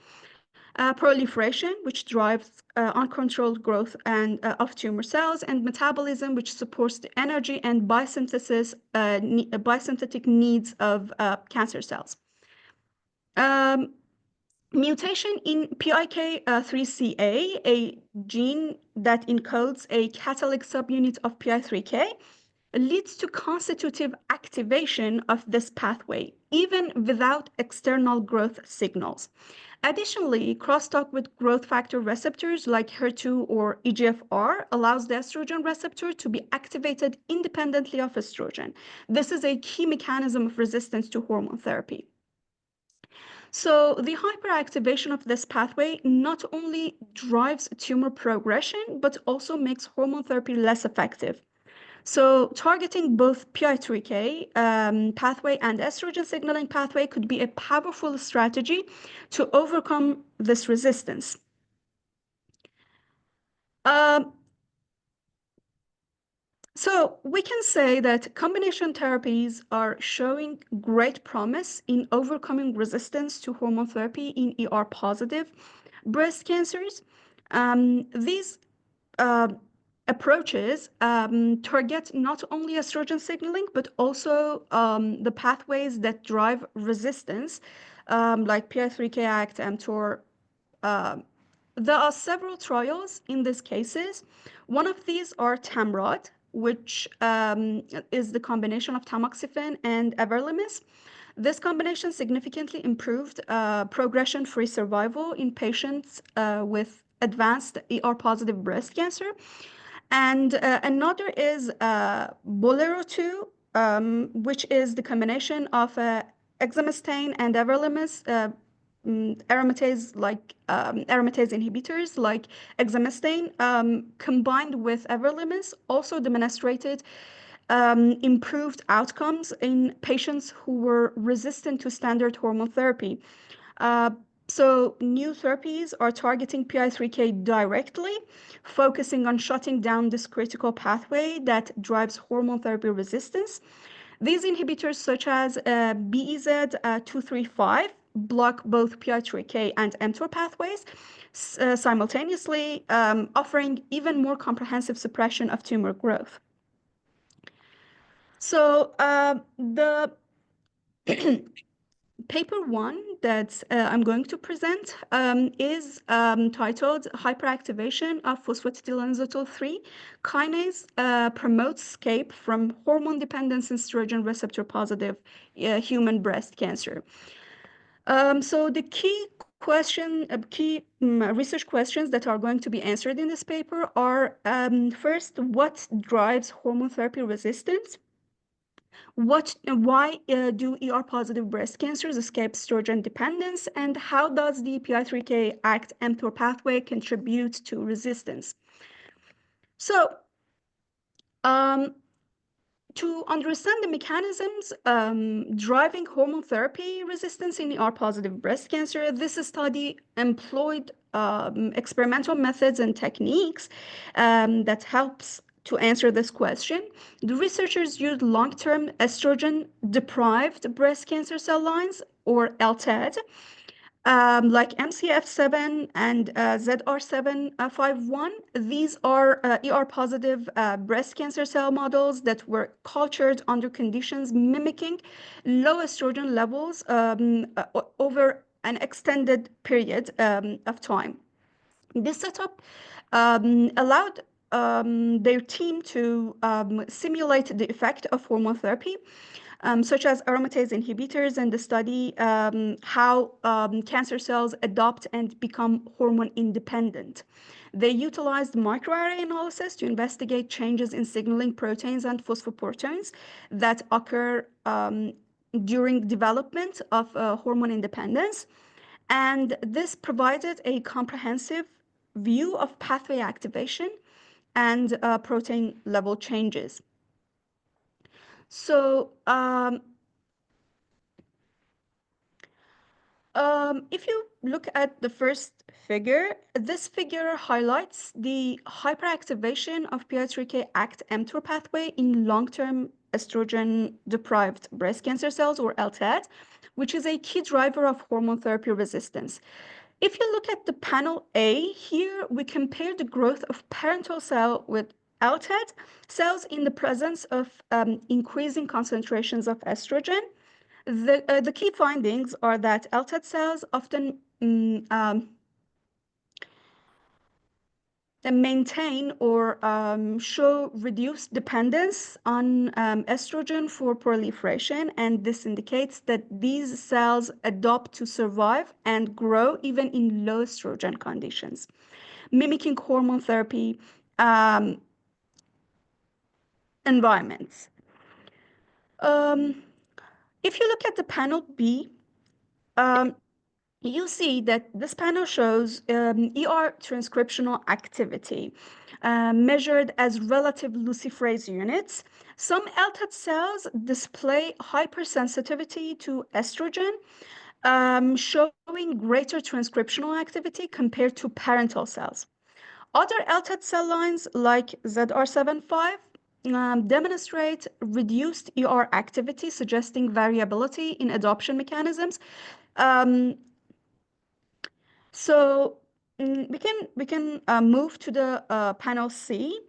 proliferation, which drives uncontrolled growth of tumor cells, and metabolism, which supports the energy and biosynthetic needs of cancer cells. Mutation in PIK3CA, a gene that encodes a catalytic subunit of PI3K, leads to constitutive activation of this pathway, even without external growth signals. Additionally, crosstalk with growth factor receptors like HER2 or EGFR allows the estrogen receptor to be activated independently of estrogen. This is a key mechanism of resistance to hormone therapy. So the hyperactivation of this pathway not only drives tumor progression, but also makes hormone therapy less effective. So targeting both PI3K pathway and estrogen signaling pathway could be a powerful strategy to overcome this resistance. So we can say that combination therapies are showing great promise in overcoming resistance to hormone therapy in ER-positive breast cancers. These approaches target not only estrogen signaling, but also the pathways that drive resistance, like PI3K ACT, mTOR. There are several trials in these cases. One of these are TAMROD, which is the combination of tamoxifen and everolimus. This combination significantly improved progression-free survival in patients with advanced ER-positive breast cancer. And another is Bolero-2, which is the combination of exemestane and everolimus aromatase inhibitors like exemestane combined with everolimus also demonstrated improved outcomes in patients who were resistant to standard hormone therapy. So new therapies are targeting PI3K directly, focusing on shutting down this critical pathway that drives hormone therapy resistance. These inhibitors, such as BEZ235, block both PI3K and mTOR pathways, simultaneously offering even more comprehensive suppression of tumor growth. So the paper one that I'm going to present is titled Hyperactivation of Phosphatidylinositol 3 kinase promotes escape from hormone-dependent estrogen receptor positive human breast cancer. So the key research questions that are going to be answered in this paper are first, what drives hormone therapy resistance? Why do ER-positive breast cancers escape estrogen dependence, and how does the PI3K ACT mTOR pathway contribute to resistance? So, to understand the mechanisms driving hormone therapy resistance in ER-positive breast cancer, this study employed experimental methods and techniques that helps to answer this question. The researchers used long-term estrogen-deprived breast cancer cell lines, or LTED, like MCF7 and ZR751. These are ER-positive breast cancer cell models that were cultured under conditions mimicking low estrogen levels over an extended period of time. This setup allowed their team to simulate the effect of hormone therapy, such as aromatase inhibitors, and study how cancer cells adopt and become hormone independent. They utilized microarray analysis to investigate changes in signaling proteins and phosphoproteins that occur during development of hormone independence. And this provided a comprehensive view of pathway activation and protein level changes. So if you look at the first figure, this figure highlights the hyperactivation of PI3K ACT mTOR pathway in long-term estrogen-deprived breast cancer cells, or LTED, which is a key driver of hormone therapy resistance. If you look at the panel A, here we compare the growth of parental cell with LTED cells in the presence of increasing concentrations of estrogen. The key findings are that LTED cells often maintain or show reduced dependence on estrogen for proliferation, and this indicates that these cells adopt to survive and grow even in low estrogen conditions, mimicking hormone therapy environments. If you look at the panel B, you see that this panel shows ER transcriptional activity measured as relative luciferase units. Some LTED cells display hypersensitivity to estrogen, showing greater transcriptional activity compared to parental cells. Other LTED cell lines, like ZR75, demonstrate reduced ER activity, suggesting variability in adoption mechanisms. So we can move to the panel C.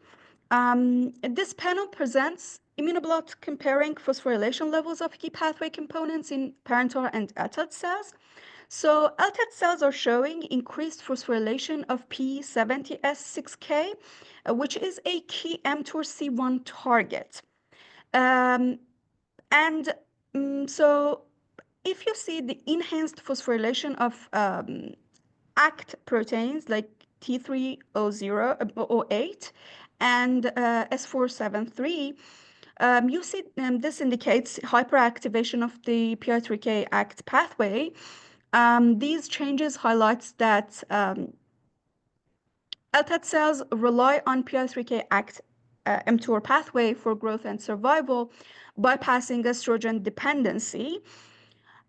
This panel presents immunoblot comparing phosphorylation levels of key pathway components in parental and LTED cells. So LTED cells are showing increased phosphorylation of P70S6K, which is a key mTOR C1 target. So if you see the enhanced phosphorylation of ACT proteins like T308 and S473, you see this indicates hyperactivation of the PI3K ACT pathway. These changes highlights that LTAT cells rely on PI3K ACT mTOR pathway for growth and survival, bypassing estrogen dependency.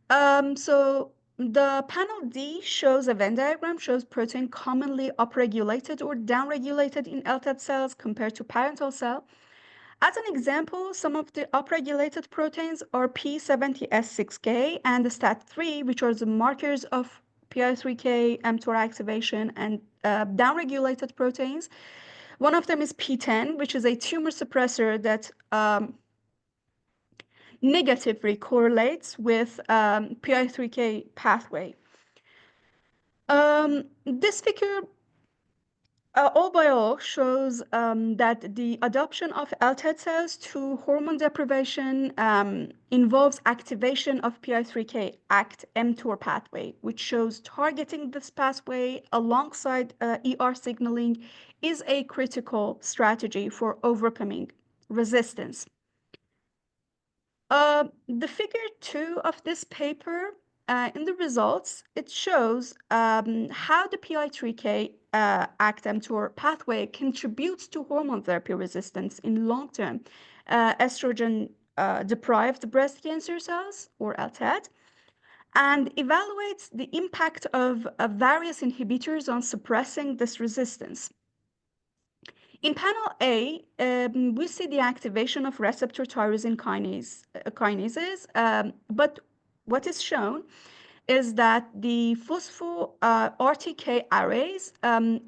So the panel D shows a Venn diagram, shows protein commonly upregulated or downregulated in LTAT cells compared to parental cell. As an example, some of the upregulated proteins are P70S6K and STAT3, which are the markers of PI3K mTOR activation, and downregulated proteins. One of them is P10, which is a tumor suppressor that negatively correlates with PI3K pathway. This figure all by all shows that the adoption of LTAT cells to hormone deprivation involves activation of PI3K ACT mTOR pathway, which shows targeting this pathway alongside ER signaling is a critical strategy for overcoming resistance. The figure 2 of this paper, in the results, it shows how the PI3K ACT mTOR pathway contributes to hormone therapy resistance in long-term estrogen deprived breast cancer cells, or LTAT, and evaluates the impact of various inhibitors on suppressing this resistance. In panel A, we see the activation of receptor tyrosine kinases, but what is shown is that the phospho RTK arrays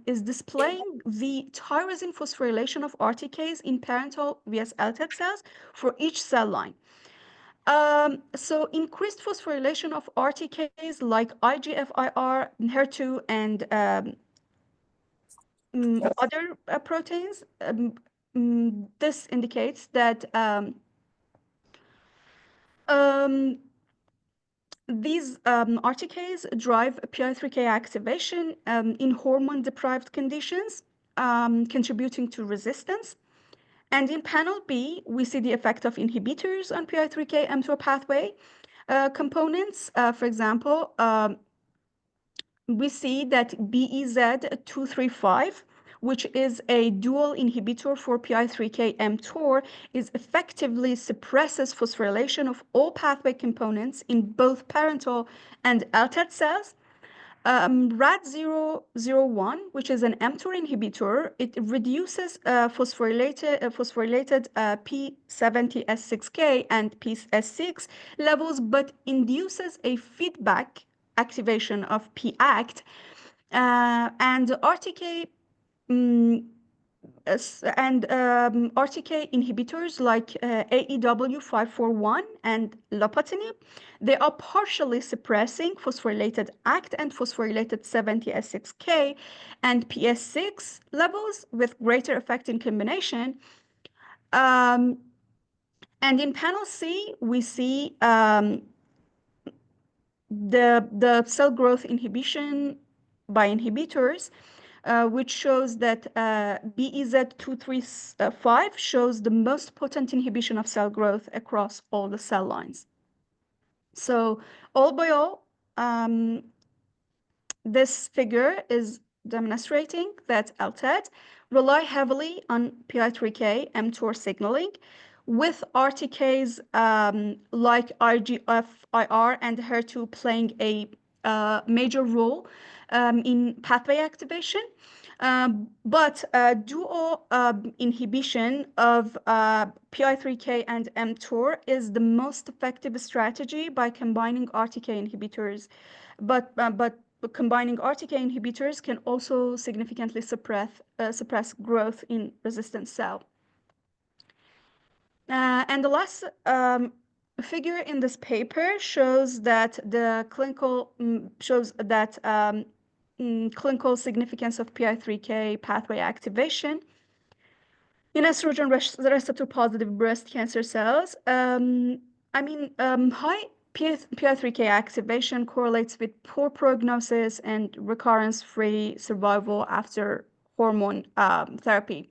is displaying the tyrosine phosphorylation of RTKs in parental vs LTAT cells for each cell line. So increased phosphorylation of RTKs like IGF-IR, HER2, and other proteins, this indicates that these RTKs drive PI3K activation in hormone-deprived conditions, contributing to resistance. And in panel B, we see the effect of inhibitors on PI3K mTOR pathway components. For example, we see that BEZ235, which is a dual inhibitor for PI3K mTOR, is effectively suppresses phosphorylation of all pathway components in both parental and LTAT cells. RAD001, which is an mTOR inhibitor, it reduces phosphorylated P70S6K and PS6 levels, but induces a feedback activation of PACT, and RTK RTK inhibitors like AEW541 and lopatinib, they are partially suppressing phosphorylated ACT and phosphorylated 70S6K and PS6 levels with greater effect in combination. And in panel C, we see the cell growth inhibition by inhibitors, which shows that BEZ235 shows the most potent inhibition of cell growth across all the cell lines. So all by all, this figure is demonstrating that LTAT rely heavily on PI3K mTOR signaling, with RTKs like IGF-IR and HER2 playing a major role in pathway activation. But dual inhibition of PI3K and mTOR is the most effective strategy by combining RTK inhibitors. But combining RTK inhibitors can also significantly suppress growth in resistant cell. And the last figure in this paper shows that the clinical clinical significance of PI3K pathway activation in estrogen receptor positive breast cancer cells. High PI3K activation correlates with poor prognosis and recurrence-free survival after hormone therapy.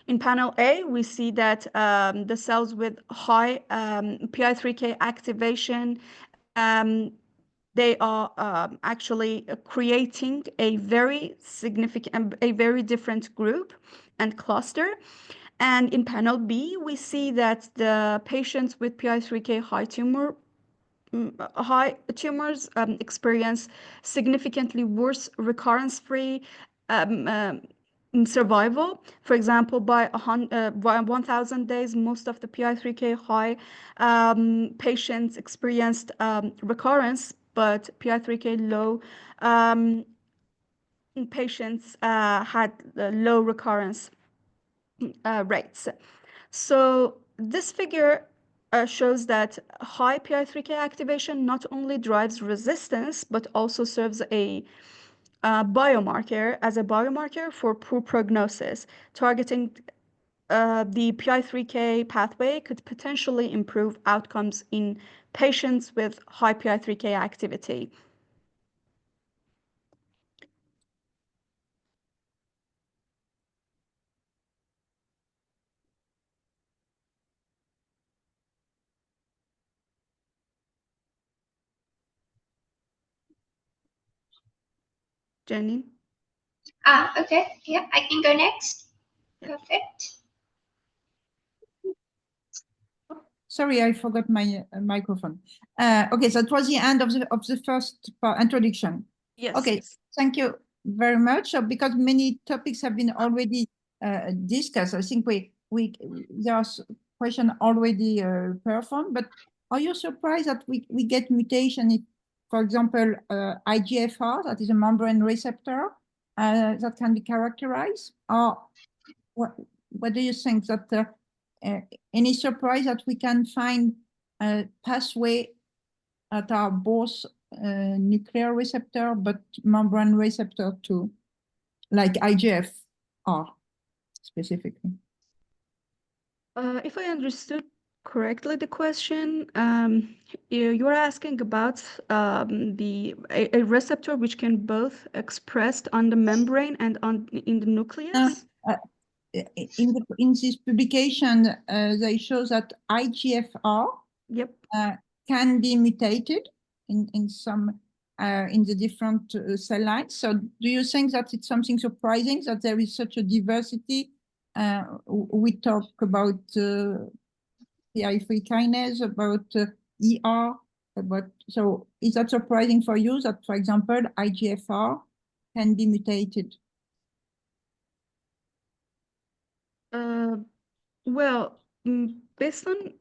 In panel A, we see that the cells with high PI3K activation, they are actually creating a very significant, a very different group and cluster. And in panel B, we see that the patients with PI3K high tumors experience significantly worse recurrence-free survival. For example, by 1,000 days, most of the PI3K high patients experienced recurrence, but PI3K low patients had low recurrence rates. So this figure shows that high PI3K activation not only drives resistance, but also serves a biomarker for poor prognosis. Targeting the PI3K pathway could potentially improve outcomes in patients with high PI3K activity. Jenny? Okay, yeah, I can go next. Perfect. Sorry, I forgot my microphone. Okay, so it was the end of the first introduction. Yes. Okay, thank you very much. So because many topics have been already discussed, I think there's question already performed. But are you surprised that we get mutation if, for example, IGFR, that is a membrane receptor, that can be characterized? Or what do you think that? Any surprise that we can find a pathway that are both nuclear receptor but membrane receptor too, like IGF-R specifically? If I understood correctly the question, you're asking about a receptor which can both expressed on the membrane and in the nucleus? In this publication, they show that IGFR can be mutated in some in the different cell lines. So, do you think that it's something surprising that there is such a diversity? We talk about PI3 kinase, about ER, so is that surprising for you that, for example, IGFR can be mutated? Well, based on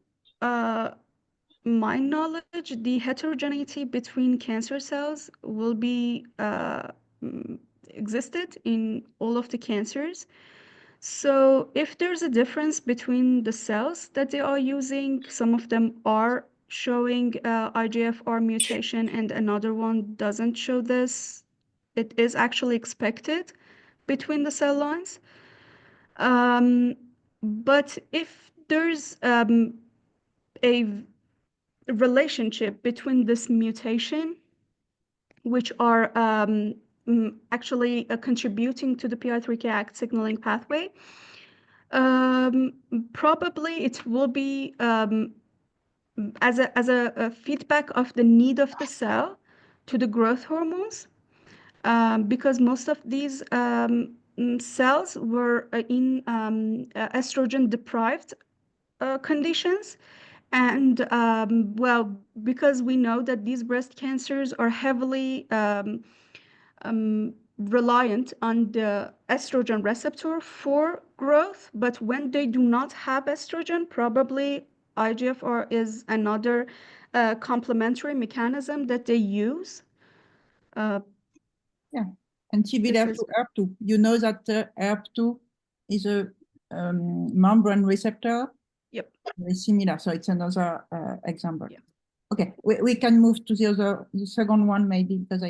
my knowledge, the heterogeneity between cancer cells will be existed in all of the cancers. So if there's a difference between the cells that they are using, some of them are showing IGFR mutation and another one doesn't show this, it is actually expected between the cell lines. But if there's a relationship between this mutation, which are actually contributing to the PI3K ACT signaling pathway, probably it will be as a feedback of the need of the cell to the growth hormones, because most of these cells were in estrogen deprived conditions. And well, because we know that these breast cancers are heavily reliant on the estrogen receptor for growth, but when they do not have estrogen, probably IGFR is another complementary mechanism that they use. Yeah, and similar to ERP2. You know that ERP2 is a membrane receptor. Yep. Very similar, so it's another example. Yeah. Okay, we can move to the second one maybe, because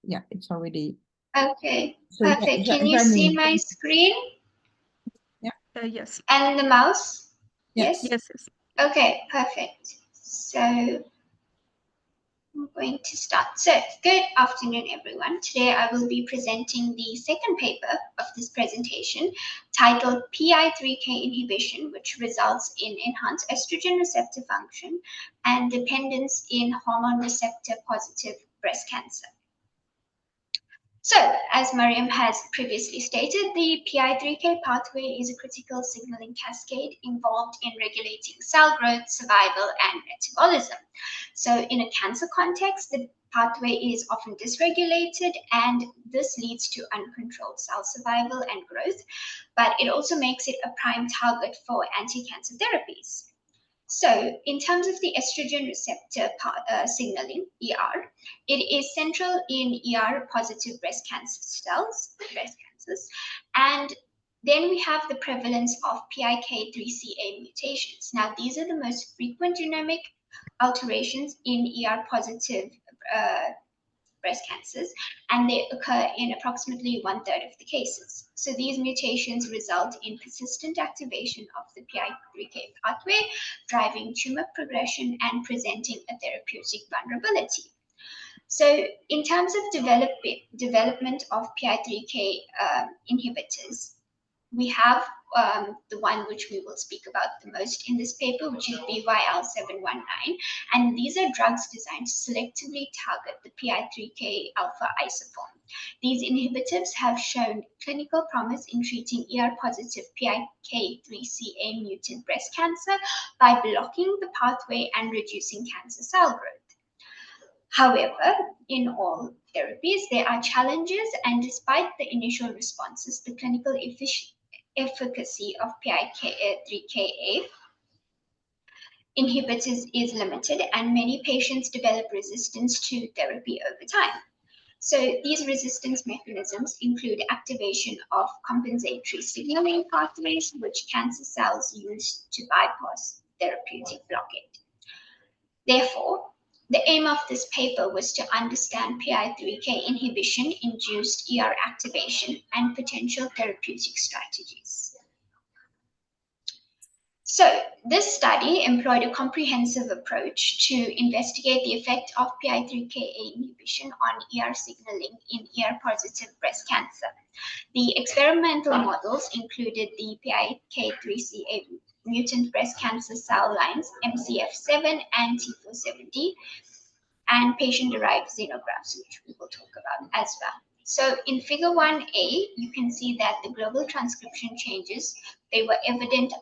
it's already. Okay, So, perfect. Can you see my screen? Yeah. Yes. And the mouse? Yes. Yes. Okay, perfect. So I'm going to start. So, good afternoon, everyone. Today I will be presenting the second paper of this presentation titled PI3K inhibition, which results in enhanced estrogen receptor function and dependence in hormone receptor positive breast cancer. So, as Mariam has previously stated, the PI3K pathway is a critical signaling cascade involved in regulating cell growth, survival, and metabolism. So, in a cancer context, the pathway is often dysregulated, and this leads to uncontrolled cell survival and growth, but it also makes it a prime target for anti-cancer therapies. So, in terms of the estrogen receptor signaling, ER, it is central in ER positive breast cancer cells, breast cancers, and then we have the prevalence of PIK3CA mutations. Now, these are the most frequent genomic alterations in ER positive breast cancers, and they occur in approximately 1/3 of the cases. So these mutations result in persistent activation of the PI3K pathway, driving tumor progression and presenting a therapeutic vulnerability. So in terms of development of PI3K inhibitors, we have the one which we will speak about the most in this paper, which is BYL719. And these are drugs designed to selectively target the PI3K alpha isoform. These inhibitors have shown clinical promise in treating ER-positive PIK3CA mutant breast cancer by blocking the pathway and reducing cancer cell growth. However, in all therapies, there are challenges, and despite the initial responses, the clinical efficacy of PI3KA inhibitors is limited, and many patients develop resistance to therapy over time. So these resistance mechanisms include activation of compensatory signaling pathways, which cancer cells use to bypass therapeutic blockade. Therefore, the aim of this paper was to understand PI3K inhibition-induced ER activation and potential therapeutic strategies. So, this study employed a comprehensive approach to investigate the effect of PI3K inhibition on ER signaling in ER-positive breast cancer. The experimental models included the PIK3CA mutant breast cancer cell lines, MCF7 and T47D, and patient-derived xenografts, which we will talk about as well. So in figure 1A, you can see that the global transcription changes, they were evident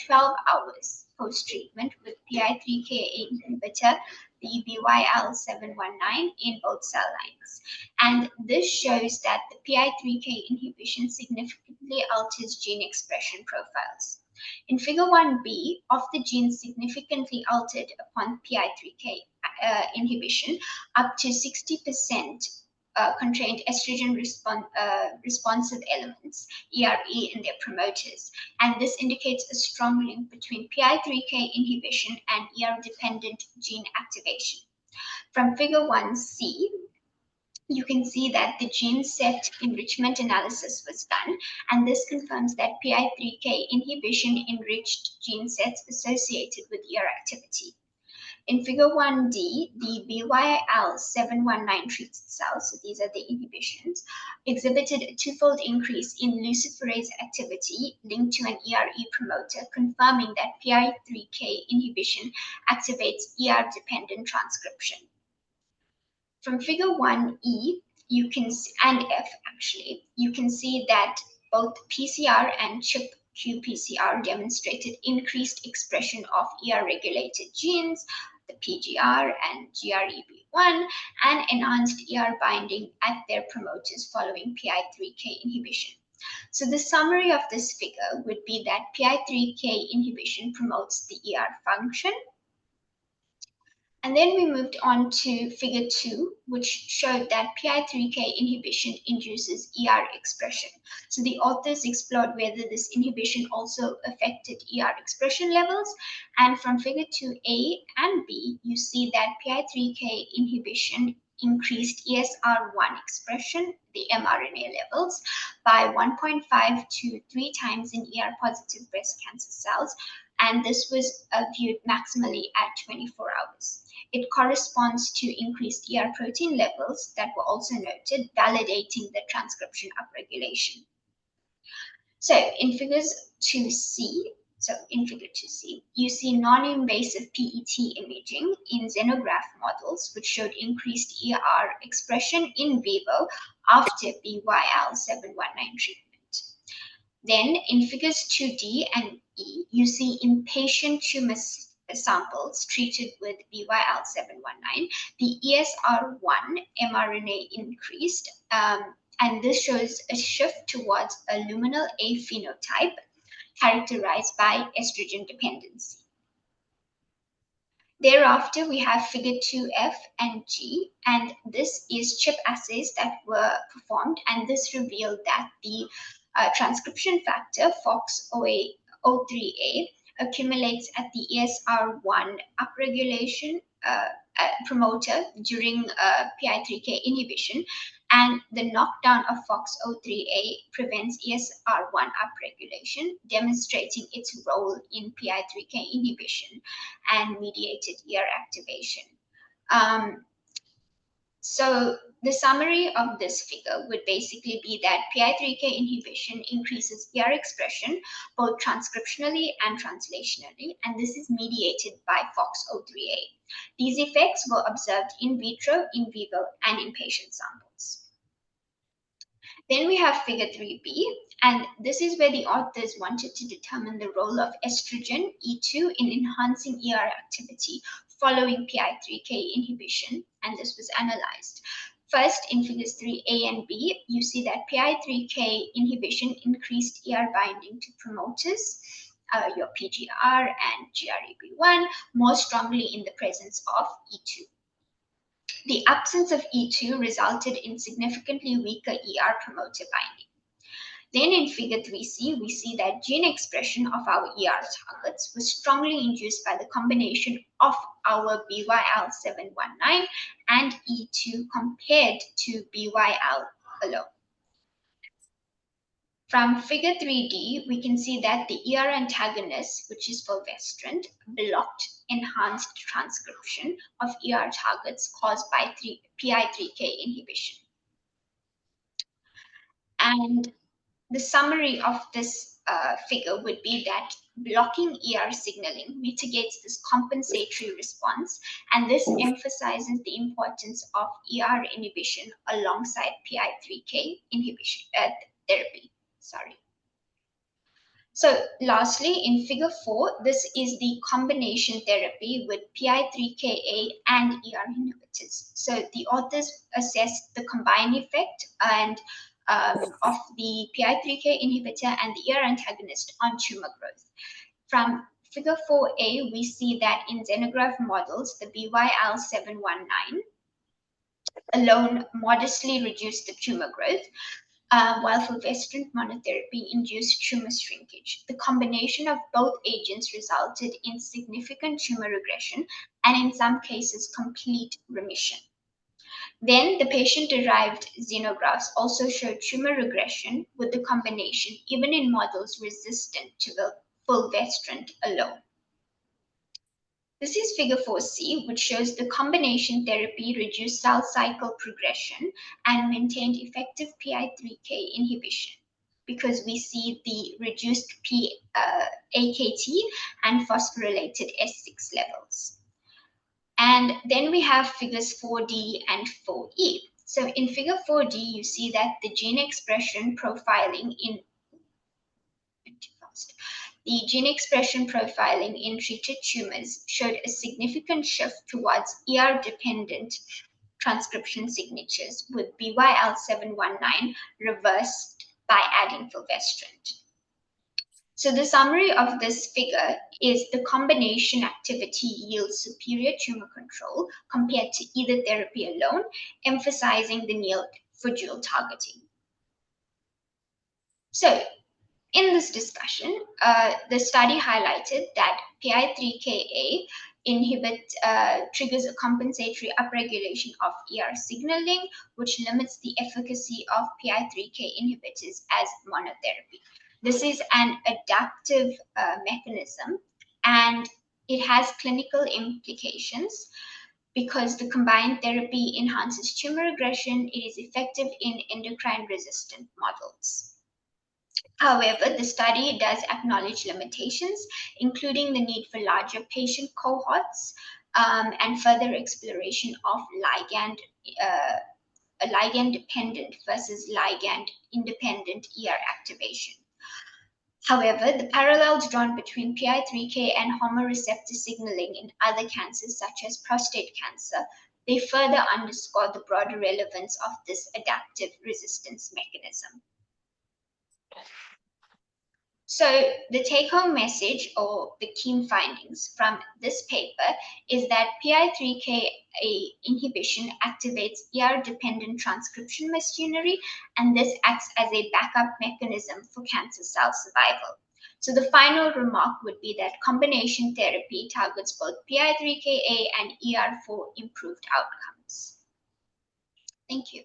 12 hours post-treatment with PI3K inhibitor, the BYL719 in both cell lines. And this shows that the PI3K inhibition significantly alters gene expression profiles. In figure 1B, of the genes significantly altered upon PI3K inhibition, up to 60% contained estrogen responsive elements, ERE, in their promoters. And this indicates a strong link between PI3K inhibition and ER-dependent gene activation. From figure 1C, you can see that the gene set enrichment analysis was done, and this confirms that PI3K inhibition enriched gene sets associated with ER activity. In figure 1D, the BYL719 treated cells, so these are the inhibitions, exhibited a twofold increase in luciferase activity linked to an ERE promoter, confirming that PI3K inhibition activates ER-dependent transcription. From figure 1E, you can see, and F actually, you can see that both PCR and CHIP qPCR demonstrated increased expression of ER-regulated genes, the PGR and GREB1, and enhanced ER binding at their promoters following PI3K inhibition. So the summary of this figure would be that PI3K inhibition promotes the ER function. And then we moved on to figure 2, which showed that PI3K inhibition induces ER expression. So the authors explored whether this inhibition also affected ER expression levels. And from figure 2A and B, you see that PI3K inhibition increased ESR1 expression, the mRNA levels, by 1.5 to 3 times in ER-positive breast cancer cells. And this was viewed maximally at 24 hours. It corresponds to increased ER protein levels that were also noted, validating the transcription upregulation. So in figures 2C, in figure 2C, you see non-invasive PET imaging in xenograft models, which showed increased ER expression in vivo after BYL719 treatment. Then in figures 2D and E, you see in patient tumor samples treated with BYL719, the ESR1 mRNA increased, and this shows a shift towards a luminal A phenotype characterized by estrogen dependency. Thereafter, we have figure 2F and G, and this is chip assays that were performed, and this revealed that the transcription factor FOXO3A accumulates at the ESR1 upregulation promoter during PI3K inhibition, and the knockdown of FOXO3A prevents ESR1 upregulation, demonstrating its role in PI3K inhibition and mediated ER activation. So the summary of this figure would basically be that PI3K inhibition increases ER expression both transcriptionally and translationally, and this is mediated by FOXO3A. These effects were observed in vitro, in vivo, and in patient samples. Then we have figure 3B, and this is where the authors wanted to determine the role of estrogen E2 in enhancing ER activity following PI3K inhibition, and this was analyzed. First, in figures 3A and B, you see that PI3K inhibition increased ER binding to promoters, your PGR and GREB1, more strongly in the presence of E2. The absence of E2 resulted in significantly weaker ER promoter binding. Then in figure 3C, we see that gene expression of our ER targets was strongly induced by the combination of our BYL719 and E2 compared to BYL alone. From figure 3D, we can see that the ER antagonist, which is fulvestrant, blocked enhanced transcription of ER targets caused by PI3K inhibition. And the summary of this figure would be that blocking ER signaling mitigates this compensatory response, and this emphasizes the importance of ER inhibition alongside PI3K inhibition therapy. So lastly, in figure 4, this is the combination therapy with PI3KA and ER inhibitors. So the authors assessed the combined effect and of the PI3K inhibitor and the ER antagonist on tumor growth. From figure 4A, we see that in xenograft models, the BYL719 alone modestly reduced the tumor growth, while fulvestrant monotherapy induced tumor shrinkage. The combination of both agents resulted in significant tumor regression and in some cases complete remission. Then the patient-derived xenografts also showed tumor regression with the combination, even in models resistant to the fulvestrant alone. This is figure 4C, which shows the combination therapy reduced cell cycle progression and maintained effective PI3K inhibition, because we see the reduced AKT and phosphorylated S6 levels. And then we have figures 4D and 4E. So in figure 4D, you see that the gene expression profiling in the gene expression profiling in treated tumors showed a significant shift towards ER-dependent transcription signatures, with BYL719 reversed by adding fulvestrant. So the summary of this figure is the combination activity yields superior tumor control compared to either therapy alone, emphasizing the need for dual targeting. So in this discussion, the study highlighted that PI3KA triggers a compensatory upregulation of ER signaling, which limits the efficacy of PI3K inhibitors as monotherapy. This is an adaptive mechanism, and it has clinical implications. because the combined therapy enhances tumor regression, it is effective in endocrine-resistant models. However, the study does acknowledge limitations, including the need for larger patient cohorts and further exploration of ligand-dependent versus ligand-independent ER activation. However, the parallels drawn between PI3K and hormone receptor signaling in other cancers, such as prostate cancer, they further underscore the broader relevance of this adaptive resistance mechanism. So the take-home message or the key findings from this paper is that PI3K inhibition activates ER-dependent transcription machinery, and this acts as a backup mechanism for cancer cell survival. So the final remark would be that combination therapy targets both PI3KA and ER4 improved outcomes. Thank you.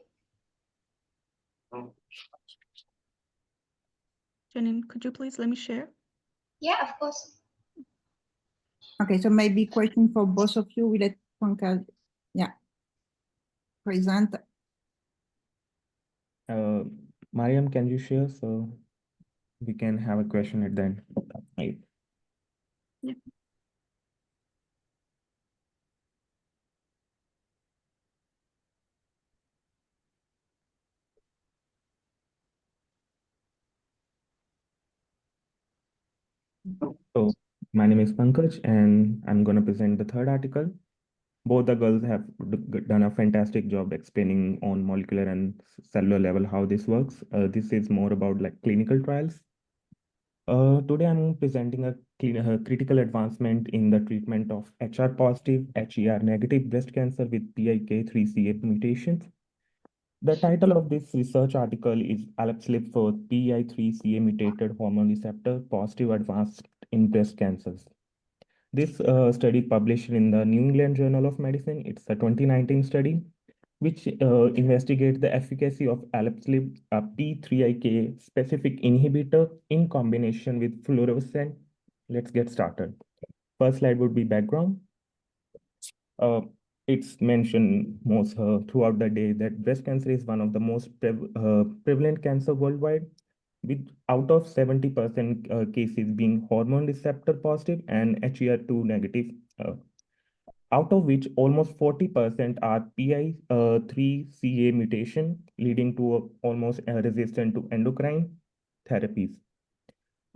Janine, could you please let me share? Yeah, of course. Okay, so maybe question for both of you. We let Pankaj, present. Mariam, can you share so we can have a question at the end? Right. Yeah. So my name is Pankaj and I'm going to present the third article. Both the girls have done a fantastic job explaining on molecular and cellular level how this works. This is more about like clinical trials. Today I'm presenting a critical advancement in the treatment of HR positive, HER negative breast cancer with PIK3CA mutations. The title of this research article is Alpeslib for PI3CA mutated hormone receptor positive advanced in breast cancers. This study published in the New England Journal of Medicine. It's a 2019 study which investigates the efficacy of Alpeslib, a P3IK specific inhibitor in combination with fluorouracil. Let's get started. First slide would be background. It's mentioned most throughout the day that breast cancer is one of the most prevalent cancer worldwide, with out of 70% cases being hormone receptor positive and HER2 negative, out of which almost 40% are PI3CA mutation, leading to almost resistant to endocrine therapies.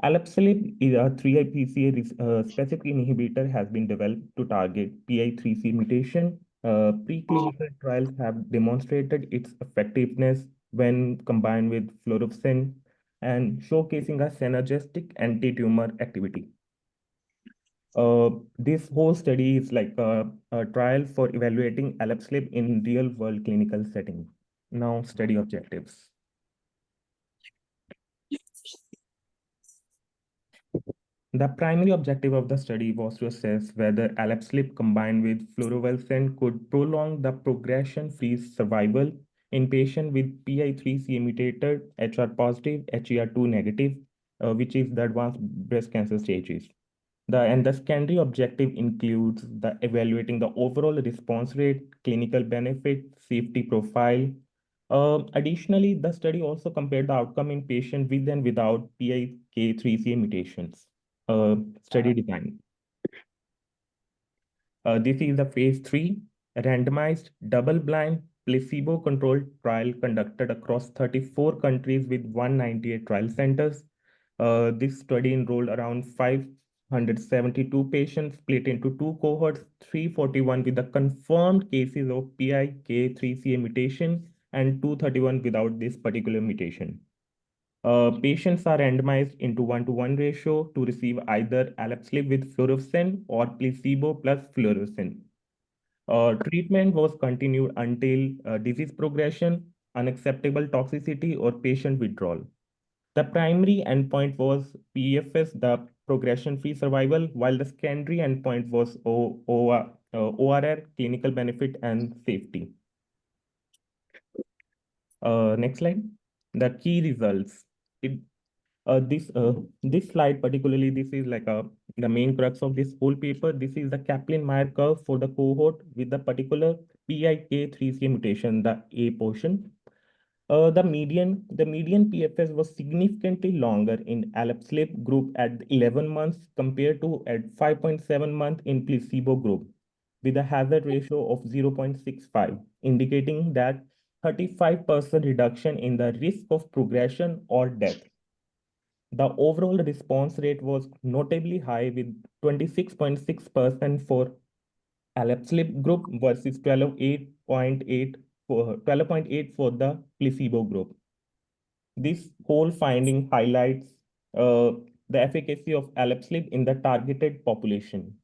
Alpeslib is a 3-IPCA specific inhibitor has been developed to target PI3C mutation. Preclinical trials have demonstrated its effectiveness when combined with fluorouracil and showcasing a synergistic anti-tumor activity. This whole study is like a trial for evaluating Alpeslib in real-world clinical setting. Now, study objectives. The primary objective of the study was to assess whether Alpeslib combined with fluorouracil could prolong the progression-free survival in patients with PI3CA mutated, HR positive, HER2 negative, which is the advanced breast cancer stages. The secondary objective includes the evaluating the overall response rate, clinical benefit, safety profile. Additionally, the study also compared the outcome in patients with and without PIK3CA mutations. Study design. This is a phase 3 randomized double-blind placebo-controlled trial conducted across 34 countries with 198 trial centers. This study enrolled around 572 patients split into two cohorts, 341 with the confirmed cases of PIK3CA mutation and 231 without this particular mutation. Patients are randomized into 1-to-1 ratio to receive either Alpeslib with fluorouracil or placebo plus fluorouracil. Treatment was continued until disease progression, unacceptable toxicity, or patient withdrawal. The primary endpoint was PFS, the progression-free survival, while the secondary endpoint was ORR, clinical benefit and safety. Next slide. The key results. This slide particularly, this is like the main crux of this whole paper. This is the Kaplan-Meier curve for the cohort with the particular PIK3CA mutation, the A portion. The median PFS was significantly longer in alpelisib group at 11 months compared to at 5.7 months in placebo group, with a hazard ratio of 0.65, indicating that 35% reduction in the risk of progression or death. The overall response rate was notably high, with 26.6% for alpelisib group versus 12.8 for the placebo group. This whole finding highlights the efficacy of alpelisib in the targeted population.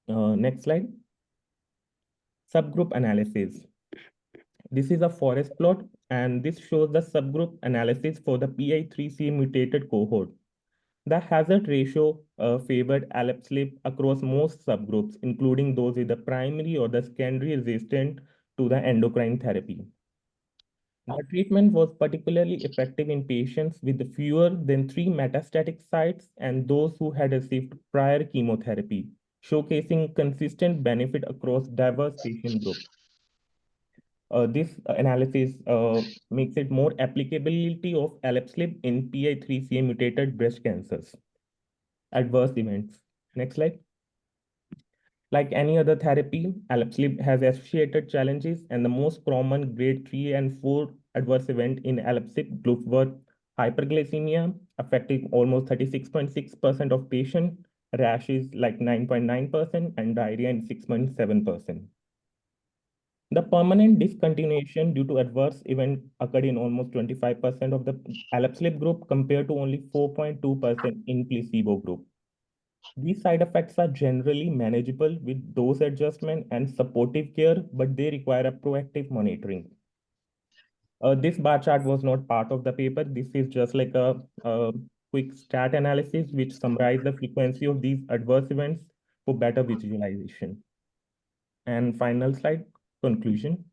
Next slide. Subgroup analysis. This is a forest plot, and this shows the subgroup analysis for the PI3C mutated cohort. The hazard ratio favored alpelisib across most subgroups, including those with the primary or the secondary resistant to the endocrine therapy. The treatment was particularly effective in patients with fewer than 3 metastatic sites and those who had received prior chemotherapy, showcasing consistent benefit across diverse patient groups. This analysis makes it more applicability of alpelisib in PI3CA mutated breast cancers. Adverse events. Next slide. Like any other therapy, alpelisib has associated challenges, and the most common grade 3 and 4 adverse event in alpelisib group were hyperglycemia, affecting almost 36.6% of patients, rashes like 9.9%, and diarrhea in 6.7%. The permanent discontinuation due to adverse event occurred in almost 25% of the alpelisib group compared to only 4.2% in placebo group. These side effects are generally manageable with dose adjustment and supportive care, but they require a proactive monitoring. This bar chart was not part of the paper. This is just like a quick stat analysis which summarizes the frequency of these adverse events for better visualization. And final slide, conclusion.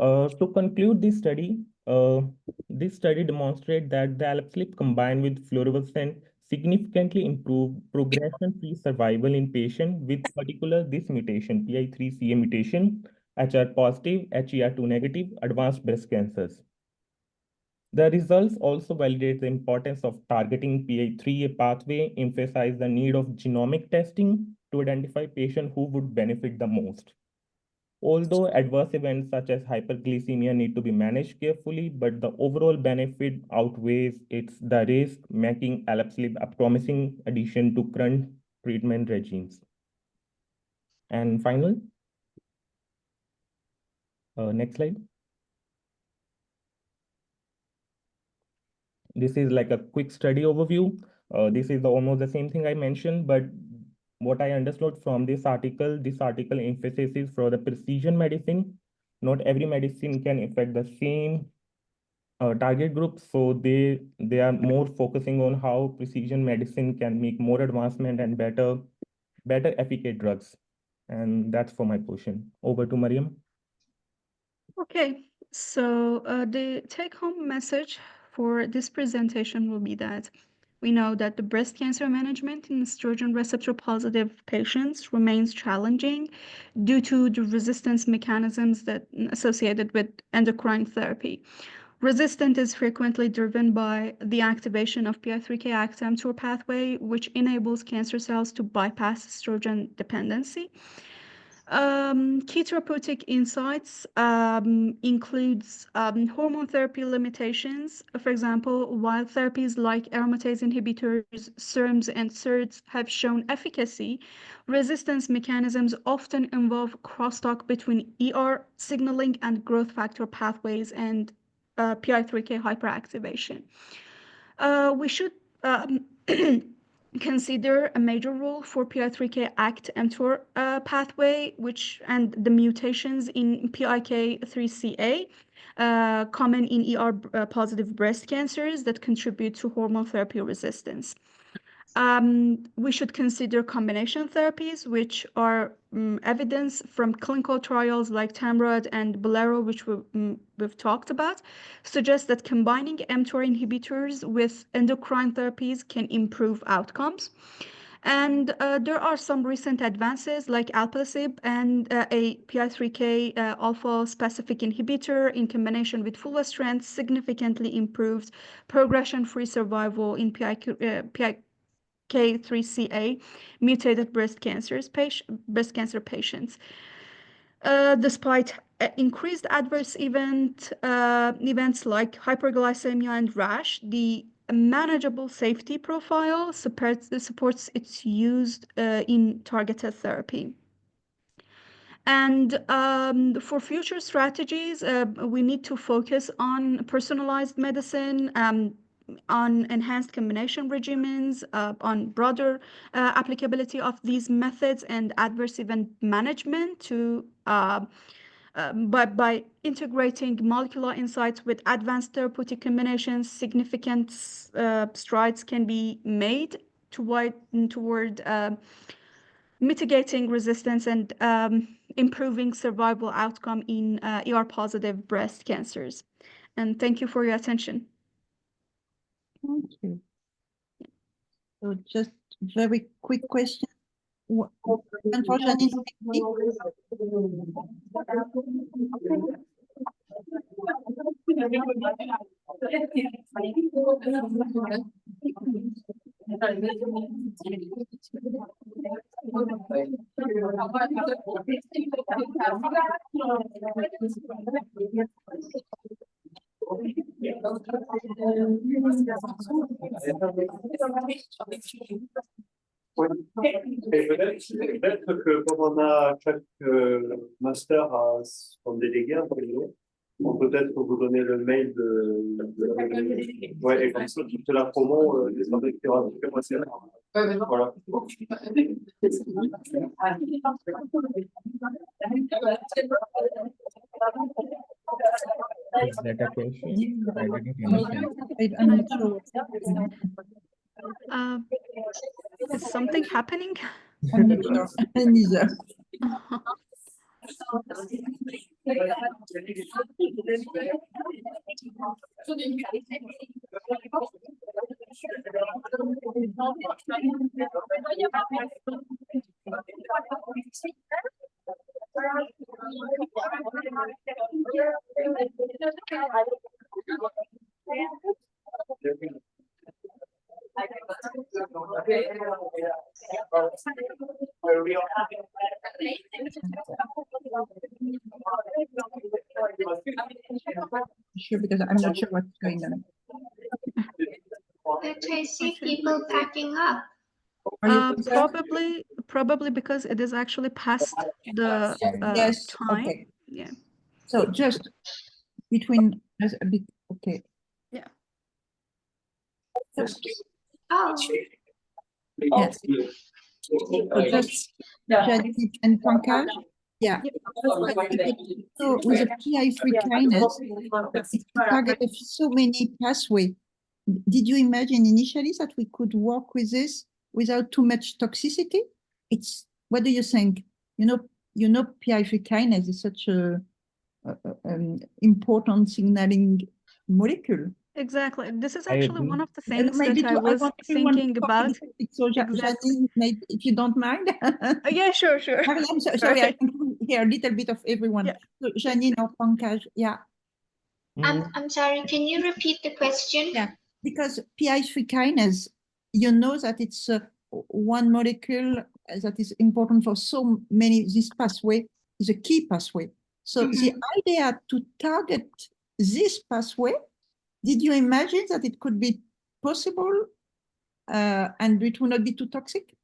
To conclude this study demonstrates that the alpelisib combined with fluorouracil significantly improved progression-free survival in patients with particular this mutation, PI3CA mutation, HR positive, HER2 negative, advanced breast cancers. The results also validate the importance of targeting PI3A pathway, emphasize the need of genomic testing to identify patients who would benefit the most. Although adverse events such as hyperglycemia need to be managed carefully, but the overall benefit outweighs the risk, making alpelisib a promising addition to current treatment regimes. And final, next slide. This is like a quick study overview. This is almost the same thing I mentioned, but what I understood from this article emphasizes for the precision medicine. Not every medicine can affect the same target group, so they are more focusing on how precision medicine can make more advancement and better efficacious drugs. And that's for my portion. Over to Mariam. Okay, so the take-home message for this presentation will be that we know that the breast cancer management in estrogen receptor positive patients remains challenging due to the resistance mechanisms that associated with endocrine therapy. Resistance is frequently driven by the activation of PI3K ACT-mTOR pathway, which enables cancer cells to bypass estrogen dependency. Key therapeutic insights includes hormone therapy limitations. For example, while therapies like aromatase inhibitors, SERMs, and SERDs have shown efficacy, resistance mechanisms often involve crosstalk between ER signaling and growth factor pathways and PI3K hyperactivation. We should consider a major role for PI3K ACT-mTOR pathway, and the mutations in PIK3CA, common in ER positive breast cancers that contribute to hormone therapy resistance. We should consider combination therapies, which are evidence from clinical trials like TAMROD and Bolero, which we've talked about, suggest that combining mTOR inhibitors with endocrine therapies can improve outcomes. And there are some recent advances like alpelisib and a PI3K alpha-specific inhibitor in combination with fulvestrant significantly improved progression-free survival in PIK3CA mutated breast cancer patients. Despite increased adverse events like hyperglycemia and rash, the manageable safety profile supports its use in targeted therapy. And for future strategies, we need to focus on personalized medicine, on enhanced combination regimens, on broader applicability of these methods and adverse event management to by integrating molecular insights with advanced therapeutic combinations, significant strides can be made toward mitigating resistance and improving survival outcome in ER-positive breast cancers. And thank you for your attention. Thank you. So just very quick question. Unfortunately, Oui. Et peut-être que comme on a chaque master à son délégué, on peut peut-être vous donner le mail de ouais, et comme ça, toute la promo des thérapies professionnelles. Voilà. Is that a question? I didn't understand. I'm not sure. Is something happening? I'm not sure. Neither. Sure, because I'm not sure what's going on. But I see people packing up. Probably because it is actually past the Yes, time. okay. Yeah. So just between us a bit, okay. Yeah. Oh, Yes. So just Jadid and Pankaj. Yeah. So with a PI3 kinase, it's targeted so many pathways. Did you imagine initially that we could work with this without too much toxicity? It's, what do you think? You know, PI3 kinase is such a important signaling molecule. Exactly. This is actually one of the things maybe that I was thinking about. So Janine, if you don't mind. Yeah, sure. I'm sorry, I can hear a little bit of everyone. Yeah. So Janine or Pankaj, yeah. I'm sorry, can you repeat the question? Yeah, because PI3 kinase, you know that it's one molecule that is important for so many. This pathway is a key pathway. So the idea to target this pathway, did you imagine that it could be possible and it will not be too toxic?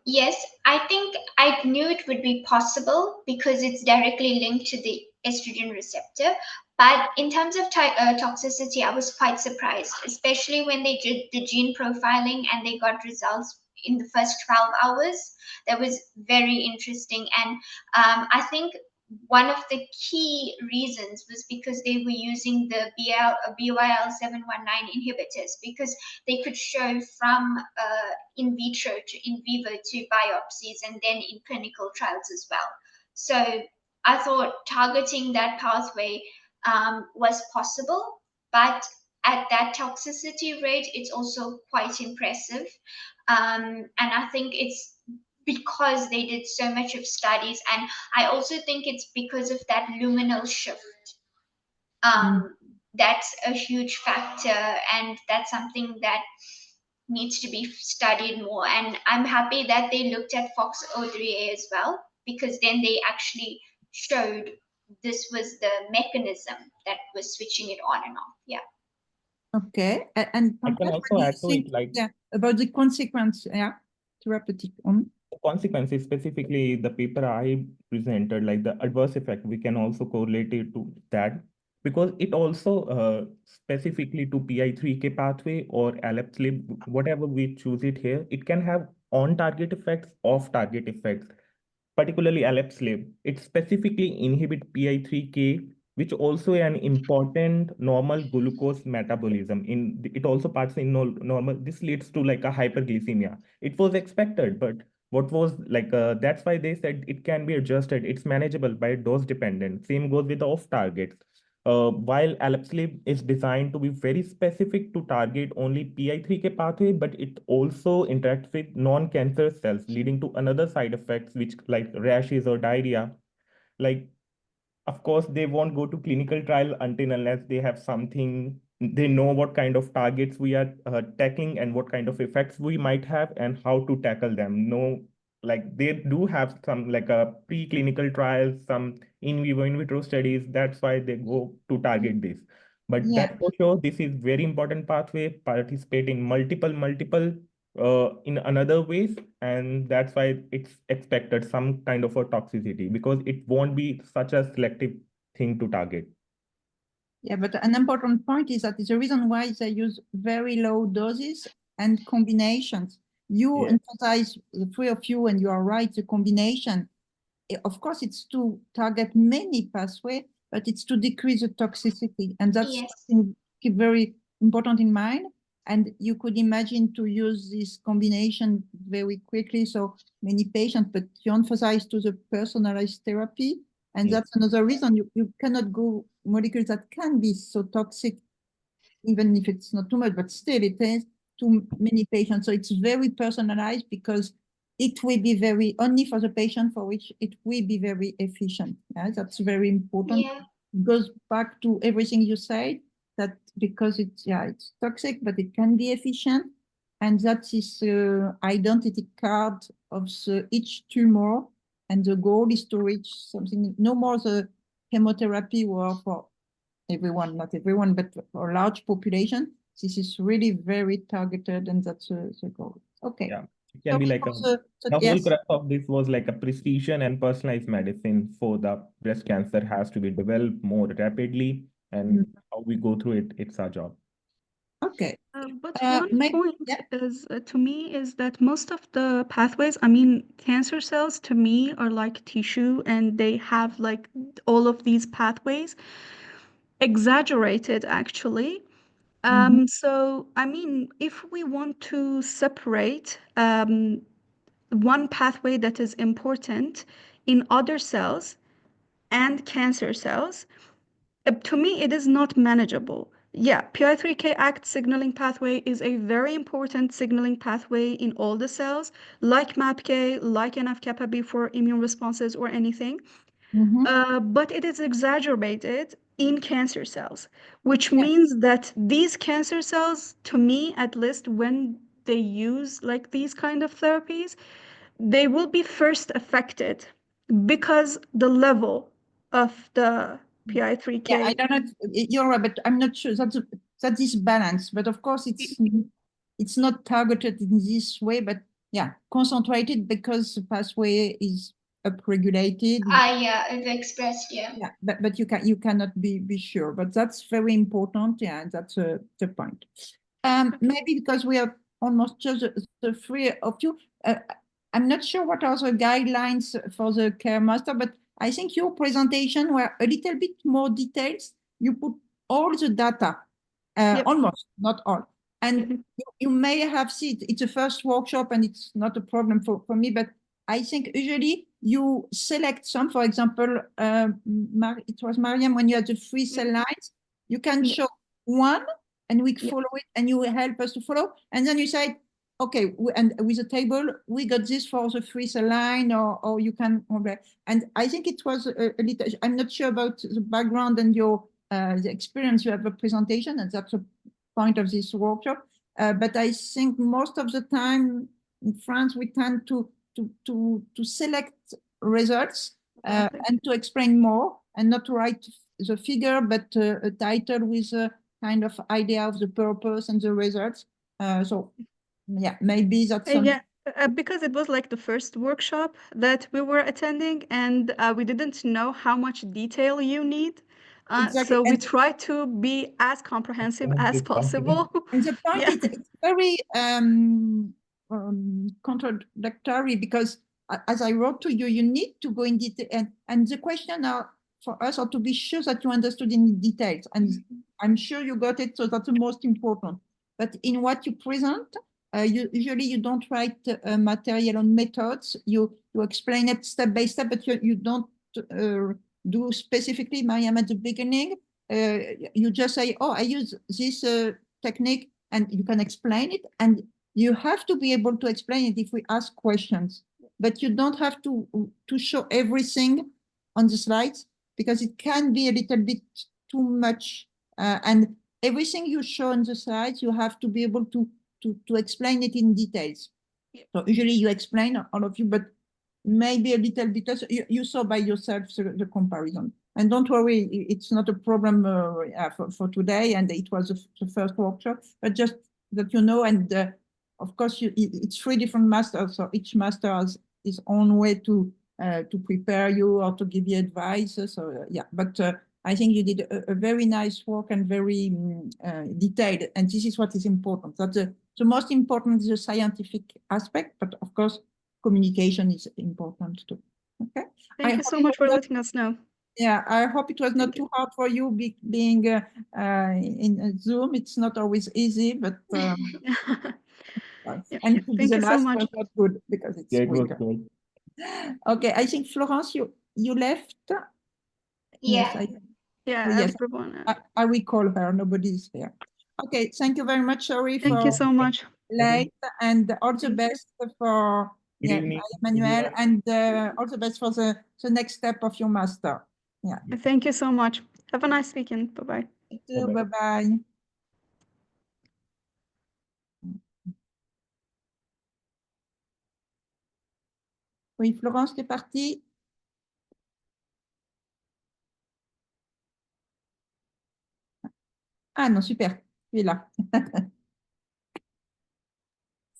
Yes, I think I knew it would be possible because it's directly linked to the estrogen receptor. But in terms of toxicity, I was quite surprised, especially when they did the gene profiling and they got results in the first 12 hours. That was very interesting. And I think one of the key reasons was because they were using the BYL 719 inhibitors, because they could show from in vitro to in vivo to biopsies and then in clinical trials as well. So I thought targeting that pathway was possible, but at that toxicity rate, it's also quite impressive. And I think it's because they did so much of studies, and I also think it's because of that luminal shift. That's a huge factor, and that's something that needs to be studied more. And I'm happy that they looked at FOXO3A as well, because then they actually showed this was the mechanism that was switching it on and off. Yeah. Okay, and I can Pankaj, also what do you add to think, it, like yeah, about the consequence, yeah, therapeutic on? consequences, specifically the paper I presented, like the adverse effect, we can also correlate it to that, because it also specifically to PI3K pathway or ALAP/SLB, whatever we choose it here, it can have on-target effects, off-target effects. Particularly ALAP/SLB, it specifically inhibit PI3K, which also an important normal glucose metabolism. It also parts in normal. This leads to like a hyperglycemia. It was expected, but what was like that's why they said it can be adjusted. It's manageable by dose dependent. Same goes with the off targets. While ALAP/SLB is designed to be very specific to target only PI3K pathway, but it also interacts with non-cancer cells, leading to another side effects, which like rashes or diarrhea. Like, of course, they won't go to clinical trial until unless they have something, they know what kind of targets we are tackling and what kind of effects we might have and how to tackle them. No, like they do have some like a preclinical trials, some in vivo, in vitro studies. That's why they go to target this. But Yeah, that for sure, this is very important pathway, participate in multiple in another ways, and that's why it's expected some kind of a toxicity because it won't be such a selective thing to target. yeah, but an important point is that is the reason why they use very low doses and combinations. You Yeah. emphasize, the three of you, and you are right, the combination. Of course, it's to target many pathways, but it's to decrease the toxicity. And that's Yes. something keep very important in mind. And you could imagine to use this combination very quickly. So many patients, but you emphasize to the personalized therapy. And Yeah. that's another reason you cannot go molecules that can be so toxic, even if it's not too much, but still it is to many patients. So it's very personalized because it will be very only for the patient for which it will be very efficient. Yeah, that's very important. Yeah. It goes back to everything you said, that because it's toxic, but it can be efficient. And that is identity card of each tumor. And the goal is to reach something, no more the chemotherapy or for everyone, not everyone, but for a large population. This is really very targeted, and that's the goal. Okay. Yeah, it can be like the whole yes. crux of this was like a precision and personalized medicine for the breast cancer has to be developed more rapidly, and how we go through it, it's our job. Okay. But one point yeah. is to me is that most of the pathways, I mean, cancer cells to me are like tissue, and they have like all of these pathways exaggerated actually. So I mean, if we want to separate one pathway that is important in other cells and cancer cells, to me, it is not manageable. Yeah, PI3K ACT signaling pathway is a very important signaling pathway in all the cells, like MAPK, like NF-kappa B for immune responses or anything. But it is exacerbated in cancer cells, which means that these cancer cells, to me, at least when they use like these kind of therapies, they will be first affected because the level of the PI3K. Yeah, I don't know. You're right, but I'm not sure that is balanced. But of course, it's not targeted in this way. But yeah, concentrated because the pathway is upregulated. Yeah, overexpressed. Yeah. Yeah, but you cannot be sure. But that's very important. Yeah, and that's the point. Maybe because we are almost just the three of you. I'm not sure what are the guidelines for the care master, but I think your presentation were a little bit more details. You put all the data, Yep. almost, not all. And Mhm. you may have seen it's a first workshop and it's not a problem for me, but I think usually you select some, for example, it was Mariam, when you had the free cell lines, you can Yeah. show one and we Yeah. follow it and you will help us to follow. And then you say, okay, and with a table, we got this for the free cell line, or you can, and I think it was a little, I'm not sure about the background and your the experience you have a presentation, and that's a point of this workshop. But I think most of the time in France, we tend to select results and to explain more and not to write the figure, but a title with a kind of idea of the purpose and the results. So yeah, maybe that's something. Yeah, because it was like the first workshop that we were attending, and we didn't know how much detail you need. Exactly. So we And- tried to be as comprehensive as possible. And the point Yeah. it's very contradictory, because as I wrote to you, you need to go in detail, and the question are for us are to be sure that you understood in details, and I'm sure you got it, so that's the most important. But in what you present, usually you don't write material on methods. You explain it step by step, but you don't do specifically, Mariam, at the beginning. You just say, oh, I use this technique, and you can explain it. And you have to be able to explain it if we ask questions. But you don't have to show everything on the slides, because it can be a little bit too much. And everything you show on the slides, you have to be able to explain it in details. So usually you explain, all of you, but maybe a little bit less. You saw by yourself the comparison. And don't worry, it's not a problem for today, and it was the first workshop, but just that you know, and of course, it's 3 different masters, so each master has his own way to prepare you or to give you advice. So yeah, but I think you did a very nice work and very detailed, and this is what is important. That the most important is the scientific aspect, but of course, communication is important too. Okay. Thank you so much for letting us know. Yeah, I hope it was not too hard for you being in Zoom. It's not always easy, but and Thank the you so last much. was not good because it's It was quicker. good. Okay, I think Florence, you left. Yeah. Yes, Yeah, yes. everyone. I will call her. Nobody's here. Okay, thank you very much. Sorry Thank for you so much. late, and all the Thank you. best for Good evening. Emmanuel, and all the best for the next step of your master. Yeah. Thank you so much. Have a nice weekend. Bye-bye. Bye bye. Oui, Florence, t'es partie? Ah non, super, tu es là.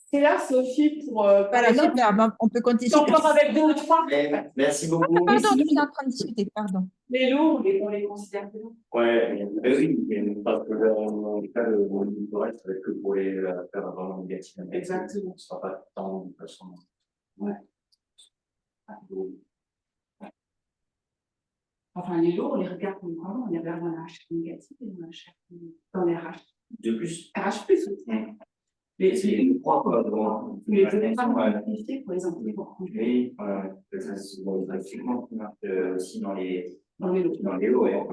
C'est là, Sophie, pour Voilà, les notes. super, bon, on peut continuer. Encore avec 2 ou 3. Merci beaucoup. Pardon, nous sommes en train de discuter, pardon. Les lourds, on les considère que lourds. Ouais, mais oui, parce que dans le cas de monitorat, ça va être que pour les faire vraiment négatif. Exactement. Ce sera pas tant de façon. Ouais. Enfin, les lourds, on les regarde comme comment on les regarde dans la RH négative et dans les RH. De plus. RH plus aussi. Les trois, quoi, devant. Mais les données pas qualifiées pour les enseignants. Oui, ça se voit pratiquement aussi dans les lots. Dans les lots, ouais.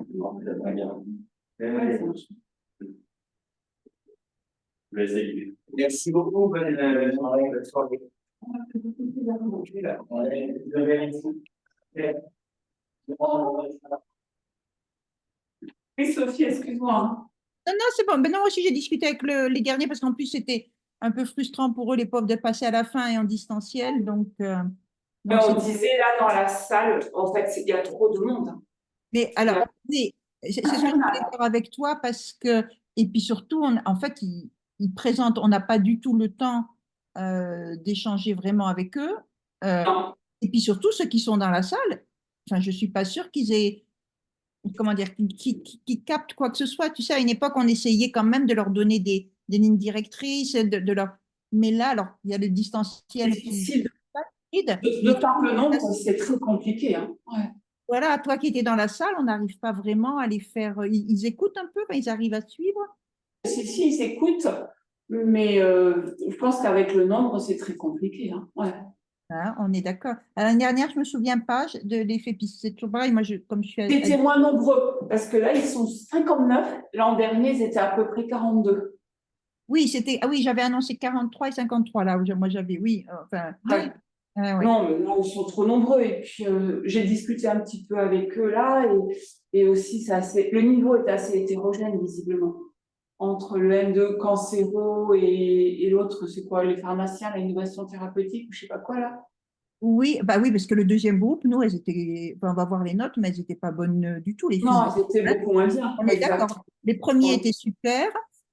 Merci beaucoup, bonne soirée. Oui, Sophie, excuse-moi. Non, non, c'est bon. Ben non, moi aussi, j'ai discuté avec les derniers, parce qu'en plus, c'était un peu frustrant pour eux, les pauvres, de passer à la fin et en distanciel. Donc, Mais on disait là dans la salle, en fait, il y a trop de monde. Mais alors, c'est ce que je voulais faire avec toi, parce que, et puis surtout, en fait, ils présentent, on n'a pas du tout le temps d'échanger vraiment avec eux. Et puis surtout, ceux qui sont dans la salle, enfin, je ne suis pas sûre qu'ils aient, comment dire, qui captent quoi que ce soit. Tu sais, à une époque, on essayait quand même de leur donner des lignes directrices, de leur... Mais là, alors, il y a le distanciel C'est difficile. qui... De par le nombre, c'est très compliqué. Hein. Ouais. voilà, toi qui étais dans la salle, on n'arrive pas vraiment à les faire. Ils écoutent un peu, enfin, ils arrivent à suivre. Si, ils écoutent, mais je pense qu'avec le nombre, c'est très compliqué. Hein. Ouais. Hein, on est d'accord. L'année dernière, je me souviens pas de l'effet piste. C'est toujours pareil. Moi, comme je suis C'était moins nombreux, parce que là, ils sont 59. L'an dernier, ils étaient à peu près 42. oui, c'était. Ah oui, j'avais annoncé 43 et 53 là. Moi, j'avais. Oui. Enfin. Ouais. Ouais. Non, mais là, ils sont trop nombreux. Et puis, j'ai discuté un petit peu avec eux là, et aussi, le niveau est assez hétérogène, visiblement. Entre le M2 cancéro et l'autre, c'est quoi, les pharmaciens, l'innovation thérapeutique, ou je sais pas quoi là. Oui, bah oui, parce que le deuxième groupe, nous, elles étaient. Enfin, on va voir les notes, mais elles n'étaient pas bonnes du tout, les filles. Non, c'était Hein. beaucoup moins bien. On est Exact. d'accord. Les premiers Ouais. étaient super.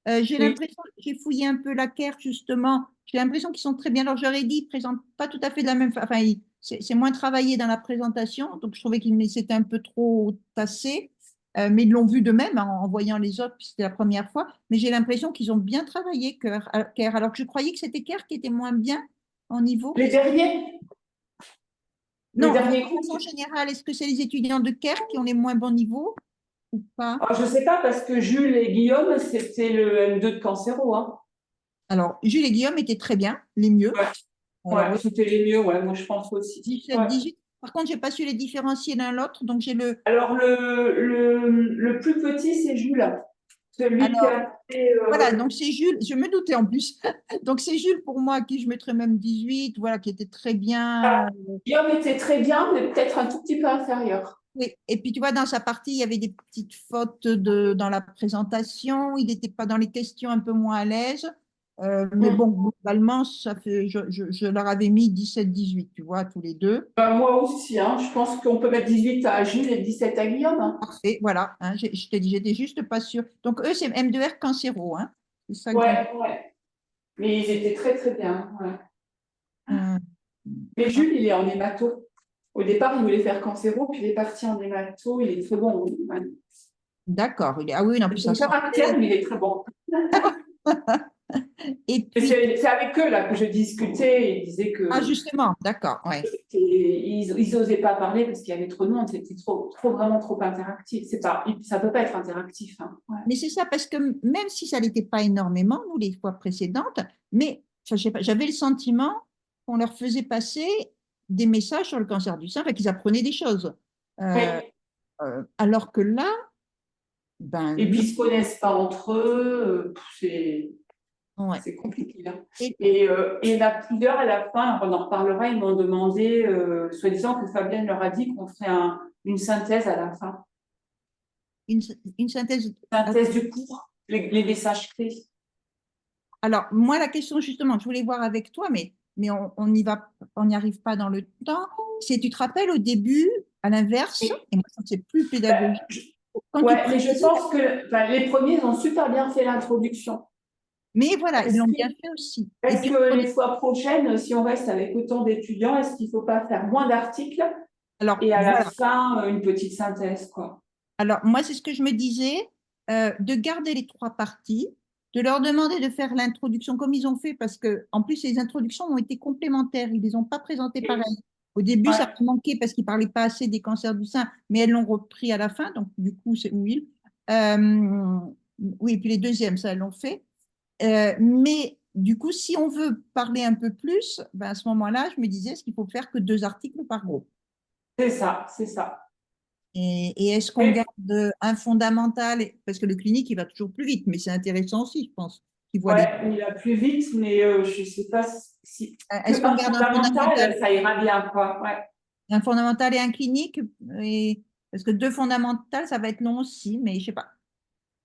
J'ai Oui. l'impression, j'ai fouillé un peu la CARE justement. J'ai l'impression qu'ils sont très bien. Alors j'aurais dit, ils présentent pas tout à fait de la même façon. Enfin, c'est moins travaillé dans la présentation, donc je trouvais qu'ils s'étaient un peu trop tassés. Mais ils l'ont vu de même en voyant les autres, puis c'était la première fois. Mais j'ai l'impression qu'ils ont bien travaillé CARE, alors que je croyais que c'était CARE qui était moins bien en niveau. Les derniers, le Non, de dernier groupe. façon générale, est-ce que c'est les étudiants de CARE qui ont les moins bons niveaux ou pas? Je sais pas parce que Jules et Guillaume, c'était le M2 de cancéro. Hein. Alors, Jules et Guillaume étaient très bien, les mieux. Ouais, Alors, ouais, c'était les mieux, ouais, moi je pense aussi. 17, Ouais. 18. Par contre, j'ai pas su les différencier l'un l'autre, donc j'ai le. Alors le plus petit, c'est Jules, celui qui Alors, a fait. voilà, donc c'est Jules, je me doutais en plus. Donc c'est Jules pour moi, à qui je mettrais même 18, voilà, qui était très bien. Guillaume était très bien, mais peut-être un tout petit peu inférieur. Oui. Et puis tu vois, dans sa partie, il y avait des petites fautes dans la présentation, il n'était pas dans les questions, un peu moins à l'aise. Mais bon, globalement, ça fait, je leur avais mis 17-18, tu vois, tous les deux. Moi aussi, hein, je pense qu'on peut mettre 18 à Jules et 17 à Guillaume. Hein. Parfait, voilà, hein, je t'ai dit, j'étais juste pas sûre. Donc eux, c'est M2R cancéro, hein. C'est ça que Ouais, ouais. Mais ils étaient très très bien. Ouais. Euh, Mais Jules, il est en hémato. Au départ, il voulait faire cancéro, puis il est parti en hémato. Il est très bon. Ouais. D'accord. Ah oui, non, plus ça C'est un caractère, mais il est très bon. Et Mais puis, c'est avec eux là que je discutais. Ils disaient que justement, d'accord, ouais. ils n'osaient pas parler parce qu'il y avait trop de monde. C'était vraiment trop interactif. Ça peut pas être interactif. Hein. Ouais. Mais c'est ça, parce que même si ça n'était pas énormément, nous, les fois précédentes, mais enfin, je sais pas, j'avais le sentiment qu'on leur faisait passer des messages sur le cancer du sein, enfin, qu'ils apprenaient des choses. Euh, Oui. Alors que là, ben Et puis non. ils se connaissent pas entre eux. Ouais. C'est compliqué. Hein. Et Et il y en a plusieurs à la fin, on en reparlera, ils m'ont demandé, soi-disant que Fabienne leur a dit qu'on ferait une synthèse à la fin. une, une synthèse. Synthèse du cours, les messages clés. Alors, moi, la question, justement, je voulais voir avec toi, mais on y va, on n'y arrive pas dans le temps. C'est, tu te rappelles au début, à l'inverse, Et, et moi, c'est plus ben, pédagogique. Quand tu ouais, mais je précises, pense que les premiers ils ont super bien fait l'introduction. mais voilà, ils Est-ce l'ont que, bien fait aussi. Et est-ce puis, que les fois prochaines, si on reste avec autant d'étudiants, est-ce qu'il ne faut pas faire moins d'articles alors, et à la voilà. fin, une petite synthèse, quoi. Alors, moi, c'est ce que je me disais, de garder les trois parties, de leur demander de faire l'introduction comme ils ont fait, parce que, en plus, les introductions ont été complémentaires, ils ne les ont pas présentées pareil. Au début, ça Ouais. m'a manqué parce qu'ils ne parlaient pas assez des cancers du sein, mais elles l'ont repris à la fin, donc du coup, c'est oui. Oui, et puis les deuxièmes, ça, elles l'ont fait. Mais du coup, si on veut parler un peu plus, ben, à ce moment-là, je me disais, est-ce qu'il faut faire que 2 articles par groupe? C'est ça, c'est ça. Et est-ce qu'on Et, garde un fondamental, parce que le clinique, il va toujours plus vite, mais c'est intéressant aussi, je pense, qu'il voit les. ouais, il a plus vite, mais je ne sais pas si Est-ce qu'on un garde fondamental, ça ira bien, quoi. Ouais, un fondamental et un clinique? Parce que 2 fondamentales, ça va être long aussi, mais je sais pas.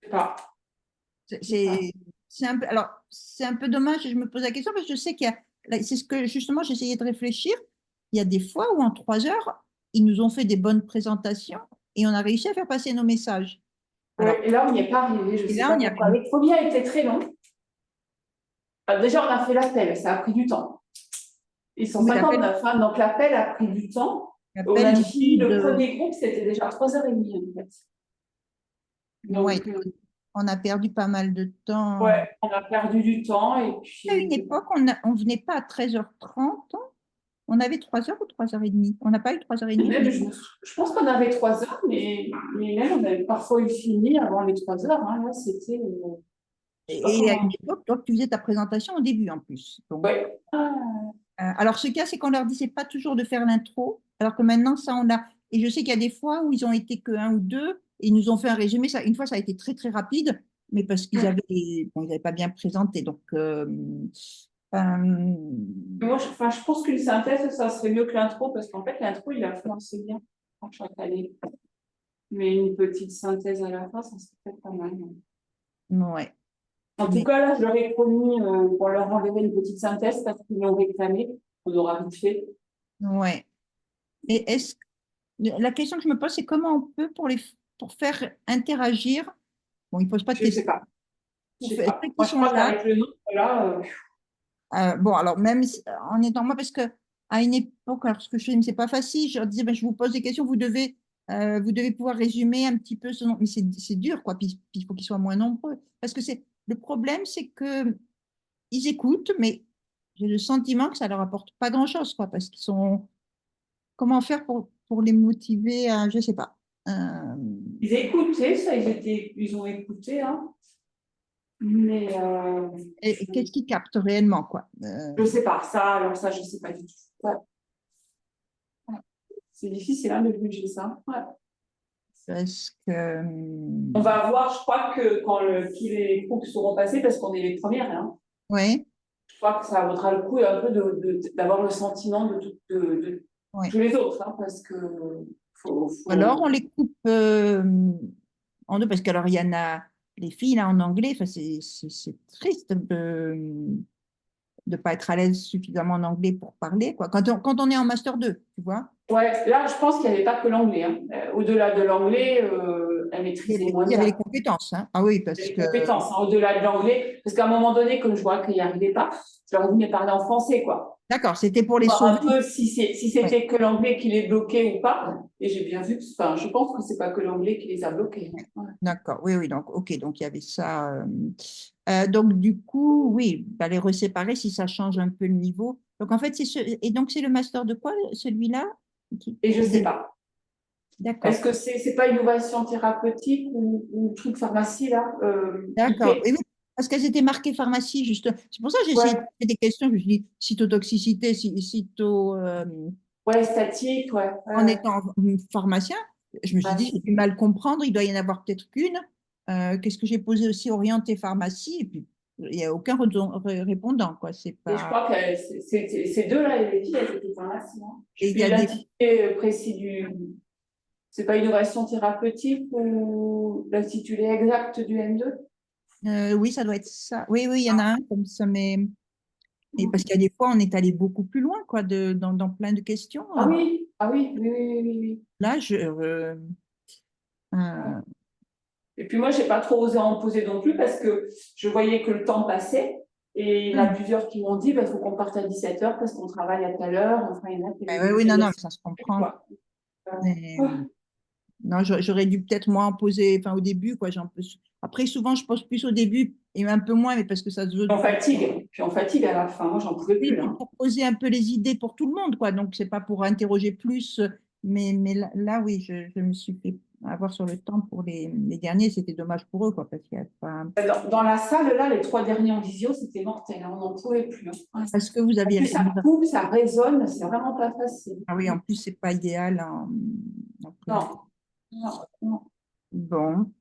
je sais pas. C'est Je sais pas. c'est- c'est un peu, alors, c'est un peu dommage, et je me pose la question, parce que je sais qu'il y a, là, c'est ce que justement j'essayais de réfléchir. Il y a des fois où en 3 heures, ils nous ont fait des bonnes présentations et on a réussi à faire passer nos messages. Alors, Ouais, et là, on n'y est pas arrivé, je ne et sais là, pas on y pourquoi. arrive. Les premiers a été très long. Déjà, on a fait l'appel, ça a pris du temps. Ils sont Oui, l'appel, 59, hein, donc l'appel a pris du temps. On l'appel a du fini coup le de. premier groupe, c'était déjà 3h30 en fait. Ouais, Donc, on a perdu pas mal de temps. ouais, on a perdu du temps et À une puis époque, on venait pas à 13h30. on avait 3 heures ou 3h30? On n'a pas eu 3h30? Même, je pense qu'on avait 3 heures, mais même on avait parfois eu fini avant les 3 heures. Hein. Là, c'était. Je sais pas Et à comment. une époque, toi, tu faisais ta présentation au début en plus. Donc, Ouais. Ah, alors, ce cas, c'est qu'on leur disait pas toujours de faire l'intro, alors que maintenant, ça, on a. Et je sais qu'il y a des fois où ils ont été que un ou deux, et ils nous ont fait un résumé. Ça, une fois, ça a été très, très rapide, mais parce qu'ils avaient, bon, ils n'avaient pas bien présenté. Donc, moi, enfin, je pense qu'une synthèse, ça serait mieux que l'intro, parce qu'en fait, l'intro, il a fait assez bien à chaque année. Mais une petite synthèse à la fin, ça serait peut-être pas mal. ouais. En tout cas, là, je leur ai promis qu'on leur enverrait une petite synthèse parce qu'ils l'ont réclamé. On aura vite fait. Ouais. Et la question que je me pose, c'est comment on peut pour faire interagir. Bon, ils ne posent pas de Je sais questions. pas. Je sais pas. Ceux qui Moi, je sont crois là. qu'avec le nom, là, Bon, alors même en étant moi, parce que à une époque, alors ce que je fais, mais c'est pas facile. Je leur disais, ben, je vous pose des questions, vous devez pouvoir résumer un petit peu ce nom. Mais c'est dur, quoi. Puis il faut qu'ils soient moins nombreux. Parce que le problème, c'est que ils écoutent, mais j'ai le sentiment que ça leur apporte pas grand-chose, quoi. Parce qu'ils sont. Comment faire pour les motiver à, je sais pas. ils écoutaient ça, ils ont écouté, hein. Mais Et qu'est-ce qu'ils captent réellement, quoi. je sais pas. Ça, alors ça, je sais pas du tout. Ouais. Ouais. C'est difficile, hein, de juger ça. Ouais. Parce que. On va voir, je crois que quand tous les groupes seront passés, parce qu'on est les premières, hein, Ouais, je crois que ça vaudra le coup un peu d'avoir le sentiment de ouais. tous les autres, hein, parce que Alors, on les coupe en deux, parce que alors il y en a les filles là en anglais, enfin, c'est triste de ne pas être à l'aise suffisamment en anglais pour parler, quoi. Quand on est en master 2, tu vois. Ouais, là, je pense qu'il n'y avait pas que l'anglais. Hein. Au-delà de l'anglais, elle maîtrisait moins Il y avait les bien compétences, hein. Ah oui, parce les que. compétences, hein, au-delà de l'anglais. Parce qu'à un moment donné, comme je vois qu'il n'y arrivait pas, je leur dis, mais parler en français, quoi. D'accord, c'était pour les Voir sauver. un peu si Ouais. c'était que l'anglais qui les bloquait ou pas. Et j'ai bien vu que, enfin, je pense que c'est pas que l'anglais qui les a bloqués. Ouais. D'accord, oui, oui, donc, ok, donc il y avait ça. Donc, du coup, oui, bah, les reséparer si ça change un peu le niveau. Donc, en fait, et donc, c'est le master de quoi, celui-là? Et je sais pas. D'accord. Est-ce que c'est pas innovation thérapeutique ou truc pharmacie, là, D'accord. IP? Oui, oui, parce qu'elles étaient marquées pharmacie, juste. C'est pour ça que j'ai essayé de Ouais, poser des questions. Je me suis dit, cytotoxicité, ouais, statique, ouais. en étant pharmacien, je me suis dit, Ouais. j'ai du mal comprendre, il doit y en avoir peut-être qu'une. Qu'est-ce que j'ai posé aussi orienté pharmacie? Et puis, il n'y a aucun répondant, quoi. C'est Et je pas. crois que ces deux-là, les filles, elles étaient pharmacies. Hein. Et il y Puis a des. l'intitulé précis du. C'est pas innovation thérapeutique ou l'intitulé exact du M2? Oui, ça doit être ça. Oui, oui, il y en a un comme ça, mais. Et parce qu'il y a des fois, on est allé beaucoup plus loin, quoi, dans plein de questions. Ah oui, ah oui, oui, oui, oui, oui. Là, Ouais. euh, Et puis moi, j'ai pas trop osé en poser non plus parce que je voyais que le temps passait. Et il y en a plusieurs qui m'ont dit, il faut qu'on parte à 17h parce qu'on travaille à telle heure. Enfin, il y en a qui oui, oui, non, non, laissé, ça se comprend. quoi. Mais, non, j'aurais dû peut-être moins en poser, enfin au début, quoi. Après, souvent, je pose plus au début et un peu moins, mais parce que ça se veut. On fatigue. Puis on fatigue à la fin. Moi, j'en pouvais Oui, plus. puis Hein. pour poser un peu les idées pour tout le monde, quoi. Donc, c'est pas pour interroger plus, mais là, oui, je me suis fait avoir sur le temps pour les derniers. C'était dommage pour eux, quoi, parce qu'il y a pas. Dans la salle, là, les 3 derniers en visio, c'était mortel. Hein. On n'en pouvait plus. Hein. Ouais. Parce que vous En aviez. plus, ça coupe, ça résonne. C'est vraiment pas facile. Ah oui, en plus, c'est pas idéal en Non. présentiel. Non, non. Bon.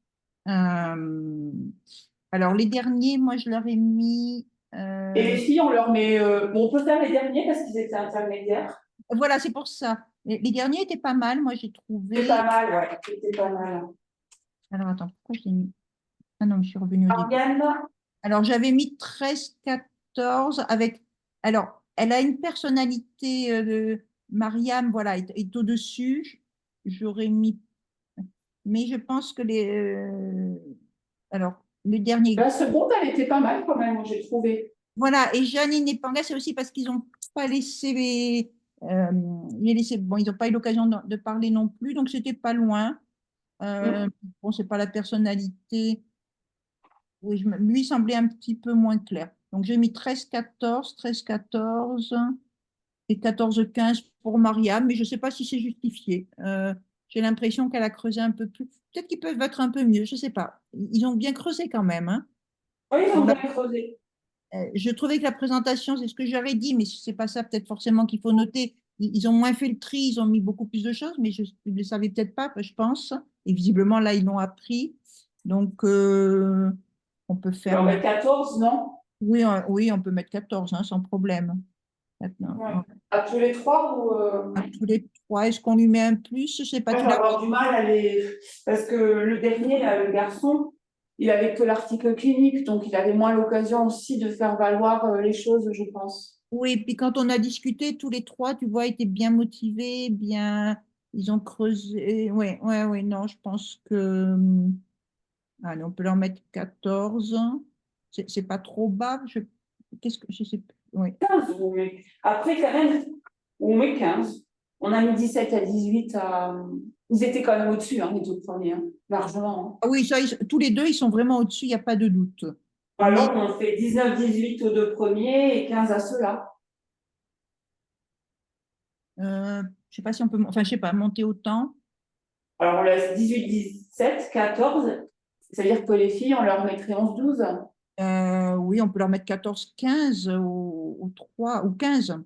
Alors, les derniers, moi, je leur ai mis. Et les filles, on leur met. Bon, on peut faire les derniers parce qu'ils étaient intermédiaires. Voilà, c'est pour ça. Les derniers étaient pas mal, moi, j'ai C'est trouvé. pas mal, ouais. C'était pas mal. Alors, attends, pourquoi je l'ai mis? Ah non, je suis revenue au début. Ariane, Alors, j'avais mis 13, 14 avec. Alors, elle a une personnalité de Mariam, voilà, est au-dessus. J'aurais mis. Mais je pense que alors, le dernier. la seconde, elle était pas mal quand même, j'ai trouvé. Voilà, et Janine et Panga, c'est aussi parce qu'ils n'ont pas laissé, bon, ils n'ont pas eu l'occasion de parler non plus, donc c'était pas loin. Mm. Bon, c'est pas la personnalité. Oui, lui semblait un petit peu moins clair. Donc j'ai mis 13, 14, 13, 14. et 14-15 pour Mariam, mais je ne sais pas si c'est justifié. J'ai l'impression qu'elle a creusé un peu plus. Peut-être qu'ils peuvent être un peu mieux, je ne sais pas. Ils ont bien creusé quand même, hein. Oui, ils ont Bon, bien creusé. je trouvais que la présentation, c'est ce que j'aurais dit, mais c'est pas ça peut-être forcément qu'il faut noter. Ils ont moins fait le tri, ils ont mis beaucoup plus de choses, mais je ne le savais peut-être pas, je pense. Et visiblement, là, ils l'ont appris. Donc, on peut faire. Alors, 14, non? Oui, oui, on peut mettre 14, hein, sans problème. Maintenant, Ouais. À tous les trois ou à tous les trois, est-ce qu'on lui met un plus? Je sais pas. Moi, je vais avoir du mal à les. Parce que le dernier, là, le garçon, il avait que l'article clinique, donc il avait moins l'occasion aussi de faire valoir les choses, je pense. Oui, puis quand on a discuté, tous les trois, tu vois, étaient bien motivés, bien, ils ont creusé. Oui, oui, oui, non, je pense que. Allez, on peut leur mettre 14. C'est pas trop bas. Qu'est-ce que je sais plus. Oui. 15, après, quand même, on met 15. On a mis 17 à 18 à. Ils étaient quand même au-dessus, hein, les deux premiers, hein, largement. Hein. Ah oui, ça, tous les deux, ils sont vraiment au-dessus, il n'y a pas de doute. Alors, on fait 19-18 aux deux premiers et 15 à ceux-là. Je sais pas si on peut, enfin, je sais pas, monter autant. Alors, on laisse 18-17, 14. C'est-à-dire que les filles, on leur mettrait 11-12. Oui, on peut leur mettre 14-15 ou 3 ou 15.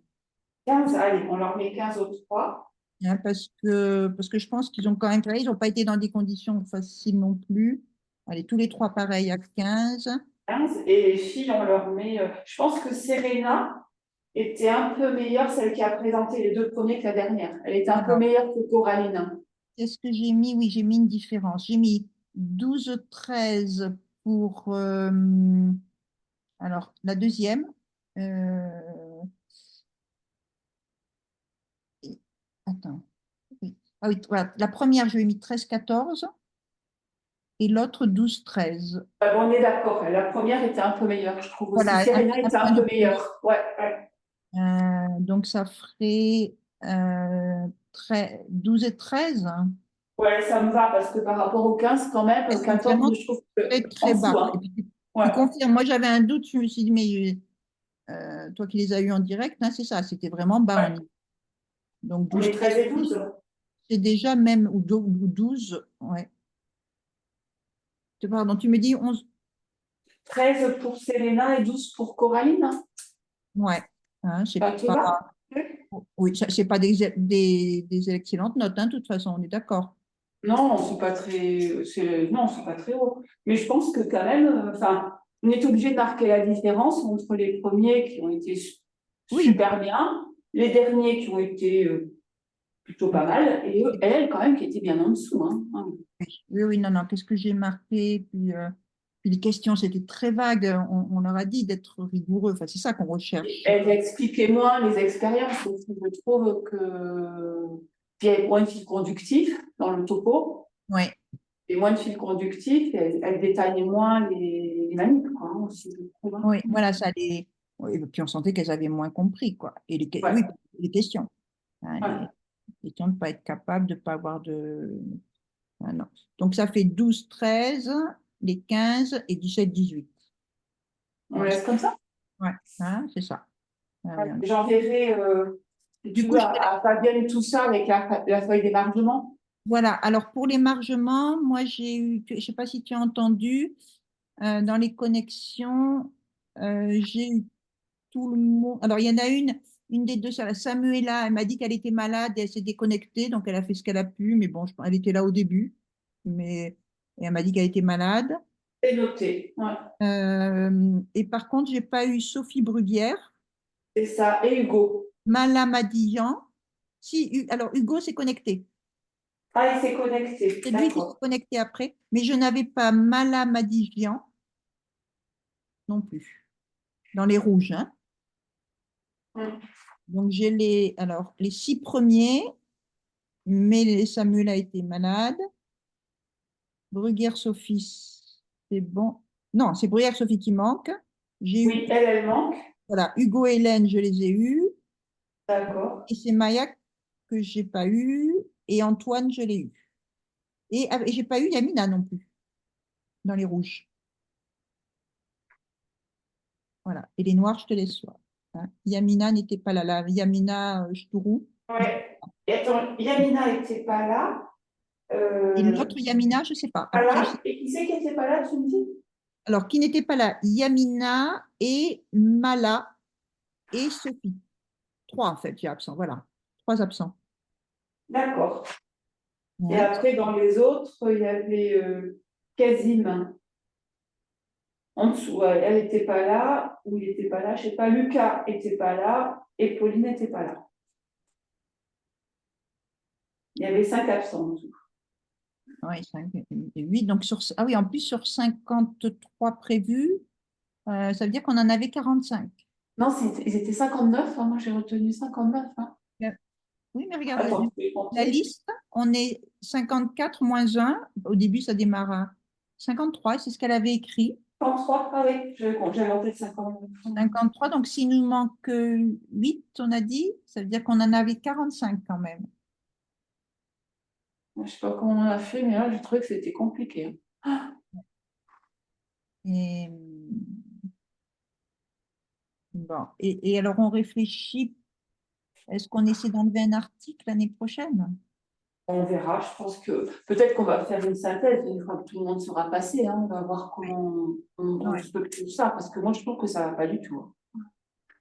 15, allez, on leur met 15 aux 3. Hein, parce que je pense qu'ils ont quand même travaillé, ils n'ont pas été dans des conditions faciles non plus. Allez, tous les trois pareils à 15. 15. Et les filles, on leur met. Je pense que Serena était un peu meilleure, celle qui a présenté les deux premiers que la dernière. Elle était un peu Alors, meilleure que Coraline. qu'est-ce que j'ai mis? Oui, j'ai mis une différence. J'ai mis 12-13 pour alors, la deuxième. Attends. Oui. Ah oui, voilà. La première, je lui ai mis 13-14 et l'autre 12-13. Bon, on est d'accord. La première était un peu meilleure, je trouve aussi. Voilà, Serena était point un de peu plus. meilleure. Ouais, ouais. Donc, ça ferait 12 et 13. Ouais, ça me va parce que par rapport au 15, quand même, Elles sont 14, vraiment je trouve très, que en très dessous, bas. hein. Et puis, Ouais. tu confirmes. Moi, j'avais un doute. Je me suis dit, mais toi qui les as eus en direct, hein, c'est ça. C'était vraiment bas en Ouais. niveau. Donc, On 12, est 13 et 12. c'est déjà même, ou 12, ouais. Pardon, tu me dis 11, 13 pour Serena et 12 pour Coraline. Hein. ouais. Hein, c'est Ça te pas, va? oui, c'est pas des excellentes notes, hein, de toute façon, on est d'accord. Non, non, c'est pas très haut. Mais je pense que quand même, enfin, on est obligé de marquer la différence entre les premiers qui ont été Oui, super bien, les derniers qui ont été plutôt pas mal, et elle, quand même, qui était bien en dessous. Hein. oui, oui, non, non, qu'est-ce que j'ai marqué? Puis les questions, c'était très vague. On leur a dit d'être rigoureux. Enfin, c'est ça qu'on recherche. Elle expliquait moins les expériences aussi. Je trouve que. Puis il y avait moins de fil conductif dans le topo, Oui, et moins de fil conductif, et elle détaillait moins les manips, quoi, hein, aussi, je trouve. Hein. oui, voilà, ça les. Oui, et puis on sentait qu'elles avaient moins compris, quoi. Et oui, Ouais, les questions. Hein, ouais. les questions de ne pas être capable, de ne pas avoir de. Ah, non. Donc ça fait 12-13, les 15 et 17-18. On Ouais, laisse comme ça. ouais, hein, c'est ça. Ah, oui, J'enverrai, si Du tu coup, veux, à Fabienne tout ça avec la feuille d'émargement. voilà. Alors pour l'émargement, moi j'ai eu, je ne sais pas si tu as entendu, dans les connexions, j'ai eu tout le monde. Alors il y en a une des deux, la Samuela, elle m'a dit qu'elle était malade et elle s'est déconnectée, donc elle a fait ce qu'elle a pu, mais bon, elle était là au début, mais et elle m'a dit qu'elle était malade. C'est noté. Ouais. Et par contre, j'ai pas eu Sophie Bruguière, C'est ça. Et Hugo. Malamadian. Si, alors Hugo s'est connecté. Ah, il s'est connecté. C'est lui qui s'est D'accord. connecté après, mais je n'avais pas Malamadian non plus, dans les rouges. Hein. Hum. Donc j'ai alors, les 6 premiers, mais Samuel a été malade. Bruguière Sophie, c'est bon. Non, c'est Bruguière Sophie qui manque. J'ai eu, Oui, elle manque. voilà, Hugo et Hélène, je les ai eus. D'accord. Et c'est Maya que j'ai pas eu. Et Antoine, je l'ai eu. Et j'ai pas eu Yamina non plus, dans les rouges. Voilà. Et les noirs, je te laisse voir. hein. Yamina n'était pas là, Yamina Chtourou. Ouais. Et attends, Yamina n'était pas là. Et l'autre Yamina, je ne sais pas. Après, Et qui c'est qui n'était pas là, tu me dis? alors, qui n'était pas là? Yamina et Mala et Sophie. 3, en fait, j'ai absent. Voilà. 3 absents. D'accord. Et Ouais. après, dans les autres, il y avait Kazim. En dessous, elle n'était pas là, ou il n'était pas là, je ne sais pas, Lucas n'était pas là, et Pauline n'était pas là. Il y avait 5 absents en tout. Oui, 5, 8. Donc ah oui, en plus, sur 53 prévus, ça veut dire qu'on en avait 45. Non, ils étaient 59, hein, moi j'ai retenu 59. Hein. Oui, mais regarde, Attends, la liste, on est 54 moins 1. Au début, ça démarre à 53, c'est ce qu'elle avait écrit. 53, ah oui, j'avais en tête 59. 53, donc s'il nous manque 8, on a dit, ça veut dire qu'on en avait 45 quand même. Je ne sais pas comment on a fait, mais là, j'ai trouvé que c'était compliqué. Hein. Et, bon. Et alors, on réfléchit, est-ce qu'on essaie d'enlever un article l'année prochaine? On verra, je pense que peut-être qu'on va faire une synthèse une fois que tout le monde sera passé. Hein, on va voir comment on respecte tout ça, parce que moi, je trouve que ça ne va pas du tout. Hein.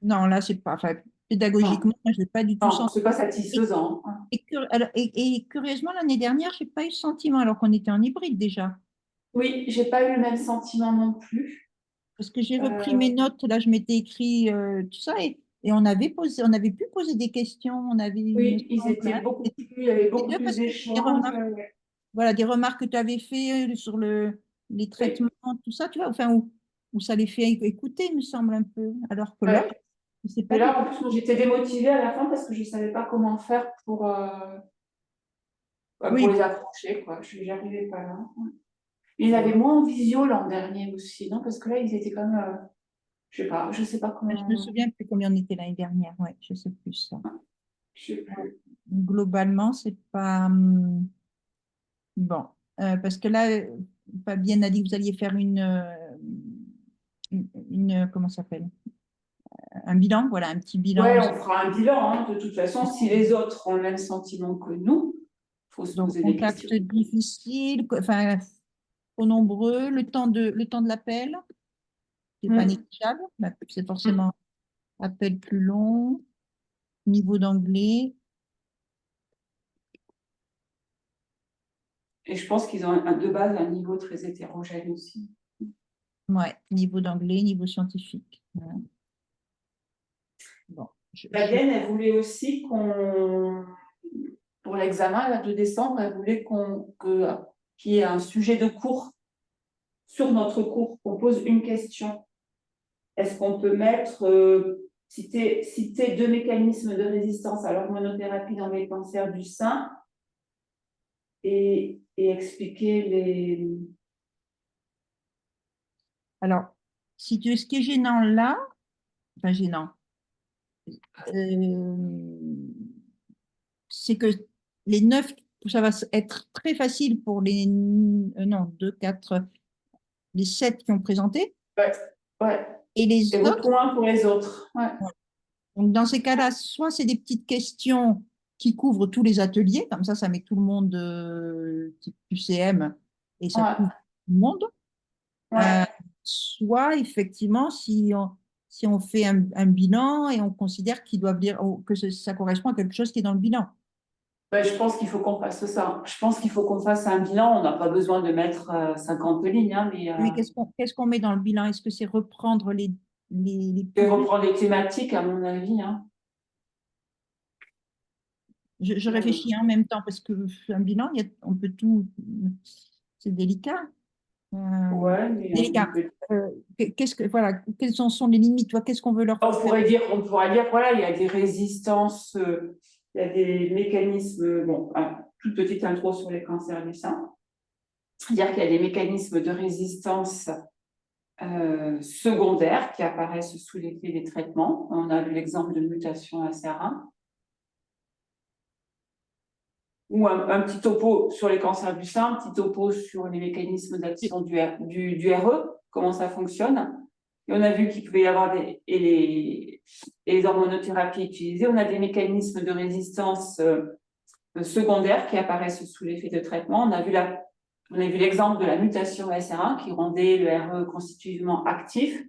Non, là, c'est pas, enfin, pédagogiquement, je n'ai pas du tout senti. C'est pas satisfaisant. Hein. Et curieusement, l'année dernière, je n'ai pas eu ce sentiment, alors qu'on était en hybride déjà. Oui, j'ai pas eu le même sentiment non plus. Parce que j'ai repris mes notes, là, je m'étais écrit tout ça, et on avait pu poser des questions, on avait oui, il y avait beaucoup plus d'échanges. Voilà, des remarques que tu avais fait sur les traitements, tout ça, tu vois, enfin, où ça les fait écouter, il me semble, un peu. Alors que là, c'est pas. Mais là, en plus, moi, j'étais démotivée à la fin parce que je ne savais pas comment faire pour les approcher, quoi. Je n'y arrivais pas là. Ils avaient moins en visio l'an dernier aussi, non? Parce que là, ils étaient quand même, je sais pas comment. Je me souviens plus combien on était l'année dernière, ouais, je sais plus ça. Je sais plus. Globalement, c'est pas bon, parce que là, Fabienne a dit que vous alliez faire comment ça s'appelle? Un bilan, voilà, un petit bilan. Ouais, on fera un bilan, hein. De toute façon, si les autres ont le même sentiment que nous, il faut se poser des questions. Contact difficile, enfin, trop nombreux, le temps de l'appel, c'est pas négligeable, c'est forcément appel plus long, niveau d'anglais. Et je pense qu'ils ont de base un niveau très hétérogène aussi. Ouais, niveau d'anglais, niveau scientifique. Ouais. Bon, Fabienne, elle voulait aussi pour l'examen de décembre, elle voulait qu'il y ait un sujet de cours sur notre cours, qu'on pose une question. Est-ce qu'on peut citer 2 mécanismes de résistance à l'hormonothérapie dans les cancers du sein et expliquer les... Alors, si tu veux, ce qui est gênant là, enfin gênant, c'est que les 9, ça va être très facile pour les 2, 4, les 7 qui ont présenté. Ouais. Et les autres. Beaucoup moins pour les autres. Ouais. Donc, dans ces cas-là, soit c'est des petites questions qui couvrent tous les ateliers, comme ça met tout le monde type UCM et ça couvre tout le monde. Soit, effectivement, si on fait un bilan et on considère qu'ils doivent dire que ça correspond à quelque chose qui est dans le bilan. Je pense qu'il faut qu'on fasse ça. Je pense qu'il faut qu'on fasse un bilan. On n'a pas besoin de mettre 50 lignes. Hein, mais qu'est-ce qu'on met dans le bilan? Est-ce que c'est reprendre les reprendre les thématiques, à mon avis. Hein. Je réfléchis en même temps parce qu'un bilan, on peut tout. C'est délicat. Ouais, mais délicat. Quelles en sont les limites? Qu'est-ce qu'on veut leur faire? On pourrait dire, voilà, il y a des résistances, il y a des mécanismes, toute petite intro sur les cancers du sein. C'est-à-dire qu'il y a des mécanismes de résistance secondaires qui apparaissent sous l'effet des traitements. On a vu l'exemple de mutation ACR1. Ou un petit topo sur les cancers du sein, un petit topo sur les mécanismes d'action du RE, comment ça fonctionne. Et on a vu qu'il pouvait y avoir et les hormonothérapies utilisées, on a des mécanismes de résistance secondaires qui apparaissent sous l'effet de traitement. On a vu l'exemple de la mutation SR1 qui rendait le RE constitutivement actif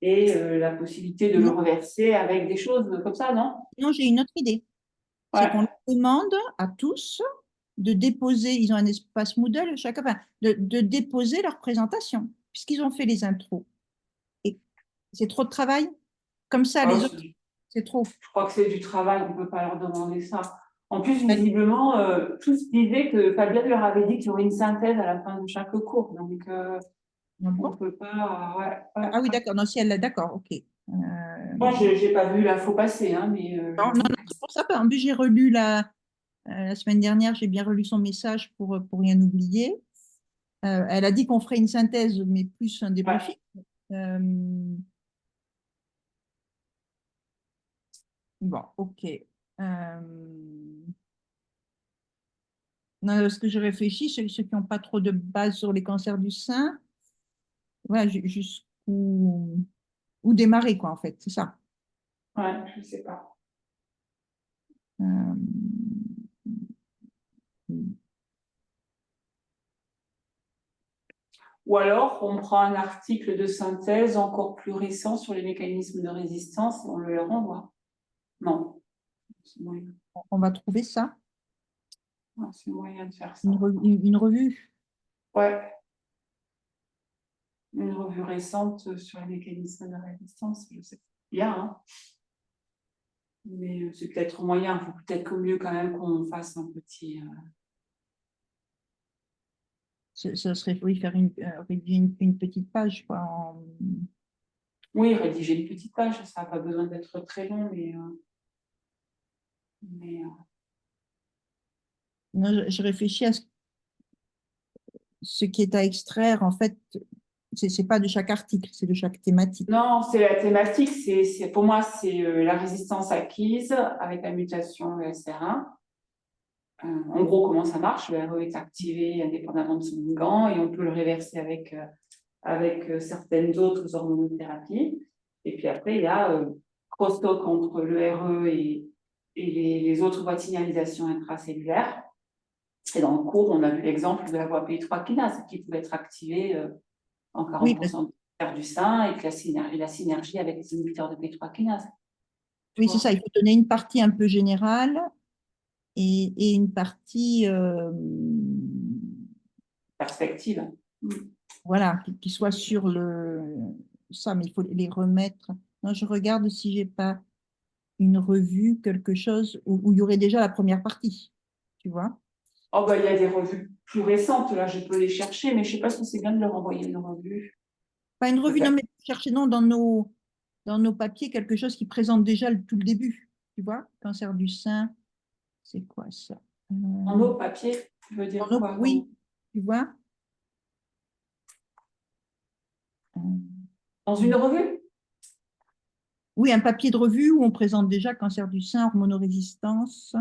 et la possibilité de le reverser avec des choses comme ça, non? Non, j'ai une autre idée. Ouais. C'est qu'on leur demande à tous de déposer, ils ont un espace Moodle, chacun, enfin, de déposer leur présentation, puisqu'ils ont fait les intros. Et c'est trop de travail. Comme ça, Ah, les autres, c'est trop. je crois que c'est du travail, on ne peut pas leur demander ça. En plus, visiblement, tous disaient que Fabienne leur avait dit qu'il y aurait une synthèse à la fin de chaque cours. Donc, on ne peut pas. Ouais. Ah oui, d'accord. Non, si elle, d'accord, ok. Moi, je n'ai pas vu l'info passer, hein, mais. Non, c'est pour ça. En plus, j'ai relu la semaine dernière, j'ai bien relu son message pour rien oublier. Elle a dit qu'on ferait une synthèse, mais plus un débriefing. Bon, ok. Non, ce que je réfléchis, ceux qui n'ont pas trop de base sur les cancers du sein, voilà, jusqu'où où démarrer, quoi, en fait, c'est ça. Ouais, je ne sais pas. Ou alors, on prend un article de synthèse encore plus récent sur les mécanismes de résistance et on le leur envoie. Non. On va trouver ça. C'est moyen de faire ça. Une revue. Ouais. Une revue récente sur les mécanismes de résistance, je sais bien, hein. Mais c'est peut-être moyen. Il faut peut-être qu'au mieux quand même qu'on fasse un petit. Ce serait, oui, faire rédiger une petite page, quoi. Oui, rédiger une petite page, ça n'a pas besoin d'être très long, mais. Non, je réfléchis à ce qui est à extraire, en fait, c'est pas de chaque article, c'est de chaque thématique. Non, c'est la thématique. Pour moi, c'est la résistance acquise avec la mutation SR1. En gros, comment ça marche? Le RE est activé indépendamment de son ligand et on peut le réverser avec certaines autres hormonothérapies. Et puis après, il y a crosstalk entre le RE et les autres voies de signalisation intracellulaire. Et dans le cours, on a vu l'exemple de la voie P3 kinase qui pouvait être activée en 40% du cancer du sein et que la synergie avec les inhibiteurs de P3 kinase. Oui, c'est ça. Il faut donner une partie un peu générale et une partie perspective. Voilà, qui soit sur ça, mais il faut les remettre. Non, je regarde si j'ai pas une revue, quelque chose où il y aurait déjà la première partie, tu vois. Oh bah, il y a des revues plus récentes, là, je peux les chercher, mais je ne sais pas si c'est bien de leur envoyer une revue. Pas une revue, non, mais chercher dans nos papiers quelque chose qui présente déjà tout le début, tu vois. Cancer du sein, c'est quoi ça? Dans nos papiers, tu veux dire quoi? Oui, tu vois. Dans une revue? Oui, un papier de revue où on présente déjà cancer du sein, hormonorésistance.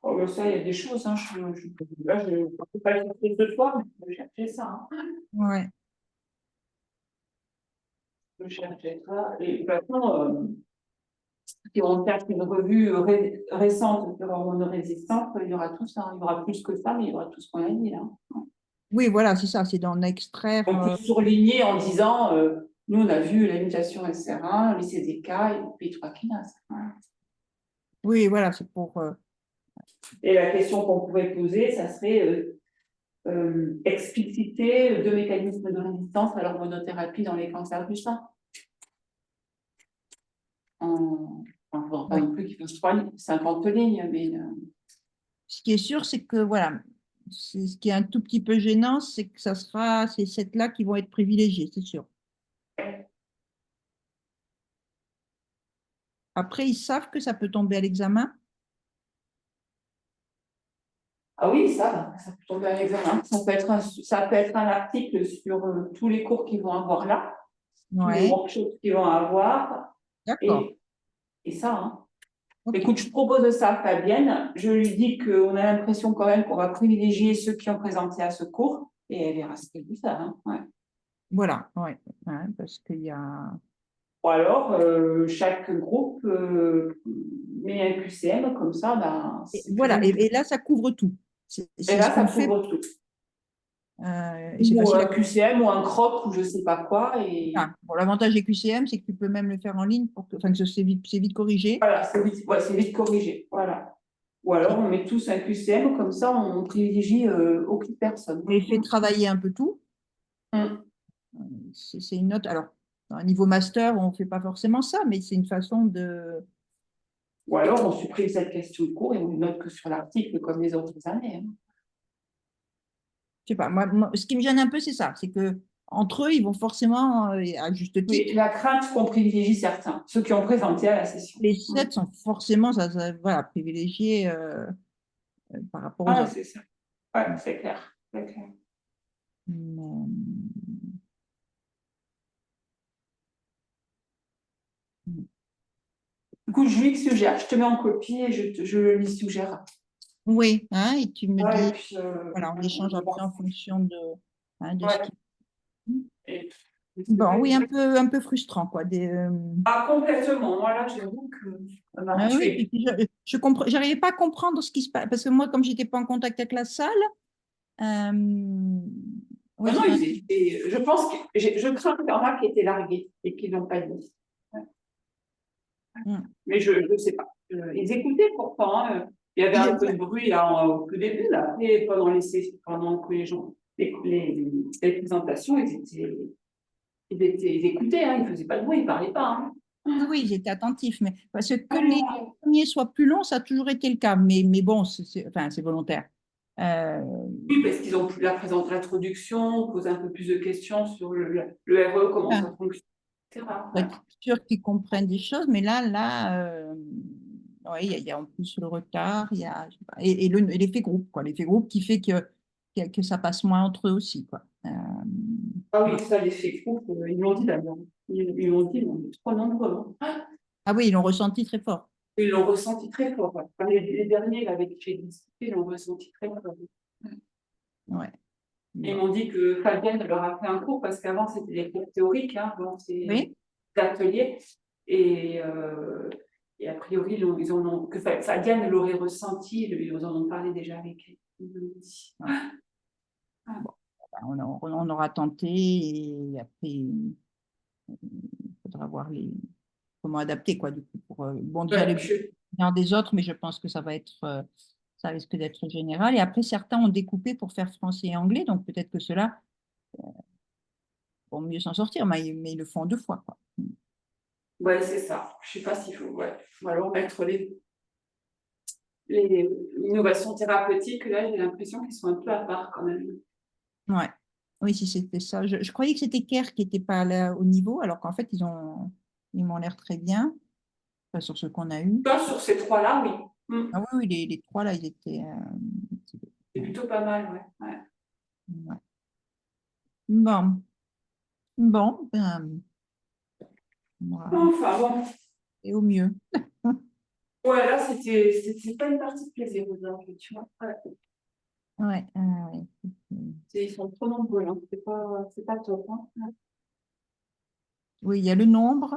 Oh, ben ça, il y a des choses. Hein. Là, je ne peux pas le chercher deux fois, mais je vais chercher ça. Hein. Ouais. Je vais chercher ça. Et de toute façon, si on cherche une revue récente sur hormonorésistance, il y aura tout ça. Il y aura plus que ça, mais il y aura tout ce qu'on a dit là. Oui, voilà, c'est ça, c'est d'en extraire. On peut surligner en disant nous, on a vu la mutation SR1, les CDK et P3 kinase. Voilà. Oui, voilà, c'est pour. Et la question qu'on pourrait poser, ça serait expliciter deux mécanismes de résistance à l'hormonothérapie dans les cancers du sein. Enfin, pas non plus qu'il fasse 50 lignes, mais. Ce qui est sûr, c'est que voilà, ce qui est un tout petit peu gênant, c'est que ça sera ces sept-là qui vont être privilégiés, c'est sûr. Après, ils savent que ça peut tomber à l'examen. Ah oui, ça peut tomber à l'examen. Ça peut être un article sur tous les cours qu'ils vont avoir là, tous les workshops qu'ils vont avoir. D'accord. Et ça, hein. Okay. Écoute, je propose ça à Fabienne. Je lui dis qu'on a l'impression quand même qu'on va privilégier ceux qui ont présenté à ce cours et elle verra ce qu'elle dit ça. Hein. Ouais. Voilà, ouais, hein, parce qu'il y a. Ou alors, chaque groupe met un QCM, comme ça, ben, c'est plus Voilà, joli. et là, ça couvre tout. Et C'est là, ce ça qu'on fait. couvre tout. Et c'est Ou facile un QCM ou un croc ou je sais pas quoi. Et Bon, l'avantage des QCM, c'est que tu peux même le faire en ligne enfin, que c'est vite corrigé. voilà, c'est vite corrigé. Voilà. Ou alors, on met tous un QCM, comme ça, on privilégie aucune personne. On les fait travailler un peu tout. Mm. C'est une note. Alors, à un niveau master, on ne fait pas forcément ça, mais c'est une façon de. Ou alors, on supprime cette question de cours et on ne note que sur l'article, comme les autres années. Hein. Je sais pas, ce qui me gêne un peu, c'est ça. C'est que entre eux, ils vont forcément, à juste titre, Oui, la crainte qu'on privilégie certains, ceux qui ont présenté à la session. les 7 sont forcément voilà, privilégiés par rapport aux Ah, autres. c'est ça. Ouais, c'est clair. C'est clair. Mais, Du coup, je lui suggère, je te mets en copie et je lui suggère. oui, hein, et tu me Ouais, et dis, puis, voilà, on échange après en fonction de ce ouais. qui. Et- Bon, oui, un peu frustrant, quoi. Ah, complètement. Moi, là, j'avoue que ça m'a Ah oui, tué. puis j'arrivais pas à comprendre ce qui se passe, parce que moi, comme j'étais pas en contact avec la salle, Ah oui, non, c'est pas. je pense que je crains qu'il y en a qui étaient largués et qui n'ont pas dit. Ouais. Mm. Mais je ne sais pas. Ils écoutaient pourtant. Hein. Il y avait un peu de bruit là, au tout début, là. Et pendant que les gens, les présentations, ils écoutaient, hein, ils ne faisaient pas de bruit, ils ne parlaient pas. Hein. Oui, oui, ils étaient attentifs, mais parce que les Ah, premiers soient plus longs, ça a toujours été le cas, mais bon, enfin, c'est volontaire. Euh, oui, parce qu'ils ont pu la présenter l'introduction, poser un peu plus de questions sur le RE, comment enfin, ça fonctionne, etc. pour Ouais. être sûr qu'ils comprennent des choses, mais ouais, il y a en plus le retard, il y a, je sais pas, et l'effet groupe, quoi, l'effet groupe qui fait que ça passe moins entre eux aussi, quoi. Ah oui, ça, l'effet groupe, ils l'ont dit d'abord. Ils l'ont dit, on est trop nombreux. Hein. Ah oui, ils l'ont ressenti très fort. Ils l'ont ressenti très fort. Ouais. Enfin, les derniers là, avec qui j'ai discuté, ils l'ont ressenti très fort. Ouais. Ils Bon. m'ont dit que Fabienne leur a fait un cours parce qu'avant c'était des cours théoriques, hein, donc c'est Oui, des ateliers. Et, et a priori, ils en ont, que Fabienne l'aurait ressenti, ils en ont parlé déjà avec elle. Ils m'ont dit. ouais. Ah. Bon, on aura tenté et après, il faudra voir comment adapter, quoi, du coup, bon, déjà Ouais, les besoins des autres, mais je pense que ça risque d'être général. Et après, certains ont découpé pour faire français et anglais, donc peut-être que ceux-là vont mieux s'en sortir, mais ils le font en 2 fois, quoi. ouais, c'est ça. Je sais pas s'il faut, ouais. Ou alors mettre les innovations thérapeutiques, là, j'ai l'impression qu'ils sont un peu à part quand même. Ouais. Oui, si c'était ça. Je croyais que c'était Kerr qui n'était pas là au niveau, alors qu'en fait, ils m'ont l'air très bien, enfin, sur ce qu'on a eu. Toi, sur ces trois-là, oui. Ah oui, oui, les 3 là, ils étaient. C'est plutôt pas mal, ouais. Ouais. Ouais. Bon, bon, ben, Enfin bon. et au mieux. Ouais, là, c'était pas une partie de plaisir aujourd'hui, tu vois. Ouais. Ouais, ouais. Ils sont trop nombreux, hein. C'est pas top. Hein. Oui, il y a le nombre,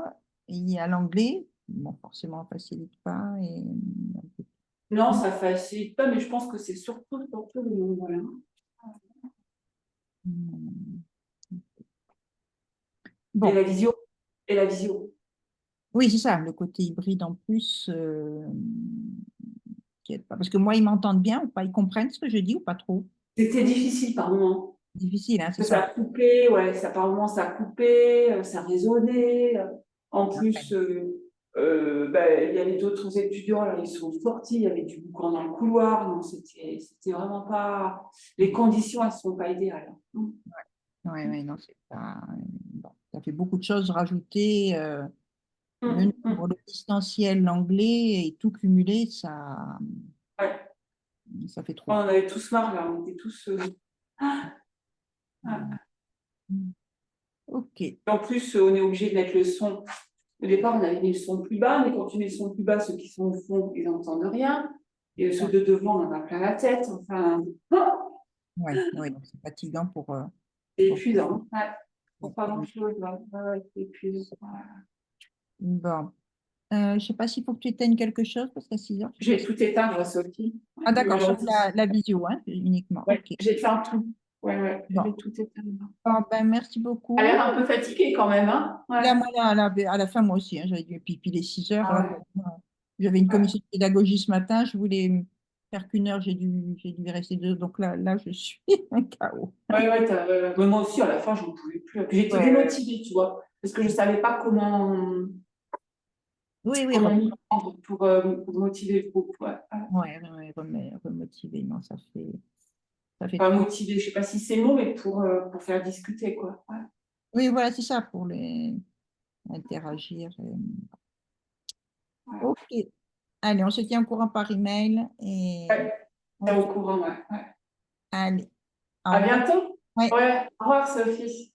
et il y a l'anglais. Bon, forcément, on ne facilite pas. Non, ça facilite pas, mais je pense que c'est surtout le nombre. Hein. Hmm. Et Bon, la visio. Et la visio. oui, c'est ça, le côté hybride en plus, qui aide pas. Parce que moi, ils m'entendent bien ou pas, ils comprennent ce que je dis ou pas trop. C'était difficile par moment. Difficile, hein, c'est Ça ça. a coupé, ouais, par moment ça a coupé, ça résonnait. En plus, il y avait d'autres étudiants, là, ils sont sortis, il y avait du boucan dans le couloir. Non, c'était vraiment pas. Les conditions, elles ne sont pas idéales. Oui, oui, non, c'est pas. Bon, ça fait beaucoup de choses rajoutées. Le Hum. nombre, le distanciel, l'anglais et tout cumulé, Ouais. ça fait On trop. en avait tous marre, là, on était tous. Ah. Ok. En plus, on est obligé de mettre le son. Au départ, on avait mis le son plus bas, mais quand tu mets le son plus bas, ceux qui sont au fond, ils n'entendent rien. Et ceux de devant, on en a plein la tête. Enfin, Ouais, ouais, donc c'est fatigant c'est pour tout. épuisant. Ouais. Pas grand-chose, ouais, et puis, Bon. Je sais pas s'il faut que tu éteignes quelque chose parce qu'à 6 heures. j'ai tout éteint, moi, Sophie. Ah d'accord, sur Aujourd'hui. la visio, hein, uniquement. Ouais, Ok. j'ai fait un tout. Ouais, Bon. j'ai tout éteint. Bon, ben, merci beaucoup. Elle a l'air un peu fatiguée quand même, hein. Ouais. Là, moi, à la fin, moi aussi, hein, j'avais dû pipi les 6 heures. Ah Là, ouais. j'avais une commission de pédagogie ce matin. Je voulais faire qu'une heure. J'ai dû y rester 2. Donc là, je suis un chaos. Ouais, mais moi aussi, à la fin, je n'en pouvais plus. Puis j'étais démotivée, tu vois, parce que je ne savais pas comment Oui, m'y prendre pour motiver le groupe. Ouais. remotiver. Non, ça fait Pas trop. motiver, je ne sais pas si c'est le mot, mais pour faire discuter, quoi. Ouais. Oui, voilà, c'est ça, pour les interagir. Ouais. Ok. Allez, on se tient au courant par email. Et Ouais, t'es au courant, ouais. allez. Au À revoir. bientôt. Ouais. Ouais, au revoir, Sophie.